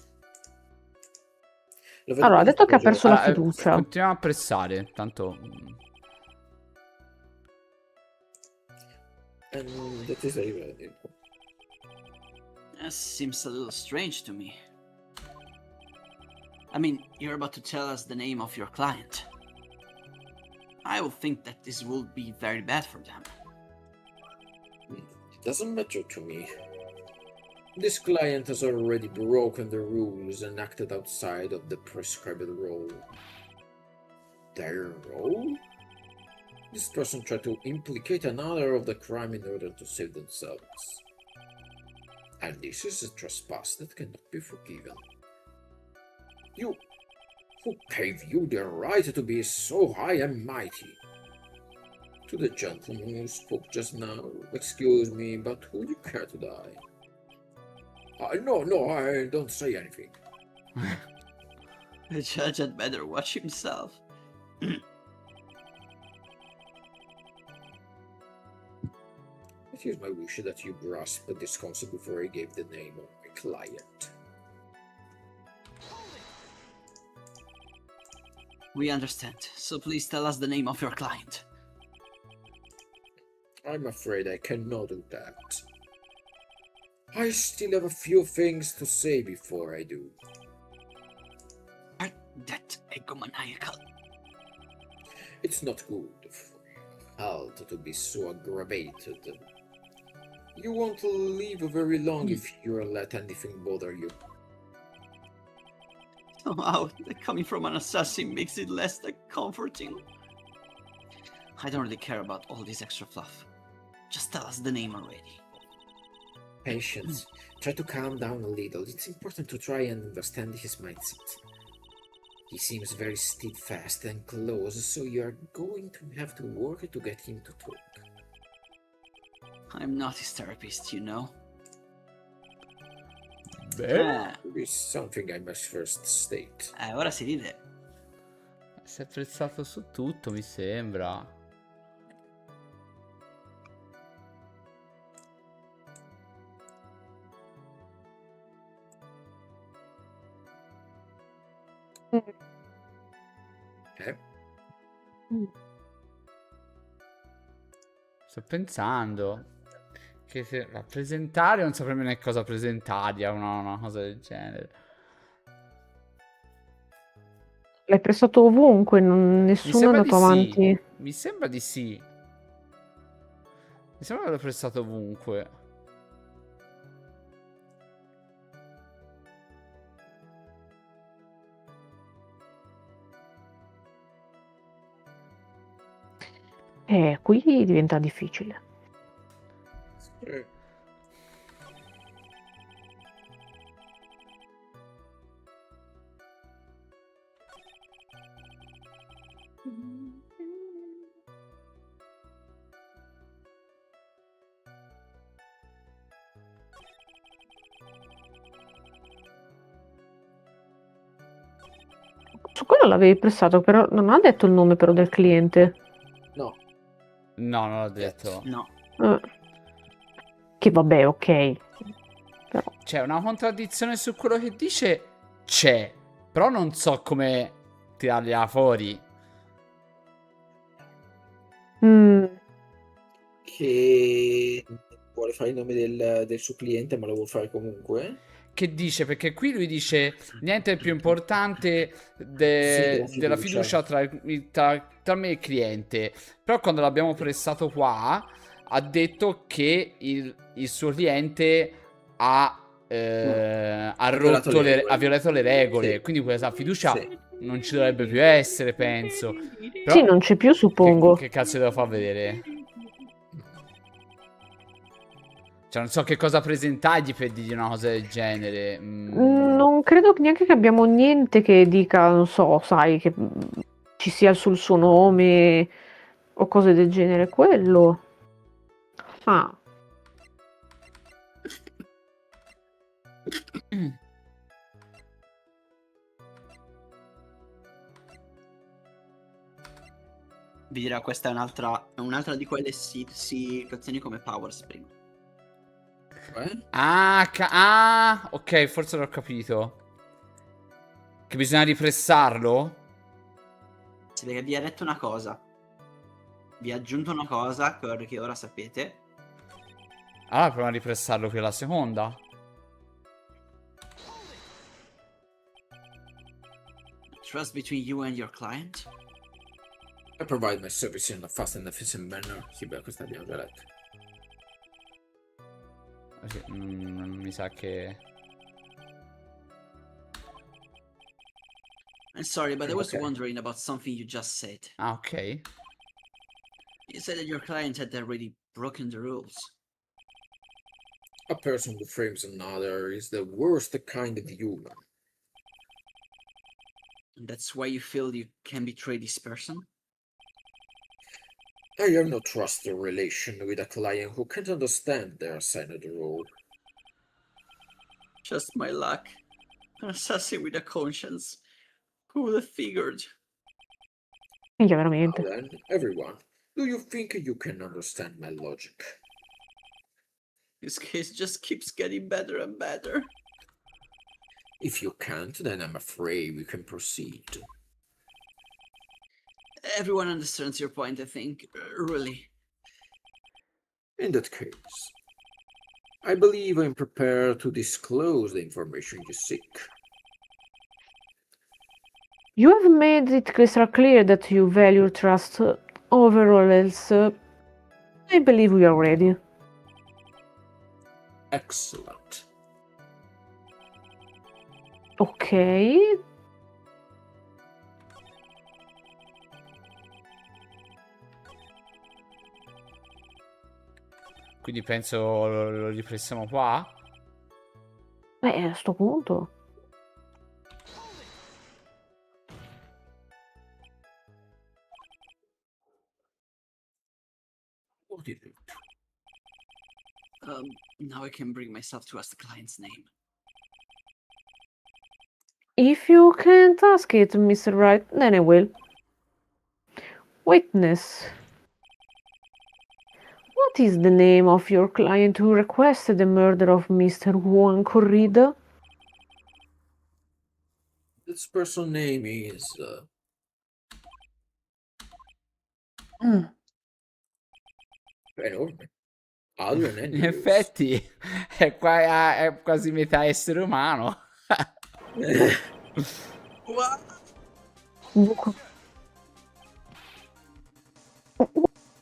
Allora, ha detto che ha perso la fiducia. Continuiamo a pressare, tanto... And that is ready. That seems a little strange to me. I mean, you're about to tell us the name of your client. I would think that this would be very bad for them. It doesn't matter to me. This client has already broken the rules and acted outside of the prescribed role. Their role? This person tried to implicate another of the crime in order to save themselves. And this is a trespass that cannot be forgiven. You... Who gave you the right to be so high and mighty? To the gentleman who spoke just now, excuse me, but would you care to die? No, I don't say anything. The judge had better watch himself. It is my wish that you grasp this concept before I gave the name of my client. We understand, so please tell us the name of your client. I'm afraid I cannot do that. I still have a few things to say before I do. Are that egomaniacal? It's not good for your health to be so aggravated. You won't live very long if you let anything bother you. Somehow, coming from an assassin makes it less comforting. I don't really care about all this extra fluff. Just tell us the name already. Patience. Try to calm down a little. It's important to try and understand his mindset. He seems very steadfast and close, so you're going to have to work to get him to talk. I'm not his therapist, you know. Beh, It's something I must first state. Ora si ride. si è apprezzato su tutto, mi sembra. Sto pensando che se rappresentare non saprei nemmeno cosa presentargli a una cosa del genere. L'hai prestato ovunque, nessuno è sembra andato di sì. avanti. Mi sembra di sì. Mi sembra che l'ho prestato ovunque. Qui diventa difficile. Su quello l'avevi prestato, però non ha detto il nome però del cliente. No. No, non l'ho detto. No. Che vabbè, ok. Però... C'è una contraddizione su quello che dice. C'è. Però non so come tirargliela fuori. Che vuole fare il nome del suo cliente, ma lo vuole fare comunque. Che dice? Perché qui lui dice niente è più importante della fiducia tra me e il cliente. Però quando l'abbiamo prestato qua ha detto che il suo cliente ha violato le regole. Sì. Quindi questa fiducia non ci dovrebbe più essere, penso. Però, sì, non c'è più, suppongo. Che cazzo devo far vedere? Cioè, non so che cosa presentargli per dirgli una cosa del genere. Non credo neanche che abbiamo niente che dica, non so, sai, che ci sia sul suo nome o cose del genere. Quello. Vi dirà, questa è un'altra di quelle situazioni come Power Spring. Ok, forse l'ho capito. Che bisogna ripressarlo? Sì, perché vi ha detto una cosa. Vi ha aggiunto una cosa che ora sapete. Allora proviamo a ripressarlo per la seconda. Trust between you and your client. I provide my service in a fast and efficient manner. Sì, beh, questa abbiamo già letto. Mi sa che... I'm sorry, but I was wondering about something you just said. Ah, ok. You said that your client had already broken the rules. A person who frames another is the worst kind of human. And that's why you feel you can betray this person? I have no trusted relation with a client who can't understand their side of the road. Just my luck. An assassin with a conscience. Who would have figured? Minchia, Now veramente. then, everyone, do you think you can understand my logic? This case just keeps getting better and better. If you can't, then I'm afraid we can proceed. Everyone understands your point, I think. Really. In that case, I believe I'm prepared to disclose the information you seek. You have made it crystal clear that you value trust over all else. I believe we are ready. Excellent. Ok. Quindi penso lo ripressiamo qua. A sto punto. What is it? Now I can bring myself to ask the client's name. If you can't ask it, Mr. Wright, then I will. Witness. What is the name of your client who requested the murder of Mr. Juan Corrida? This person's name is... enorme. Adrian In Andrews. effetti è quasi metà essere umano. What?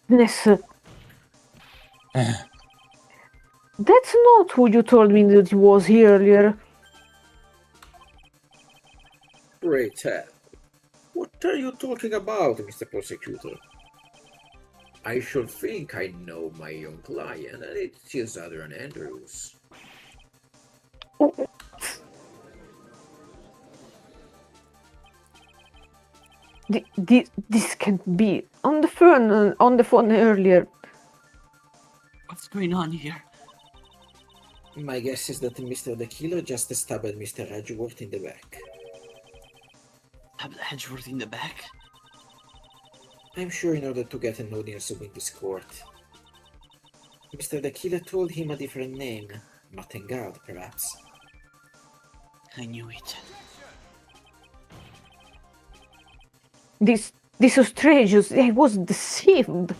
Witness. That's not who you told me that he was earlier. Great hell. What are you talking about, Mr. Prosecutor? I should think I know my own client, and it is Adrian Andrews. This can't be. On the phone earlier. What's going on here? My guess is that Mr. the Killer just stabbed Mr. Edgeworth in the back. Stabbed Edgeworth in the back? I'm sure in order to get an audience in this court. Mr. the Killer told him a different name. Mattengard, perhaps. I knew it. This outrageous. I was deceived.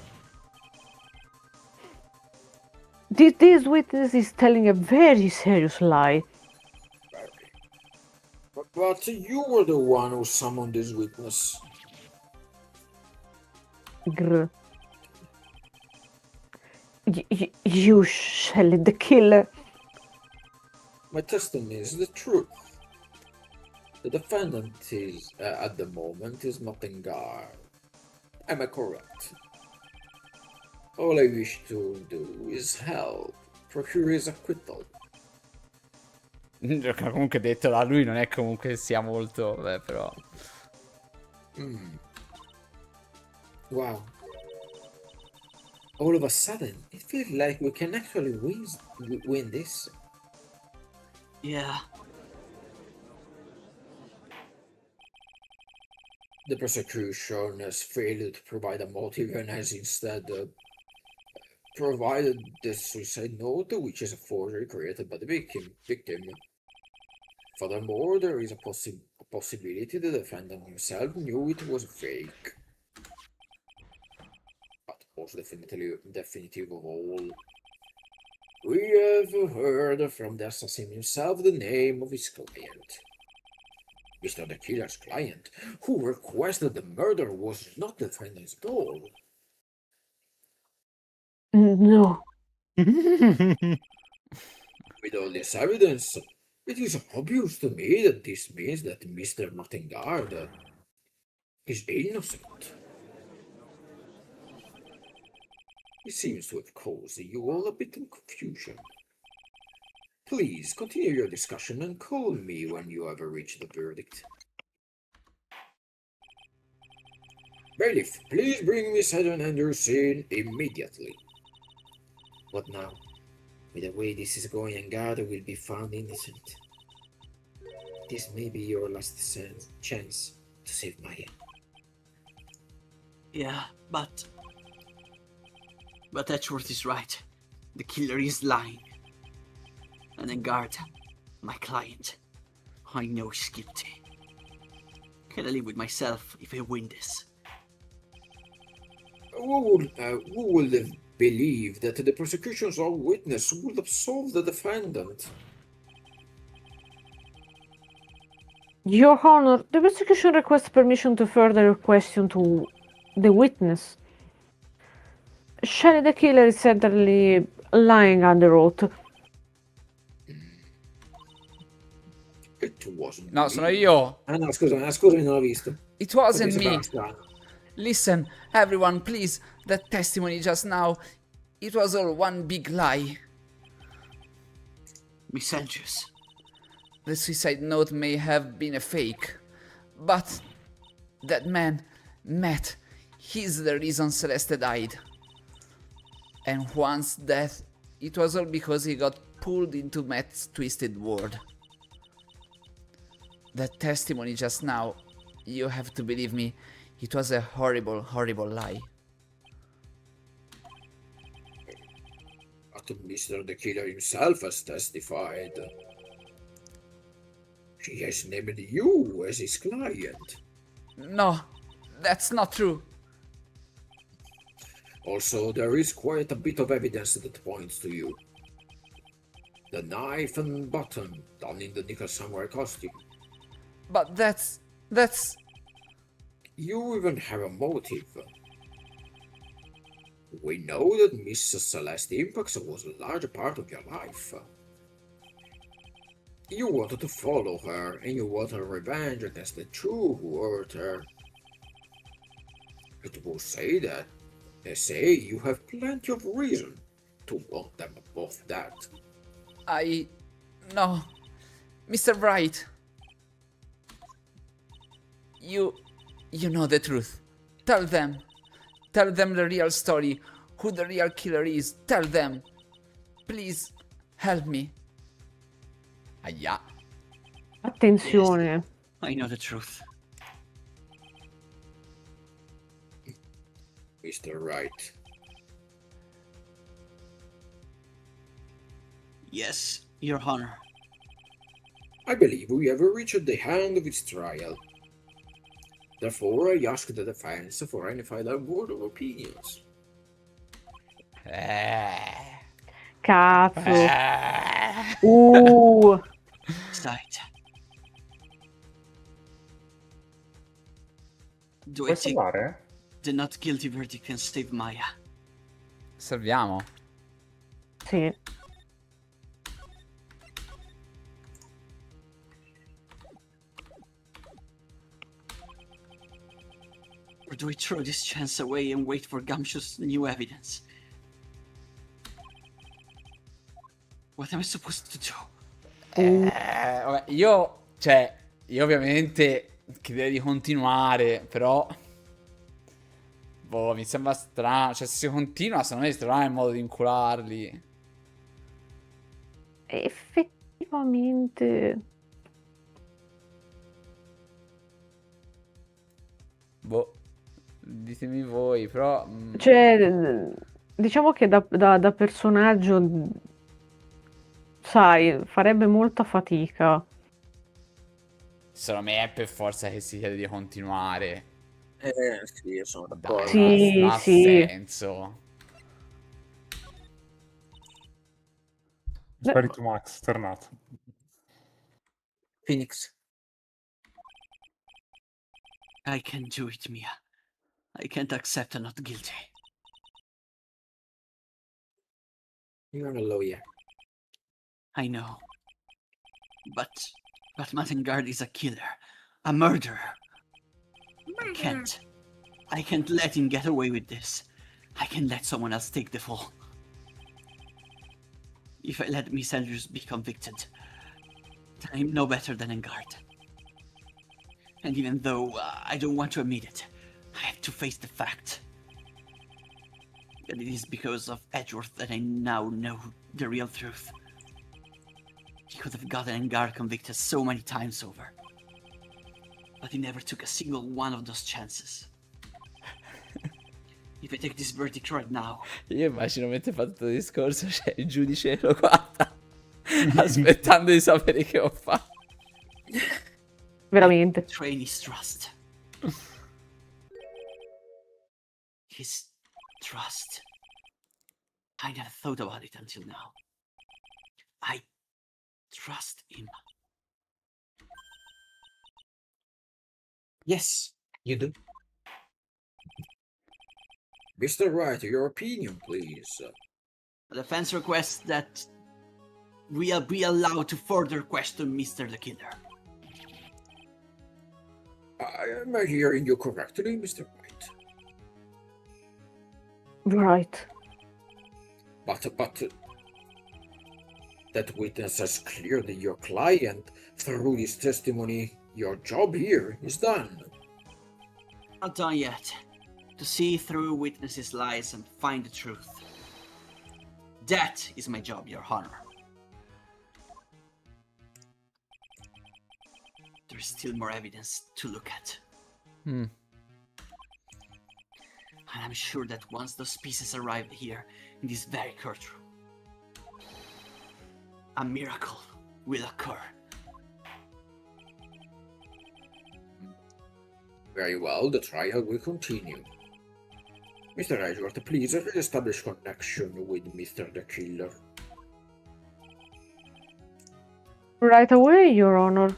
This witness is telling a very serious lie. But you were the one who summoned this witness. Grr. You Shelley the killer. My testimony is the truth. The defendant is, at the moment, is Mattengard. Am I correct? All I wish to do is help procure his acquittal. Comunque detto da lui non è comunque sia molto, però. Wow. All of a sudden, it feels like we can actually win this. Yeah. The prosecution has failed to provide a motive and has instead provided the suicide note, which is a forgery created by the victim. Furthermore, there is a possibility the defendant himself knew it was fake. But most definitive of all, we have heard from the assassin himself the name of his client. Mr. the Killer's client, who requested the murder, was not the defendant's goal. No. With all this evidence, it is obvious to me that this means that Mr. Mattengard is innocent. It seems to have caused you all a bit of confusion. Please continue your discussion and call me when you have reached the verdict. Bailiff, please bring Miss Eden Anderson immediately. What now? With the way this is going, Angada will be found innocent. This may be your last chance to save Maya. Yeah, but Edgeworth is right. The killer is lying. And then guard, my client, I know he's guilty. Can I live with myself if I win this? Who would have believed that the prosecution's own witness would absolve the defendant? Your Honor, the prosecution requests permission to further a question to the witness. Shelley the killer is certainly lying under oath. It wasn't No, me. sono io. No, scusami, non l'ho visto. It wasn't Perché me. sembrava strano. Listen, everyone, please. That testimony just now, it was all one big lie. Miss Andrews, The suicide note may have been a fake, but that man, Matt, he's the reason Celeste died. And Juan's death, it was all because he got pulled into Matt's twisted world. That testimony just now, you have to believe me, it was a horrible, horrible lie. But Mr. the Killer himself has testified. He has named you as his client. No, that's not true. Also, there is quite a bit of evidence that points to you. The knife and button done in the Nickel Samurai costume. But that's... You even have a motive. We know that Miss Celeste Impax was a large part of your life. You wanted to follow her, and you wanted revenge against the two who hurt her. It will say that. They say you have plenty of reason to want them above that. No. Mr. Wright. You know the truth. Tell them. Tell them the real story. Who the real killer is. Tell them. Please, help me. Aia. Attenzione. I know the truth. Mr. Wright. Yes, Your Honor. I believe we have reached the end of its trial. Therefore, I ask the defense for any final word of opinions. Cazzo. Sight. Do I Puoi take salvare? the not guilty verdict and save Maya? Salviamo. Sì. Or do I throw this chance away and wait for Gumshoe's new evidence? What am I supposed to do? Vabbè, io ovviamente chiederei di continuare, però... Boh, mi sembra strano. Cioè, se si continua, secondo me si troverà il modo di incularli. Effettivamente. Boh, ditemi voi, però... Cioè, diciamo che da personaggio, sai, farebbe molta fatica. Secondo me è per forza che si chiede di continuare. Sì, io sono Dai, d'accordo. Sì, non ha sì. senso. Sparito Max, tornato. Phoenix. I can't do it, Mia. I can't accept I'm not guilty. You're a lawyer. I know. But Mattengard is a killer. A murderer. I can't let him get away with this. I can let someone else take the fall. If I let Miss Andrews be convicted, then I'm no better than Engard. And even though I don't want to admit it, I have to face the fact that it is because of Edgeworth that I now know the real truth. He could have gotten Engard convicted so many times over, but he never took a single one of those chances. If I take this verdict right now, Io immagino mentre fa tutto il discorso c'è il giudice che lo guarda aspettando di sapere che ho fatto. Veramente. betray his trust. His trust. I never thought about it until now. I trust him. Yes, you do. Mr. Wright, your opinion, please. The defense requests that we be allowed to further question Mr. the Killer. Am I hearing you correctly, Mr. Wright? Right. But that witness has cleared your client through his testimony. Your job here is done. Not done yet. To see through witnesses' lies and find the truth. That is my job, Your Honor. There's still more evidence to look at. And I'm sure that once those pieces arrive here in this very courtroom, a miracle will occur. Very well, the trial will continue. Mr. Edgeworth, please establish connection with Mr. the Killer. Right away, Your Honor.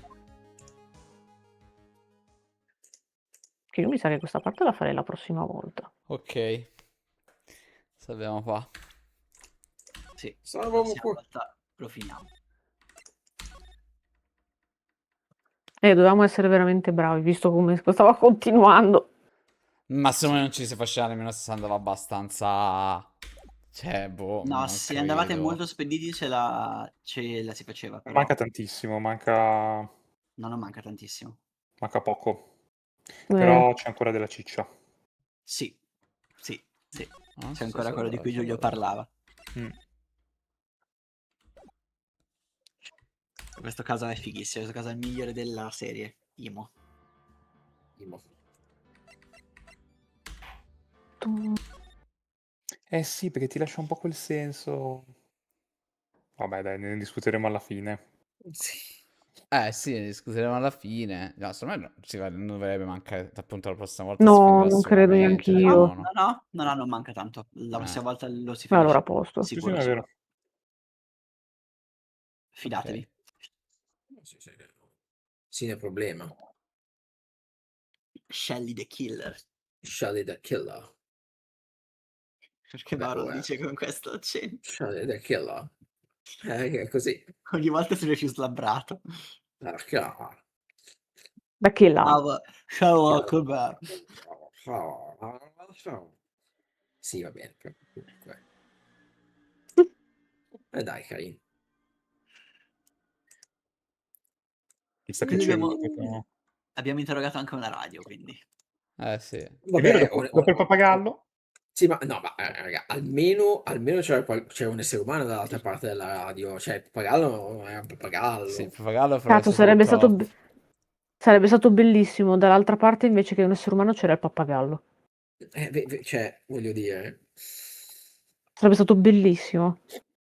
Che io mi sa che questa parte la farei la prossima volta. Ok. Sappiamo qua. Sì, Stavamo prossima qua. volta lo finiamo. Dovevamo essere veramente bravi, visto come stava continuando. Ma secondo me non ci si faceva nemmeno se andava abbastanza... Cioè, boh, No, non se andavate credo. molto spediti ce la si faceva, però Manca tantissimo, manca no, non manca tantissimo. poco. Però c'è ancora della ciccia. Sì. Ah, C'è ancora quello di cui Giulio parlava. Mm. In questo caso è fighissimo, in questo caso è il migliore della serie. Imo. Eh sì, perché ti lascia un po' quel senso. Vabbè, dai, ne discuteremo alla fine. Sì. Sì, ne discuteremo alla fine. No, secondo me non dovrebbe mancare appunto la prossima volta. No, si finirà non credo sicuramente di neanch'io. buono. No, non manca tanto. La prossima volta lo si Allora, finisce. a posto. Sì, Sicuro, è vero. sicuro. Fidatevi. Sì, sì, è problema. Shelly the Killer. Shelly the Killer. Perché Mauro lo dice con questo accento? Shelly the Killer. È così. Ogni volta sei più slabbrato. Perché? Da che là? Sherlock Bell. Sì, va bene. Comunque. Dai, carino. Mi sta Quindi piacendo. abbiamo interrogato anche una radio, quindi. Sì. È Vabbè, vero, dopo il pappagallo? Sì, ma no, ma raga, almeno c'è un essere umano dall'altra parte della radio. Cioè, il pappagallo è un pappagallo. Sì, il pappagallo Cazzo, sarebbe stato bellissimo. Dall'altra parte, invece che un essere umano, c'era il pappagallo. Cioè, voglio dire. Sarebbe stato bellissimo.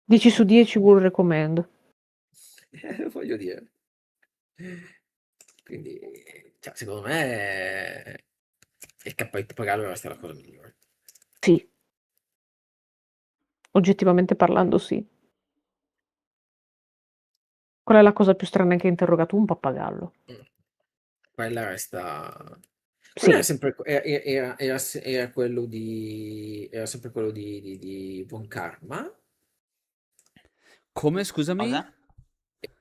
10 su 10 vuol recommend. Voglio dire. Quindi, cioè, secondo me il pappagallo deve essere la cosa migliore. Sì. Oggettivamente parlando, sì. Qual è la cosa più strana che hai interrogato? Un pappagallo. Quella resta. Sì. Quello era sempre era quello era sempre quello di Von Karma. Come, scusami? Cosa?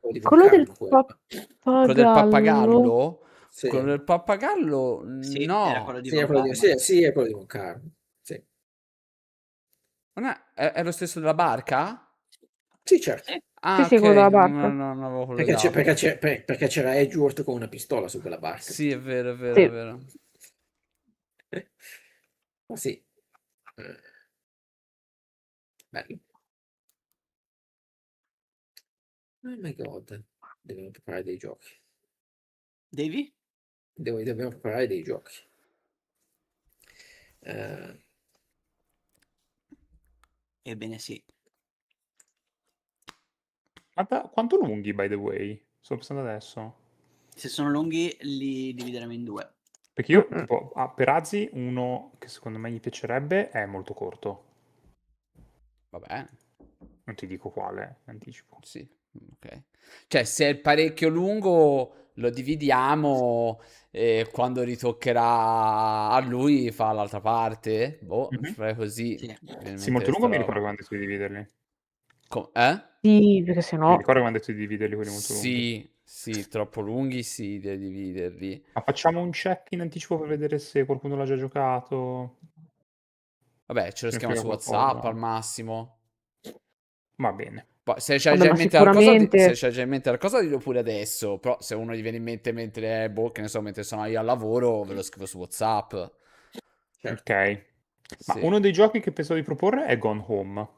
Quello di Von Quello del Karma, quello. Quello del pappagallo? Sì. Quello del pappagallo? Sì, No. era quello di Sì, è Von quello Karma. sì, è quello di Von Karma. Sì. È lo stesso della barca? Sì, certo. Sì. Ah, Sì, ok, sì, quello della barca. non avevo Perché collegato. perché c'era Edgeworth con una pistola su quella barca. Sì, è vero, è vero, è Sì. vero. Ma sì. Eh, bello. Oh my god. Dobbiamo preparare dei giochi. Devi? Dobbiamo preparare dei giochi. Eh, Ebbene sì. Quanto lunghi, by the way? Sto pensando adesso. Se sono lunghi li divideremo in 2. Perché io, Mm-mm. tipo, per Azi, uno che secondo me gli piacerebbe è molto corto. Va bene, Non ti dico quale, anticipo. sì, ok. Cioè, se è parecchio lungo, lo dividiamo e quando ritoccherà a lui fa l'altra parte. Boh, Mhm. farei così. Sì. Mi viene in Sì, mente molto lungo questa mi roba. ricordo quando hai detto di dividerli. Eh? Sì, perché Mi sennò... ricordo quando hai detto di dividerli quelli molto lunghi. Sì, sì, troppo lunghi, sì, devi dividerli. Ma facciamo un check in anticipo per vedere se qualcuno l'ha già giocato. Vabbè, ce lo Se mi scriviamo frega su WhatsApp qualcosa. al massimo. Va bene. Poi, se c'hai Vabbè, già in ma mente qualcosa, se sicuramente... c'hai già in mente qualcosa, dillo pure adesso. Però, se uno gli viene in mente mentre, boh, che ne so, mentre sono io al lavoro, ve lo scrivo su WhatsApp. certo. Ok. Ma Sì. uno dei giochi che pensavo di proporre è Gone Home.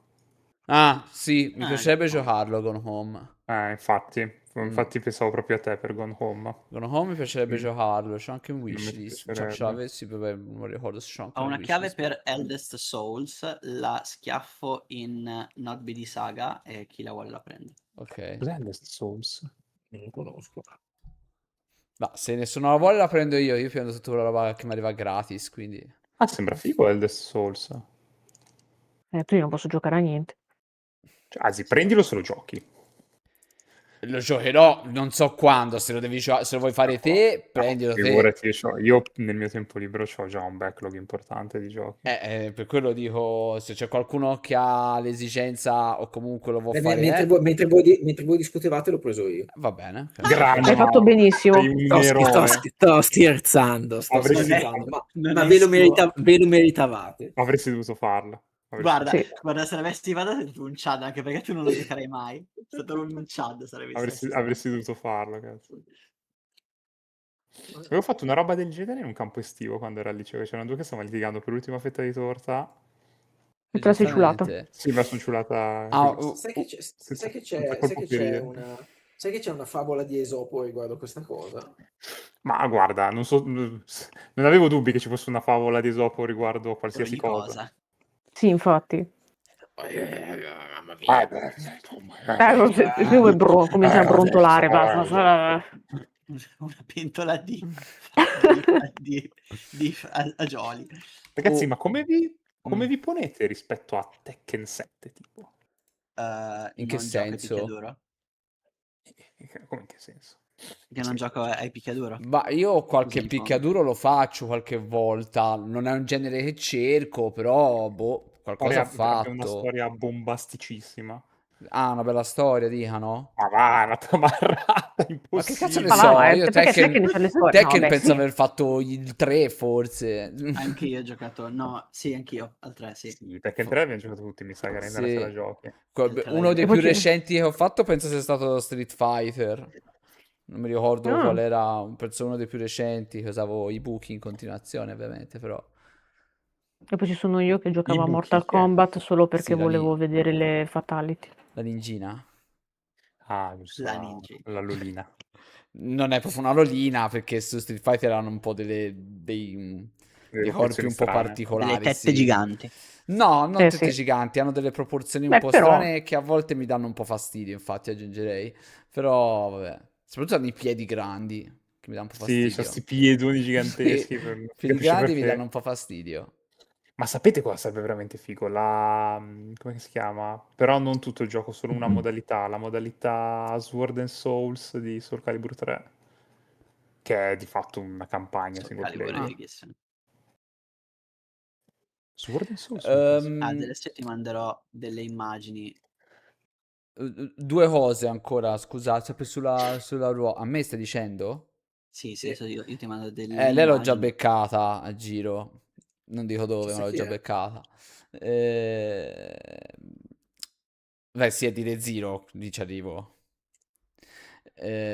Ah, sì, mi Ah, piacerebbe no. giocarlo con Home. Infatti. Mm. Infatti pensavo proprio a te per Gone Home. Con Home mi piacerebbe Mm, giocarlo. C'è anche un non mi wishlist. Cioè, ce piacerebbe. l'avessi, non mi ricordo se c'è Ho ancora un una chiave wishlist. per Eldest Souls, la schiaffo in Not BD Saga e chi la vuole la prende. Ok. Cos'è Lost Souls? Non lo conosco. Ma se nessuno la vuole, la prendo io. Io prendo tutta la roba che mi arriva gratis. Quindi. Ah, sembra figo Eldest Souls. Tu io non posso giocare a niente. Cioè, anzi, prendilo se lo giochi. Lo giocherò, non so quando. Se lo devi se lo vuoi fare te, No, prendilo te. figurati, io nel mio tempo libero ho già un backlog importante di giochi. Per quello dico, se c'è qualcuno che ha l'esigenza o comunque lo vuol fare, Mentre voi discutevate l'ho preso io. va bene. Ok. Hai fatto Grano, sei benissimo. un eroe. Sto scherzando, sto Avresti, Non è, scherzando, non ma è suo. ve lo meritavate. avresti dovuto farlo. Guarda, Sì. guarda, se l'avessi fatto è stato un Chad, anche perché tu non lo giocherai mai. È stato un Chad, sarebbe stato. Avresti dovuto farlo, cazzo. Avevo fatto una roba del genere in un campo estivo quando era al liceo, che c'erano due che stavano litigando per l'ultima fetta di torta. E te la sei ciulata. Giustamente. Sì, me la sono ciulata Ah, così, senza, senza colpo ferire. Sai che c'è una favola di Esopo riguardo questa cosa? Ma guarda, non avevo dubbi che ci fosse una favola di Esopo riguardo Per qualsiasi ogni cosa. cosa. Sì, infatti. Mamma Ah, mia. beh, insomma, Comincia a brontolare. Una pentola di fagioli. Ragazzi, oh, ma come mm, vi ponete rispetto a Tekken 7, tipo? in che Non gioco ai senso? picchiaduro. Come in che senso? Che non gioco ai picchiaduro. Ma io Cosa qualche gli pongo? picchiaduro lo faccio qualche volta. Non è un genere che cerco, però, boh, qualcosa ho Abbia una fatto. storia bombasticissima. Ah, una bella storia, dicano. Ma va, una tamarrata Ma che cazzo ne Ma impossibile. va, so? Io perché sai che ne sa le storie? No, Tekken beh, penso sì. aver fatto il 3, forse. Anche io ho giocato. No, sì, anch'io. Al 3, sì. Sì, Tekken Fo- 3 abbiamo giocato tutti, mi sa che Render se la Sì. giochi. Il 3 Uno io. dei E poi più c'è... recenti che ho fatto penso sia stato Street Fighter. Non mi ricordo qual Ah, era, penso uno dei più recenti, che usavo i buchi in continuazione, ovviamente, però. e poi ci sono io che giocavo a Ibuki, Mortal che è? Kombat solo perché Sì, volevo vedere le fatality. la ninjina. Ah, giusto, La Ninja. la Lolina. Non è proprio una lolina, perché su Street Fighter hanno un po' Delle dei corpi proporzioni un po' strane. Delle particolari, tette sì. giganti. No, non Eh tutte sì. giganti, hanno delle proporzioni un Beh, po' però... strane che a volte mi danno un po' fastidio, infatti aggiungerei. Però, vabbè, soprattutto hanno i piedi grandi, che mi danno un po' Sì, c'ha fastidio. sti piedoni Sì, giganteschi, i non si piedi capisce grandi mi danno perché. un po' fastidio. Ma sapete cosa sarebbe veramente figo? Come si chiama? Però non tutto il gioco, solo una modalità, la modalità Sword and Souls di Soul Calibur 3, che è di fatto una campagna Soul single Calibur è player. Ah. fighissimo. Sword and Souls non penso. Ehm, Adesso ti manderò delle immagini. Due cose ancora, scusate, sempre sulla ruota. A me stai dicendo? Sì, Sì. adesso io ti mando delle Lei l'ho già immagini. beccata a giro. Non dico dove, me Chissà l'ho chi già è. beccata. Beh, sì, è di The Zero, lì ci arrivo.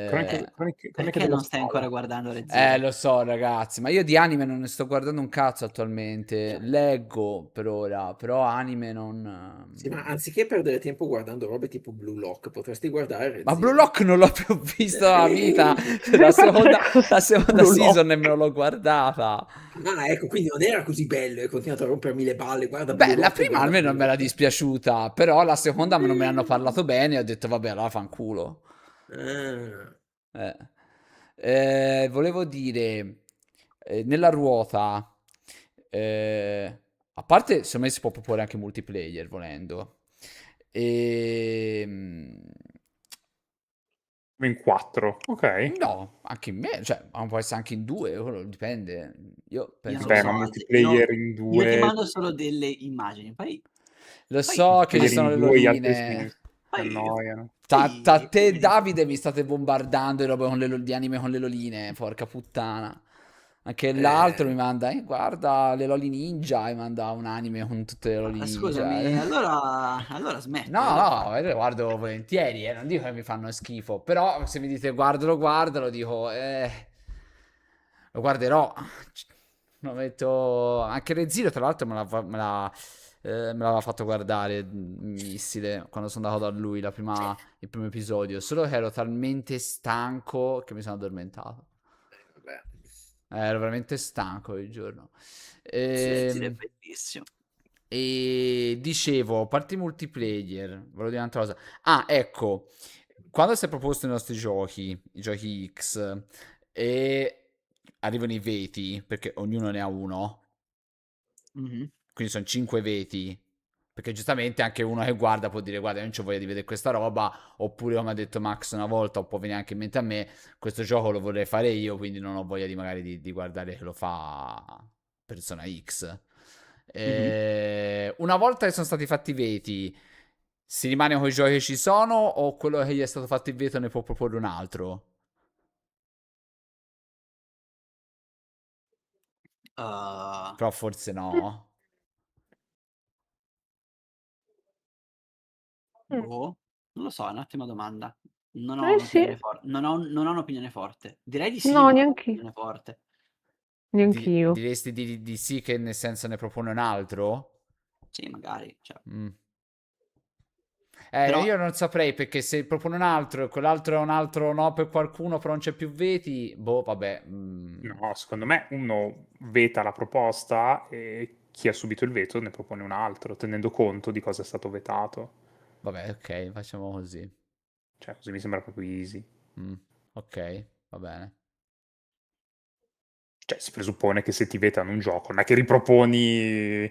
Croniche, croniche Perché della non stai ancora spada. guardando ReZero? Lo so, ragazzi, ma io di anime non ne sto guardando un cazzo attualmente. Leggo per ora, però anime non... Sì, ma anziché perdere tempo guardando robe tipo Blue Lock, potresti guardare Ma Blue ReZero. Lock non l'ho più visto nella vita. Devi guardare La così. seconda Blue season Lock. nemmeno l'ho guardata. Ah, ecco, quindi non era così bello, hai continuato a rompermi le balle, guarda Blue Beh, la Lock, prima guarda almeno Blue non me era Lock. dispiaciuta, però la seconda non me ne hanno parlato bene e ho detto vabbè, allora fanculo. Ah, Eh. Volevo dire, nella ruota, a parte, secondo me si può proporre anche multiplayer volendo. Ehm, In 4, ok. no, anche in me, cioè, ma può essere anche in due, quello dipende. Io Io penso non lo Beh, che... ma so, io, multiplayer in io ti 2, mando solo delle immagini, Lo poi, so che ci multiplayer sono in le 2 gli altri mi loline. poi, annoiano. Tra te e vedi. Davide mi state bombardando di robe con di anime con le loline, porca puttana. Anche l'altro mi eh, manda, guarda le loli ninja, e manda un anime con tutte le loli ninja. Scusami, allora No, smettilo. no, io lo guardo volentieri, non dico che mi fanno schifo, però se mi dite guardalo, dico, lo guarderò. Lo metto... Anche Reziro, tra l'altro, me l'aveva fatto guardare Missile quando sono andato da lui il primo episodio. Solo che ero talmente stanco che mi sono addormentato. vabbè. Ero veramente stanco quel giorno. Zero è Ehm, bellissimo. E dicevo, a parte i multiplayer, volevo dire un'altra cosa. Ah, ecco, quando si è proposto i nostri giochi, i giochi X, e arrivano i veti, perché ognuno ne ha uno, Mhm. quindi sono 5 veti. Perché giustamente anche uno che guarda può dire: guarda, io non c'ho voglia di vedere questa roba. Oppure, come ha detto Max una volta, o può venire anche in mente a me, questo gioco lo vorrei fare io, quindi non ho voglia di magari di guardare che lo fa persona X. Mhm. Una volta che sono stati fatti i veti, si rimane con i giochi che ci sono, o quello che gli è stato fatto il veto ne può proporre un altro? Uh, Però forse no. Mm. boh, non lo so, è un'ottima domanda. Non ho Eh sì, un'opinione forte. Non ho un'opinione forte. Direi di sì, no, ma non ho neanche, un'opinione forte. neanch'io. Diresti di sì che nel senso ne propone un altro? Sì, magari. Cioè. Mm. Però, Io non saprei perché se propone un altro e quell'altro è un altro no per qualcuno, però non c'è più veti, boh, vabbè. No, secondo me uno veta la proposta e chi ha subito il veto ne propone un altro, tenendo conto di cosa è stato vetato. Vabbè, ok, facciamo così. Cioè, così mi sembra proprio easy. Mm, ok, va bene. Cioè, si presuppone che se ti vetano un gioco, non è che riproponi...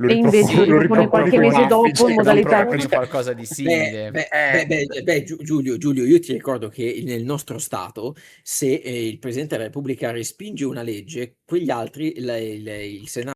E invece lo Sì, Lo ripropone però, riproponi qualche con mese dopo in Suffice, però capito? modalità proponi X. Cioè, qualcosa di simile. Giulio, io ti ricordo che nel nostro Stato, se il Presidente della Repubblica respinge una legge, quegli altri, il Senato